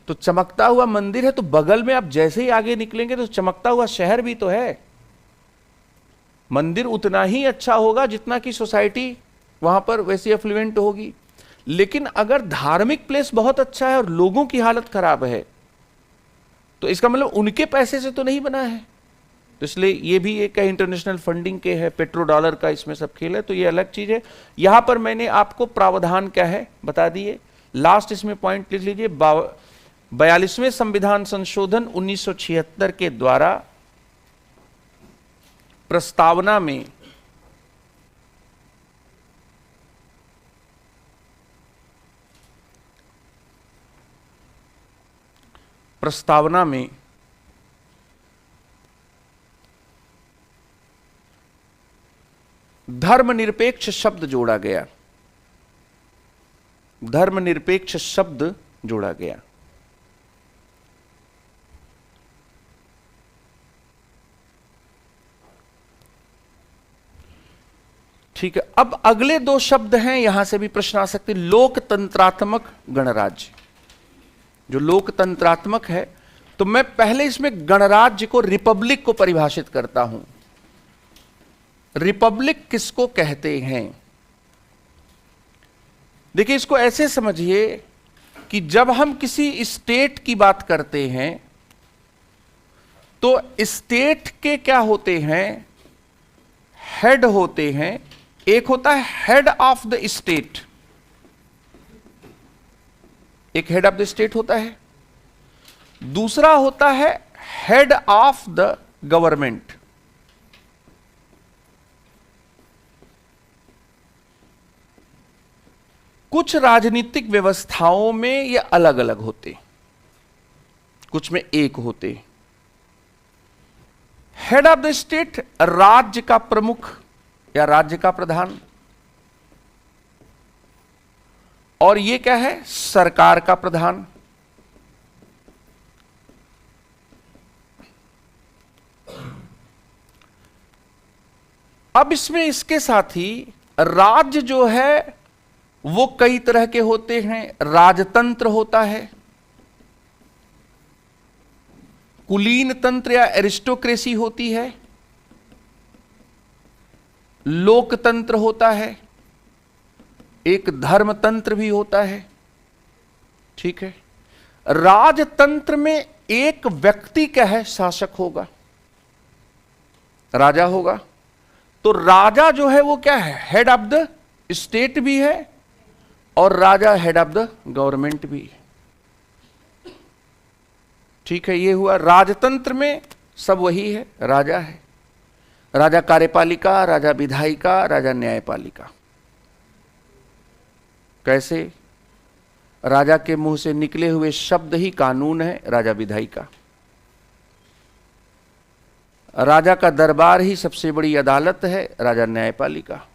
तो चमकता हुआ मंदिर है, तो बगल में आप जैसे ही आगे निकलेंगे तो चमकता हुआ शहर भी तो है। मंदिर उतना ही अच्छा होगा जितना कि सोसाइटी वहां पर वैसी एफ्लुएंट होगी। लेकिन अगर धार्मिक प्लेस बहुत अच्छा है और लोगों की हालत खराब है, तो इसका मतलब उनके पैसे से तो नहीं बना है। तो इसलिए ये भी एक इंटरनेशनल फंडिंग के है, पेट्रो डॉलर का इसमें सब खेल है, तो ये अलग चीज है। यहां पर मैंने आपको प्रावधान क्या है बता दिए। लास्ट इसमें पॉइंट लिख लीजिए, 42वें संविधान संशोधन 1976 के द्वारा प्रस्तावना में धर्मनिरपेक्ष शब्द जोड़ा गया, धर्मनिरपेक्ष शब्द जोड़ा गया। ठीक है, अब अगले 2 शब्द हैं, यहां से भी प्रश्न आ सकते हैं। लोकतंत्रात्मक गणराज्य, जो लोकतंत्रात्मक है, तो मैं पहले इसमें गणराज्य को, रिपब्लिक को परिभाषित करता हूं। रिपब्लिक किसको कहते हैं? देखिए, इसको ऐसे समझिए कि जब हम किसी स्टेट की बात करते हैं तो स्टेट के क्या होते हैं, हेड होते हैं। एक होता है हेड ऑफ द स्टेट, एक हेड ऑफ द स्टेट होता है। दूसरा होता है हेड ऑफ द गवर्नमेंट। कुछ राजनीतिक व्यवस्थाओं में ये अलग अलग होते, कुछ में एक होते। हेड ऑफ द स्टेट राज्य का प्रमुख या राज्य का प्रधान, और ये क्या है, सरकार का प्रधान। अब इसमें इसके साथ ही राज्य जो है वो कई तरह के होते हैं। राजतंत्र होता है, कुलीन तंत्र या एरिस्टोक्रेसी होती है, लोकतंत्र होता है, एक धर्मतंत्र भी होता है। ठीक है। राजतंत्र में एक व्यक्ति क्या है, शासक होगा, राजा होगा। तो राजा जो है वो क्या है, हेड ऑफ द स्टेट भी है और राजा हेड ऑफ द गवर्नमेंट भी है। ठीक है, ये हुआ। राजतंत्र में सब वही है, राजा है। राजा कार्यपालिका, राजा विधायिका, राजा न्यायपालिका। कैसे? राजा के मुंह से निकले हुए शब्द ही कानून है, राजा विधायिका। राजा का दरबार ही सबसे बड़ी अदालत है, राजा न्यायपालिका।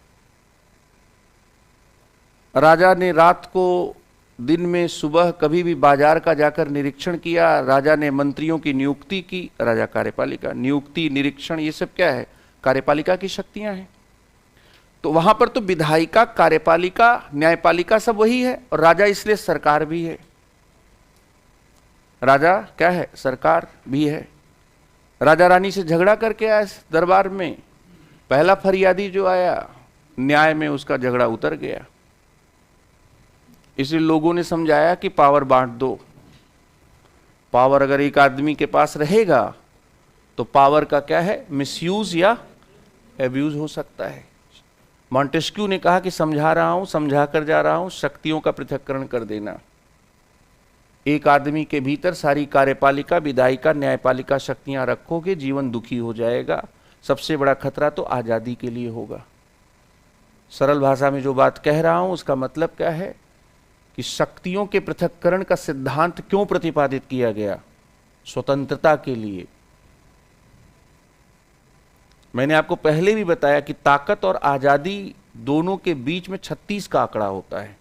राजा ने रात को, दिन में, सुबह कभी भी बाजार का जाकर निरीक्षण किया। राजा ने मंत्रियों की नियुक्ति की, राजा कार्यपालिका। नियुक्ति, निरीक्षण, ये सब क्या है, कार्यपालिका की शक्तियां हैं। तो वहां पर तो विधायिका, कार्यपालिका, न्यायपालिका सब वही है, और राजा इसलिए सरकार भी है। राजा क्या है, सरकार भी है। राजा रानी से झगड़ा करके आया दरबार में, पहला फरियादी जो आया न्याय में, उसका झगड़ा उतर गया। इसलिए लोगों ने समझाया कि पावर बांट दो। पावर अगर एक आदमी के पास रहेगा तो पावर का क्या है, मिसयूज या एब्यूज हो सकता है। मॉन्टेस्क्यू ने कहा कि समझा रहा हूं, समझा कर जा रहा हूं, शक्तियों का पृथक्करण कर देना। एक आदमी के भीतर सारी कार्यपालिका, विधायिका, न्यायपालिका शक्तियां रखोगे, जीवन दुखी हो जाएगा। सबसे बड़ा खतरा तो आजादी के लिए होगा। सरल भाषा में जो बात कह रहा हूं उसका मतलब क्या है कि शक्तियों के पृथक्करण का सिद्धांत क्यों प्रतिपादित किया गया, स्वतंत्रता के लिए। मैंने आपको पहले भी बताया कि ताकत और आजादी दोनों के बीच में 36 का आंकड़ा होता है।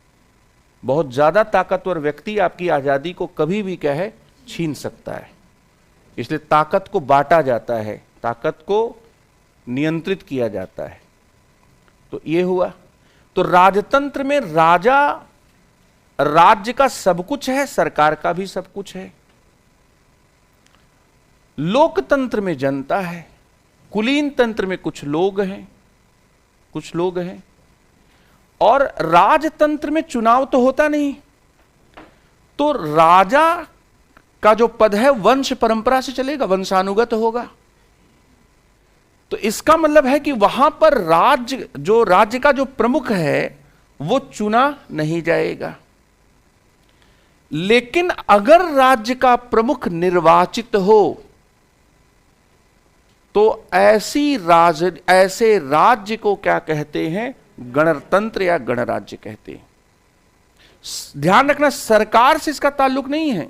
बहुत ज्यादा ताकतवर व्यक्ति आपकी आजादी को कभी भी क्या है, छीन सकता है। इसलिए ताकत को बांटा जाता है, ताकत को नियंत्रित किया जाता है। तो ये हुआ। तो राजतंत्र में राजा, राज्य का सब कुछ है, सरकार का भी सब कुछ है। लोकतंत्र में जनता है, कुलीन तंत्र में कुछ लोग हैं, कुछ लोग हैं। और राजतंत्र में चुनाव तो होता नहीं। तो राजा का जो पद है वंश परंपरा से चलेगा, वंशानुगत होगा। तो इसका मतलब है कि वहां पर राज्य का जो प्रमुख है वो चुना नहीं जाएगा। लेकिन अगर राज्य का प्रमुख निर्वाचित हो तो ऐसे राज्य को क्या कहते हैं, गणतंत्र या गणराज्य कहते हैं। ध्यान रखना, सरकार से इसका ताल्लुक नहीं है।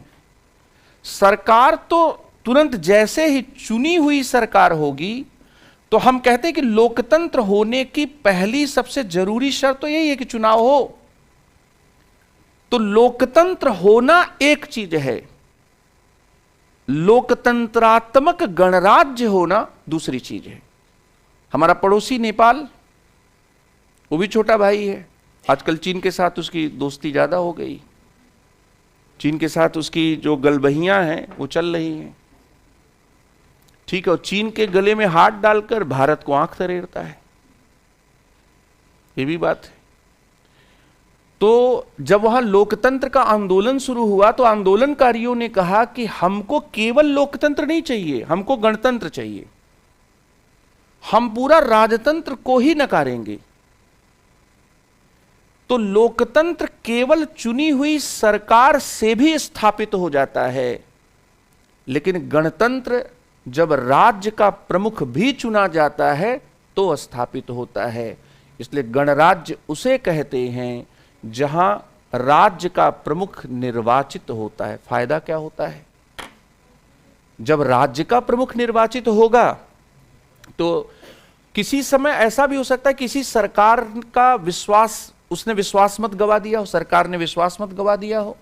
सरकार तो तुरंत जैसे ही चुनी हुई सरकार होगी, तो हम कहते हैं कि लोकतंत्र होने की पहली सबसे जरूरी शर्त तो यही है कि चुनाव हो। तो लोकतंत्र होना एक चीज है, लोकतंत्रात्मक गणराज्य होना दूसरी चीज है। हमारा पड़ोसी नेपाल, वो भी छोटा भाई है। आजकल चीन के साथ उसकी दोस्ती ज्यादा हो गई। चीन के साथ उसकी जो गलबहियां हैं वो चल रही हैं। ठीक है, और चीन के गले में हाथ डालकर भारत को आंख तरेरता है, ये भी बात है। तो जब वहां लोकतंत्र का आंदोलन शुरू हुआ तो आंदोलनकारियों ने कहा कि हमको केवल लोकतंत्र नहीं चाहिए, हमको गणतंत्र चाहिए। हम पूरा राजतंत्र को ही नकारेंगे। तो लोकतंत्र केवल चुनी हुई सरकार से भी स्थापित हो जाता है, लेकिन गणतंत्र जब राज्य का प्रमुख भी चुना जाता है तो स्थापित होता है। इसलिए गणराज्य उसे कहते हैं जहां राज्य का प्रमुख निर्वाचित होता है। फायदा क्या होता है? जब राज्य का प्रमुख निर्वाचित होगा तो किसी समय ऐसा भी हो सकता है किसी सरकार का विश्वास, उसने विश्वास मत गवा दिया हो, सरकार ने विश्वास मत गवा दिया हो,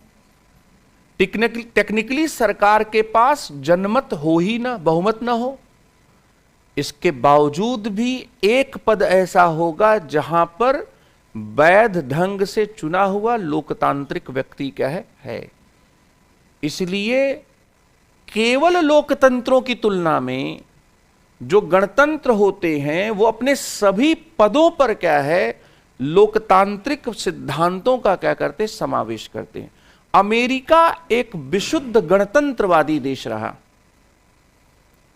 टेक्निकली सरकार के पास जनमत हो ही ना, बहुमत ना हो, इसके बावजूद भी एक पद ऐसा होगा जहां पर वैध ढंग से चुना हुआ लोकतांत्रिक व्यक्ति क्या है। इसलिए केवल लोकतंत्रों की तुलना में जो गणतंत्र होते हैं वो अपने सभी पदों पर क्या है, लोकतांत्रिक सिद्धांतों का क्या करते, समावेश करते हैं। अमेरिका एक विशुद्ध गणतंत्रवादी देश रहा,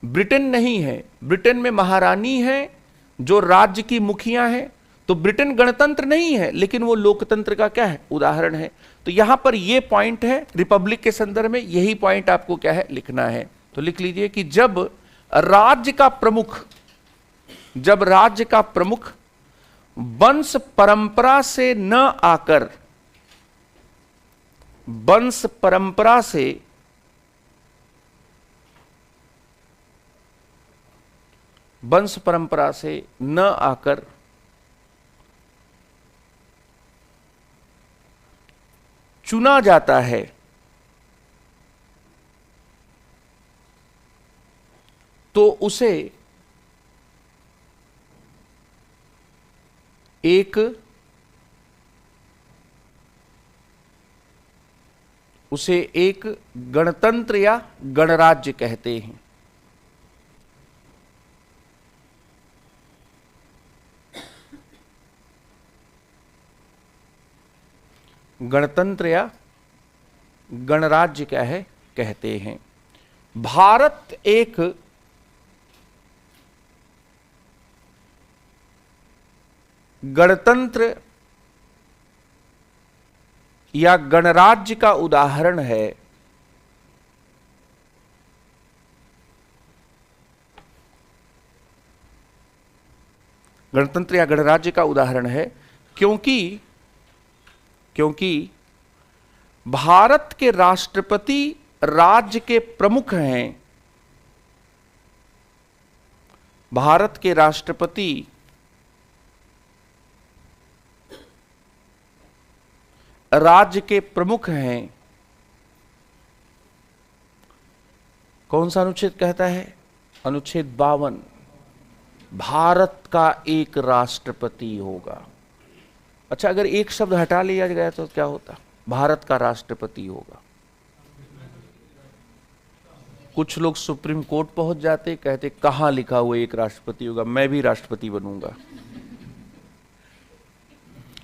ब्रिटेन नहीं है। ब्रिटेन में महारानी है जो राज्य की मुखिया है, तो ब्रिटेन गणतंत्र नहीं है लेकिन वो लोकतंत्र का क्या है, उदाहरण है। तो यहां पर ये पॉइंट है, रिपब्लिक के संदर्भ में यही पॉइंट आपको क्या है, लिखना है। तो लिख लीजिए कि जब राज्य का प्रमुख वंश परंपरा से न आकर, वंश परंपरा से न आकर चुना जाता है, तो उसे एक गणतंत्र या गणराज्य कहते हैं। गणतंत्र या गणराज्य क्या है, कहते हैं। भारत एक गणतंत्र या गणराज्य का उदाहरण है। गणतंत्र या गणराज्य का उदाहरण है क्योंकि भारत के राष्ट्रपति राज्य के प्रमुख हैं। भारत के राष्ट्रपति राज्य के प्रमुख हैं। कौन सा अनुच्छेद कहता है? अनुच्छेद 52। भारत का एक राष्ट्रपति होगा। अच्छा, अगर एक शब्द हटा लिया गया तो क्या होता? भारत का राष्ट्रपति होगा। कुछ लोग सुप्रीम कोर्ट पहुंच जाते, कहते कहां लिखा हुआ एक राष्ट्रपति होगा, मैं भी राष्ट्रपति बनूंगा।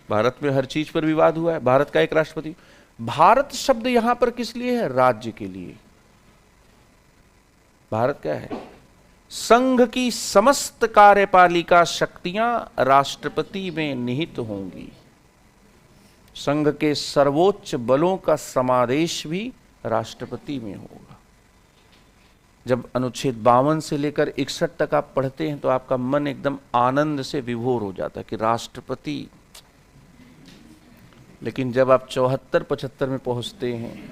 भारत में हर चीज पर विवाद हुआ है, भारत का एक राष्ट्रपति। भारत शब्द यहां पर किस लिए है? राज्य के लिए। भारत क्या है? संघ की समस्त कार्यपालिका शक्तियां राष्ट्रपति में निहित होंगी। संघ के सर्वोच्च बलों का समावेश भी राष्ट्रपति में होगा। जब अनुच्छेद 52 से लेकर 61 तक आप पढ़ते हैं तो आपका मन एकदम आनंद से विभोर हो जाता है कि राष्ट्रपति। लेकिन जब आप 74-75 में पहुंचते हैं,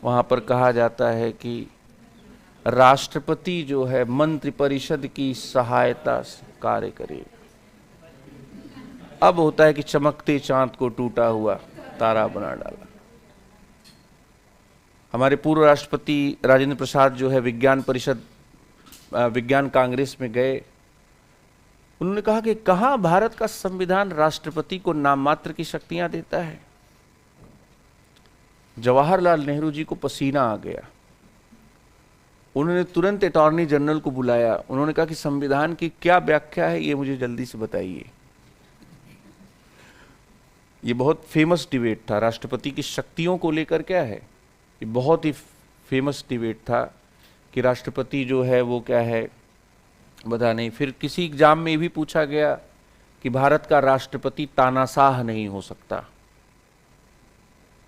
वहां पर कहा जाता है कि राष्ट्रपति जो है मंत्रिपरिषद की सहायता से कार्य करेगा। अब होता है कि चमकते चांद को टूटा हुआ तारा बना डाला। हमारे पूर्व राष्ट्रपति राजेंद्र प्रसाद जो है विज्ञान कांग्रेस में गए। उन्होंने कहा कि कहां भारत का संविधान राष्ट्रपति को नाम मात्र की शक्तियां देता है। जवाहरलाल नेहरू जी को पसीना आ गया। उन्होंने तुरंत अटॉर्नी जनरल को बुलाया। उन्होंने कहा कि संविधान की क्या व्याख्या है, ये मुझे जल्दी से बताइए। ये बहुत फेमस डिबेट था राष्ट्रपति की शक्तियों को लेकर। क्या है, ये बहुत ही फेमस डिबेट था कि राष्ट्रपति जो है वो क्या है, बता नहीं। फिर किसी एग्जाम में भी पूछा गया कि भारत का राष्ट्रपति तानाशाह नहीं हो सकता,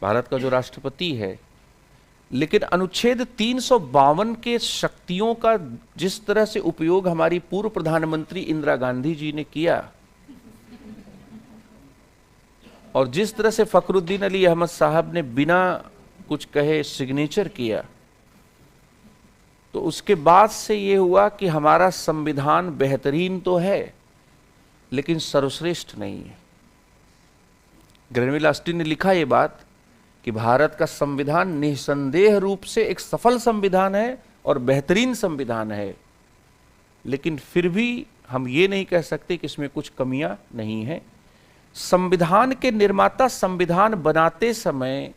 भारत का जो राष्ट्रपति है। लेकिन अनुच्छेद 352 के शक्तियों का जिस तरह से उपयोग हमारी पूर्व प्रधानमंत्री इंदिरा गांधी जी ने किया, और जिस तरह से फखरुद्दीन अली अहमद साहब ने बिना कुछ कहे सिग्नेचर किया, तो उसके बाद से ये हुआ कि हमारा संविधान बेहतरीन तो है लेकिन सर्वश्रेष्ठ नहीं है। ग्रेनविल ऑस्टिन ने लिखा ये बात कि भारत का संविधान निसंदेह रूप से एक सफल संविधान है और बेहतरीन संविधान है, लेकिन फिर भी हम ये नहीं कह सकते कि इसमें कुछ कमियां नहीं हैं। संविधान के निर्माता संविधान बनाते समय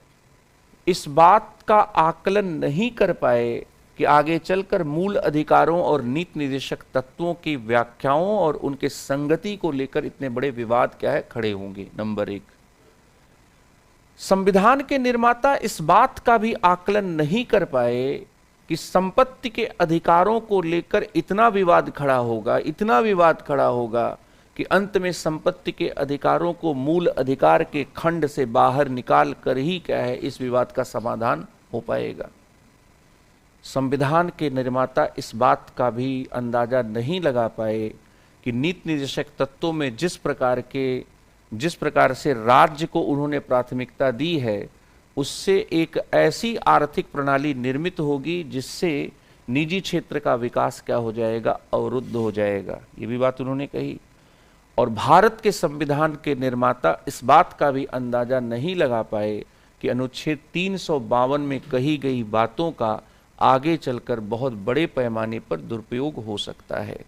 इस बात का आकलन नहीं कर पाए कि आगे चलकर मूल अधिकारों और नीति निर्देशक तत्वों की व्याख्याओं और उनके संगति को लेकर इतने बड़े विवाद क्या है खड़े होंगे। नंबर एक, संविधान के निर्माता इस बात का भी आकलन नहीं कर पाए कि संपत्ति के अधिकारों को लेकर इतना विवाद खड़ा होगा कि अंत में संपत्ति के अधिकारों को मूल अधिकार के खंड से बाहर निकाल कर ही क्या है इस विवाद का समाधान हो पाएगा। संविधान के निर्माता इस बात का भी अंदाजा नहीं लगा पाए कि नीति निर्देशक तत्वों में जिस प्रकार से राज्य को उन्होंने प्राथमिकता दी है, उससे एक ऐसी आर्थिक प्रणाली निर्मित होगी जिससे निजी क्षेत्र का विकास क्या हो जाएगा, अवरुद्ध हो जाएगा। ये भी बात उन्होंने कही। और भारत के संविधान के निर्माता इस बात का भी अंदाजा नहीं लगा पाए कि अनुच्छेद 352 में कही गई बातों का आगे चलकर बहुत बड़े पैमाने पर दुरुपयोग हो सकता है।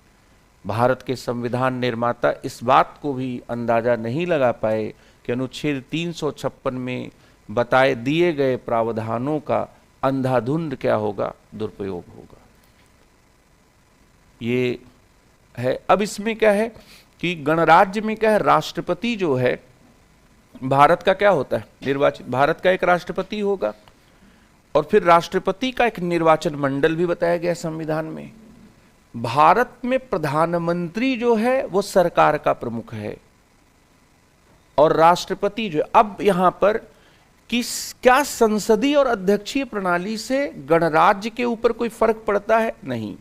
भारत के संविधान निर्माता इस बात को भी अंदाजा नहीं लगा पाए कि अनुच्छेद 356 में बताए दिए गए प्रावधानों का अंधाधुंध क्या होगा, दुरुपयोग होगा। ये है। अब इसमें क्या है कि गणराज्य में क्या है, राष्ट्रपति जो है भारत का क्या होता है, निर्वाचित। भारत का एक राष्ट्रपति होगा और फिर राष्ट्रपति का एक निर्वाचन मंडल भी बताया गया संविधान में। भारत में प्रधानमंत्री जो है वो सरकार का प्रमुख है और राष्ट्रपति जो है। अब यहां पर क्या संसदीय और अध्यक्षीय प्रणाली से गणराज्य के ऊपर कोई फर्क पड़ता है? नहीं।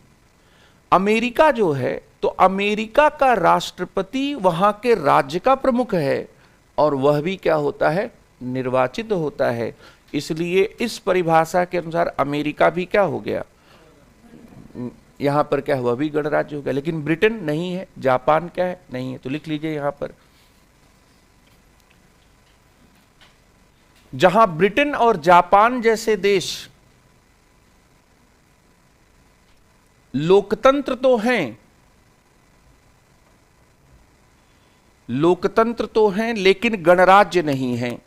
अमेरिका जो है तो अमेरिका का राष्ट्रपति वहां के राज्य का प्रमुख है और वह भी क्या होता है, निर्वाचित होता है। इसलिए इस परिभाषा के अनुसार अमेरिका भी क्या हो गया, यहां पर क्या हुआ, भी गणराज्य हो गया। लेकिन ब्रिटेन नहीं है, जापान क्या है, नहीं है। तो लिख लीजिए यहां पर, जहां ब्रिटेन और जापान जैसे देश लोकतंत्र तो हैं, लेकिन गणराज्य नहीं है।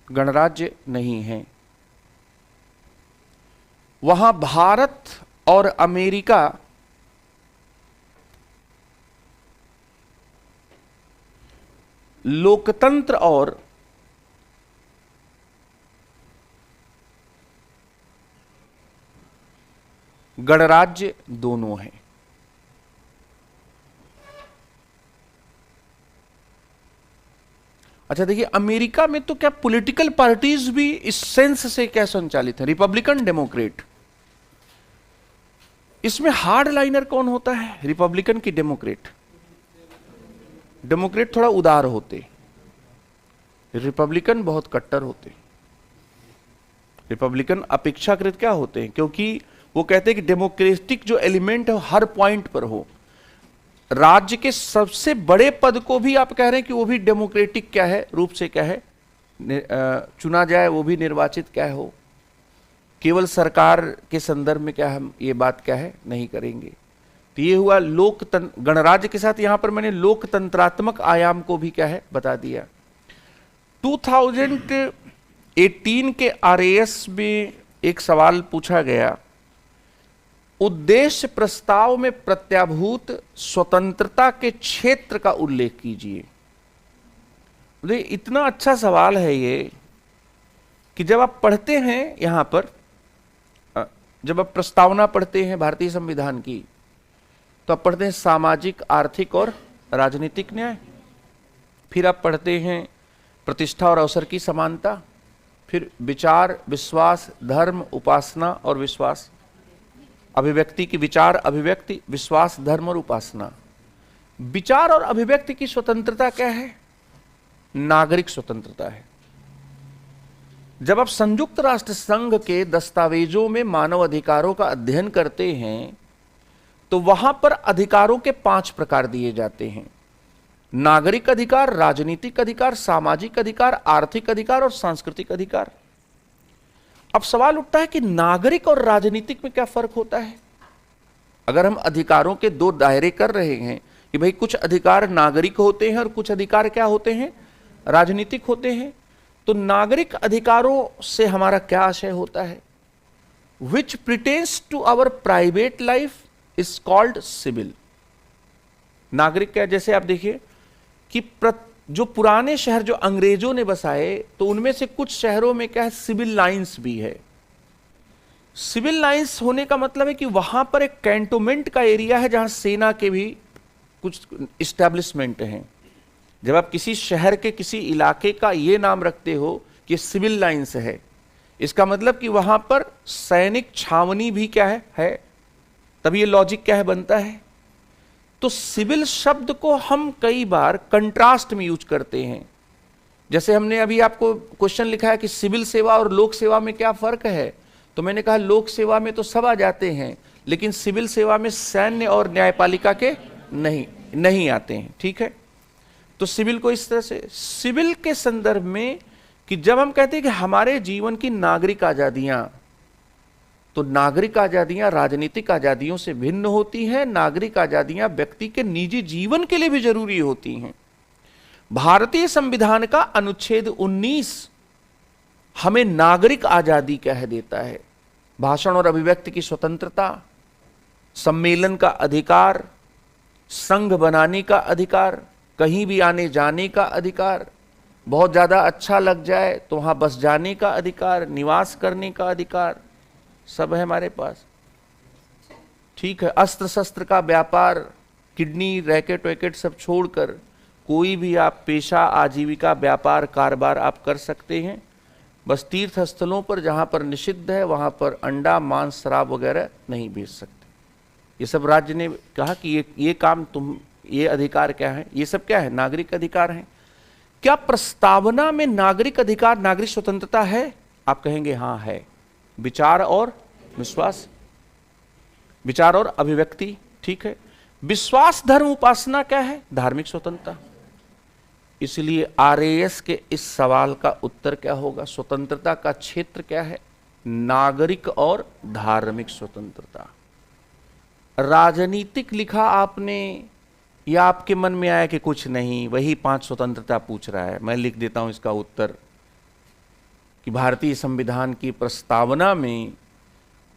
गणराज्य नहीं है। वहां भारत और अमेरिका लोकतंत्र और गणराज्य दोनों हैं। अच्छा देखिए, अमेरिका में तो क्या पॉलिटिकल पार्टीज भी इस सेंस से क्या संचालित है, रिपब्लिकन डेमोक्रेट। इसमें हार्ड लाइनर कौन होता है, रिपब्लिकन की डेमोक्रेट। डेमोक्रेट थोड़ा उदार होते, रिपब्लिकन बहुत कट्टर होते। रिपब्लिकन अपेक्षाकृत क्या होते हैं, क्योंकि वो कहते हैं कि डेमोक्रेटिक जो एलिमेंट है हर पॉइंट पर हो। राज्य के सबसे बड़े पद को भी आप कह रहे हैं कि वो भी डेमोक्रेटिक क्या है, रूप से क्या है, चुना जाए, वो भी निर्वाचित क्या है हो। केवल सरकार के संदर्भ में क्या हम ये बात क्या है नहीं करेंगे। तो ये हुआ लोकतंत्र। गणराज्य के साथ यहां पर मैंने लोकतंत्रात्मक आयाम को भी क्या है बता दिया। 2018 के RAS में एक सवाल पूछा गया, उद्देश्य प्रस्ताव में प्रत्याभूत स्वतंत्रता के क्षेत्र का उल्लेख कीजिए। इतना अच्छा सवाल है ये कि जब आप पढ़ते हैं यहां पर, जब आप प्रस्तावना पढ़ते हैं भारतीय संविधान की, तो आप पढ़ते हैं सामाजिक, आर्थिक और राजनीतिक न्याय। फिर आप पढ़ते हैं प्रतिष्ठा और अवसर की समानता, फिर विचार, विश्वास, धर्म, उपासना और विश्वास। अभिव्यक्ति की विचार, अभिव्यक्ति, विश्वास, धर्म और उपासना। विचार और अभिव्यक्ति की स्वतंत्रता क्या है? नागरिक स्वतंत्रता है। जब आप संयुक्त राष्ट्र संघ के दस्तावेजों में मानव अधिकारों का अध्ययन करते हैं तो वहां पर अधिकारों के 5 प्रकार दिए जाते हैं: नागरिक अधिकार, राजनीतिक अधिकार, सामाजिक अधिकार, आर्थिक अधिकार और सांस्कृतिक अधिकार। अब सवाल उठता है कि नागरिक और राजनीतिक में क्या फर्क होता है? अगर हम अधिकारों के 2 दायरे कर रहे हैं कि भाई कुछ अधिकार नागरिक होते हैं और कुछ अधिकार क्या होते हैं? राजनीतिक होते हैं, तो नागरिक अधिकारों से हमारा क्या आशय होता है? Which pertains to our private life is called civil. नागरिक क्या? जैसे आप देखिए कि जो पुराने शहर जो अंग्रेजों ने बसाए, तो उनमें से कुछ शहरों में क्या है? सिविल लाइंस भी है। सिविल लाइंस होने का मतलब है कि वहां पर एक कैंटोनमेंट का एरिया है जहां सेना के भी कुछ इस्टेब्लिशमेंट हैं। जब आप किसी शहर के किसी इलाके का ये नाम रखते हो कि सिविल लाइंस है, इसका मतलब कि वहां पर सैनिक छावनी भी क्या है। तब ये लॉजिक क्या है बनता है। तो सिविल शब्द को हम कई बार कंट्रास्ट में यूज करते हैं। जैसे हमने अभी आपको क्वेश्चन लिखा है कि सिविल सेवा और लोक सेवा में क्या फर्क है, तो मैंने कहा लोक सेवा में तो सब आ जाते हैं, लेकिन सिविल सेवा में सैन्य और न्यायपालिका के नहीं आते हैं। ठीक है, तो सिविल को इस तरह से, सिविल के संदर्भ में कि जब हम कहते हैं कि हमारे जीवन की नागरिक आजादियां, तो नागरिक आजादियां राजनीतिक आजादियों से भिन्न होती हैं। नागरिक आजादियां व्यक्ति के निजी जीवन के लिए भी जरूरी होती हैं। भारतीय संविधान का अनुच्छेद 19 हमें नागरिक आजादी कह देता है। भाषण और अभिव्यक्ति की स्वतंत्रता, सम्मेलन का अधिकार, संघ बनाने का अधिकार, कहीं भी आने जाने का अधिकार, बहुत ज्यादा अच्छा लग जाए तो वहां बस जाने का अधिकार, निवास करने का अधिकार, सब है हमारे पास। ठीक है, अस्त्र शस्त्र का व्यापार, किडनी, रैकेट वैकेट सब छोड़कर कोई भी आप पेशा, आजीविका, व्यापार, कारोबार आप कर सकते हैं। बस तीर्थ स्थलों पर जहां पर निषिद्ध है वहां पर अंडा, मांस, शराब वगैरह नहीं बेच सकते। ये सब राज्य ने कहा कि ये काम तुम, ये अधिकार क्या है? ये सब क्या है? नागरिक अधिकार हैं। क्या प्रस्तावना में नागरिक अधिकार, नागरिक स्वतंत्रता है? आप कहेंगे हाँ है। विचार और विश्वास, विचार और अभिव्यक्ति। ठीक है, विश्वास, धर्म, उपासना क्या है? धार्मिक स्वतंत्रता। इसलिए आरएएस के इस सवाल का उत्तर क्या होगा? स्वतंत्रता का क्षेत्र क्या है? नागरिक और धार्मिक स्वतंत्रता। राजनीतिक लिखा आपने या आपके मन में आया कि कुछ नहीं, वही 5 स्वतंत्रता पूछ रहा है? मैं लिख देता हूं इसका उत्तर कि भारतीय संविधान की प्रस्तावना में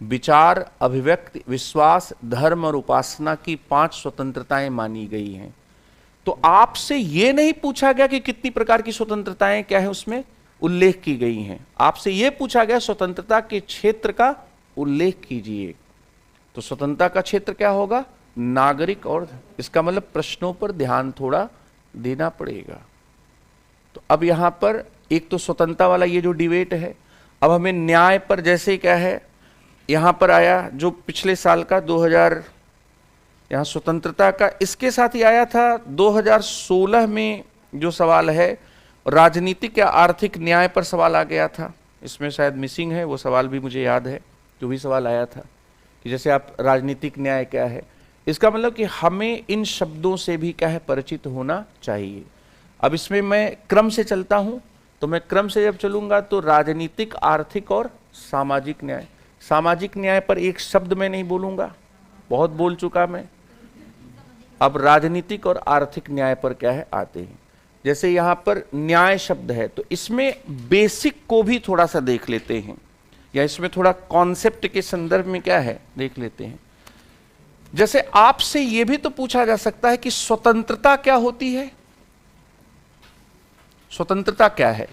विचार, अभिव्यक्ति, विश्वास, धर्म और उपासना की 5 स्वतंत्रताएं मानी गई हैं। तो आपसे यह नहीं पूछा गया कि कितनी प्रकार की स्वतंत्रताएं क्या है उसमें उल्लेख की गई हैं। आपसे यह पूछा गया स्वतंत्रता के क्षेत्र का उल्लेख कीजिए। तो स्वतंत्रता का क्षेत्र क्या होगा? नागरिक। और इसका मतलब प्रश्नों पर ध्यान थोड़ा देना पड़ेगा। तो अब यहां पर एक तो स्वतंत्रता वाला ये जो डिबेट है, अब हमें न्याय पर जैसे क्या है, यहां पर आया जो पिछले साल का 2000 यहां स्वतंत्रता का इसके साथ ही आया था 2016 में जो सवाल है राजनीतिक या आर्थिक न्याय पर सवाल आ गया था। इसमें शायद मिसिंग है वो सवाल भी, मुझे याद है जो भी सवाल आया था कि जैसे आप राजनीतिक न्याय क्या है, इसका मतलब कि हमें इन शब्दों से भी क्या है परिचित होना चाहिए। अब इसमें मैं क्रम से चलता हूं, तो मैं क्रम से जब चलूंगा तो राजनीतिक, आर्थिक और सामाजिक न्याय। सामाजिक न्याय पर एक शब्द मैं नहीं बोलूंगा, बहुत बोल चुका मैं। अब राजनीतिक और आर्थिक न्याय पर क्या है आते हैं। जैसे यहां पर न्याय शब्द है तो इसमें बेसिक को भी थोड़ा सा देख लेते हैं, या इसमें थोड़ा कॉन्सेप्ट के संदर्भ में क्या है देख लेते हैं। जैसे आपसे यह भी तो पूछा जा सकता है कि स्वतंत्रता क्या होती है? स्वतंत्रता क्या है?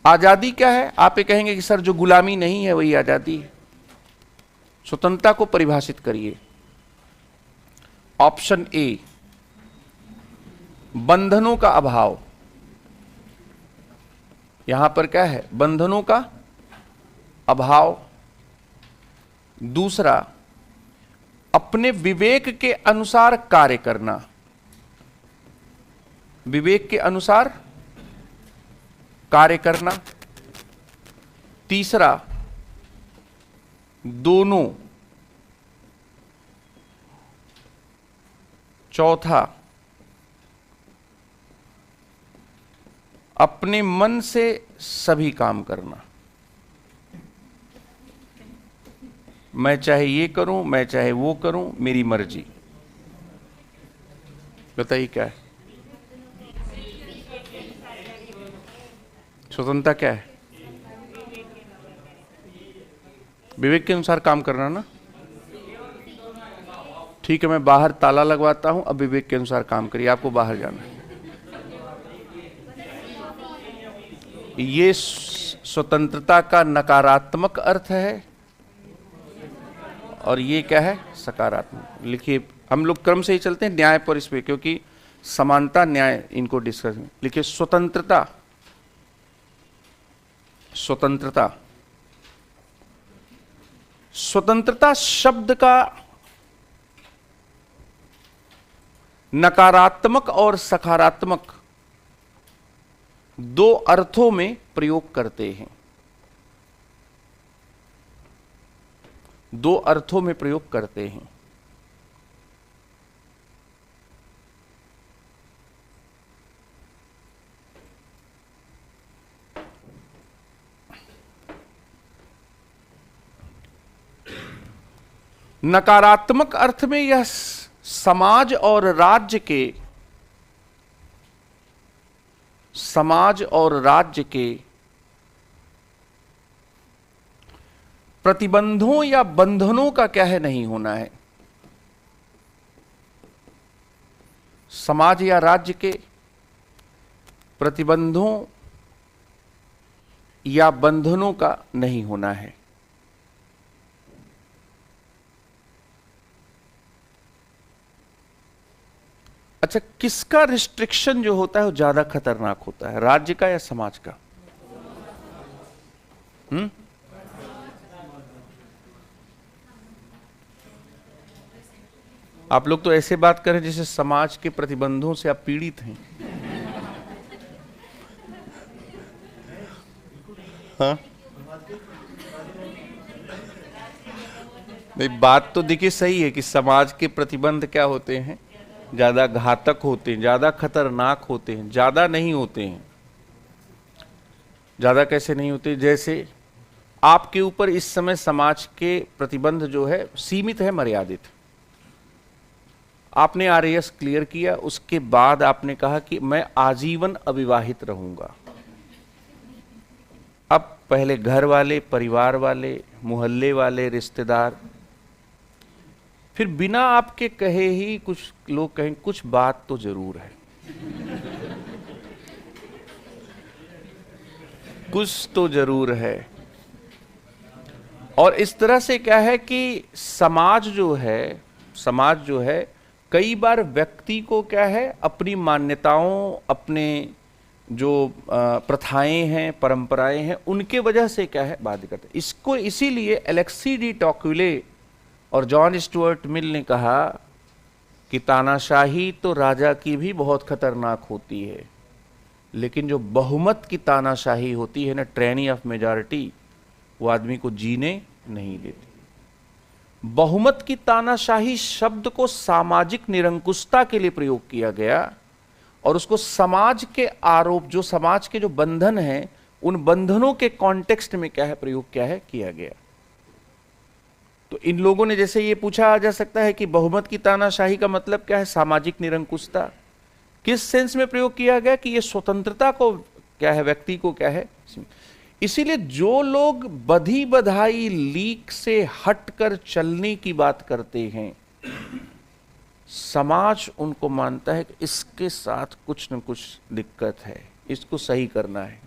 आजादी क्या है? आप ये कहेंगे कि सर जो गुलामी नहीं है वही आजादी है। स्वतंत्रता को परिभाषित करिए। ऑप्शन ए, बंधनों का अभाव। यहां पर क्या है? बंधनों का अभाव। दूसरा, अपने विवेक के अनुसार कार्य करना, विवेक के अनुसार कार्य करना। तीसरा, दोनों। चौथा, अपने मन से सभी काम करना। मैं चाहे ये करूं, मैं चाहे वो करूं, मेरी मर्जी। बताइए क्या है स्वतंत्रता? क्या है? विवेक के अनुसार काम करना ना। ठीक है, मैं बाहर ताला लगवाता हूं, अब विवेक के अनुसार काम करिए, आपको बाहर जाना है। ये स्वतंत्रता का नकारात्मक अर्थ है और ये क्या है? सकारात्मक। लिखिए, हम लोग क्रम से ही चलते हैं न्याय पर इस पे, क्योंकि समानता न्याय इनको डिस्कस। लिखिए, स्वतंत्रता। स्वतंत्रता, स्वतंत्रता शब्द का नकारात्मक और सकारात्मक दो अर्थों में प्रयोग करते हैं। दो अर्थों में प्रयोग करते हैं। नकारात्मक अर्थ में यह समाज और राज्य के प्रतिबंधों या बंधनों का क्या है? नहीं होना है। समाज या राज्य के प्रतिबंधों या बंधनों का नहीं होना है। अच्छा, किसका रिस्ट्रिक्शन जो होता है वो ज्यादा खतरनाक होता है, राज्य का या समाज का? आप लोग तो ऐसे बात करें जैसे समाज के प्रतिबंधों से आप पीड़ित हैं। हाँ, नहीं, बात तो देखिए सही है कि समाज के प्रतिबंध क्या होते हैं? ज्यादा घातक होते हैं, ज्यादा खतरनाक होते हैं, ज्यादा नहीं होते हैं। ज्यादा कैसे नहीं होते? जैसे आपके ऊपर इस समय समाज के प्रतिबंध जो है सीमित है, मर्यादित। आपने आरएएस क्लियर किया, उसके बाद आपने कहा कि मैं आजीवन अविवाहित रहूंगा। अब पहले घर वाले, परिवार वाले, मोहल्ले वाले, रिश्तेदार, फिर बिना आपके कहे ही कुछ लोग कहें कुछ बात तो जरूर है, कुछ तो जरूर है। और इस तरह से क्या है कि समाज जो है कई बार व्यक्ति को क्या है, अपनी मान्यताओं, अपने जो प्रथाएं हैं, परंपराएं हैं, उनके वजह से क्या है बाध्य करते। इसको इसीलिए एलेक्सी डी टॉक्विले और जॉन स्टुअर्ट मिल ने कहा कि तानाशाही तो राजा की भी बहुत खतरनाक होती है, लेकिन जो बहुमत की तानाशाही होती है ना, ट्रेनी ऑफ मेजॉरिटी, वो आदमी को जीने नहीं देती। बहुमत की तानाशाही शब्द को सामाजिक निरंकुशता के लिए प्रयोग किया गया और उसको समाज के आरोप, जो समाज के जो बंधन हैं, उन बंधनों के कॉन्टेक्स्ट में क्या है प्रयोग किया गया। तो इन लोगों ने, जैसे ये पूछा जा सकता है कि बहुमत की तानाशाही का मतलब क्या है? सामाजिक निरंकुशता। किस सेंस में प्रयोग किया गया? कि ये स्वतंत्रता को क्या है, व्यक्ति को क्या है। इसीलिए जो लोग बधी बधाई लीक से हटकर चलने की बात करते हैं, समाज उनको मानता है कि इसके साथ कुछ न कुछ दिक्कत है, इसको सही करना है।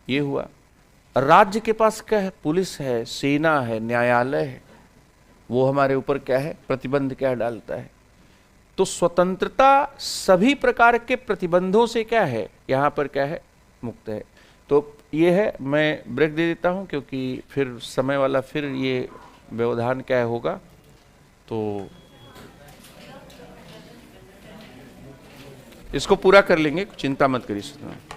ये हुआ। राज्य के पास क्या है? पुलिस है, सेना है, न्यायालय है, वो हमारे ऊपर क्या है, प्रतिबंध क्या डालता है। तो स्वतंत्रता सभी प्रकार के प्रतिबंधों से क्या है, यहां पर क्या है, मुक्त है। तो ये है, मैं ब्रेक दे देता हूं क्योंकि फिर समय वाला फिर ये व्यवधान क्या होगा, तो इसको पूरा कर लेंगे, चिंता मत करिए।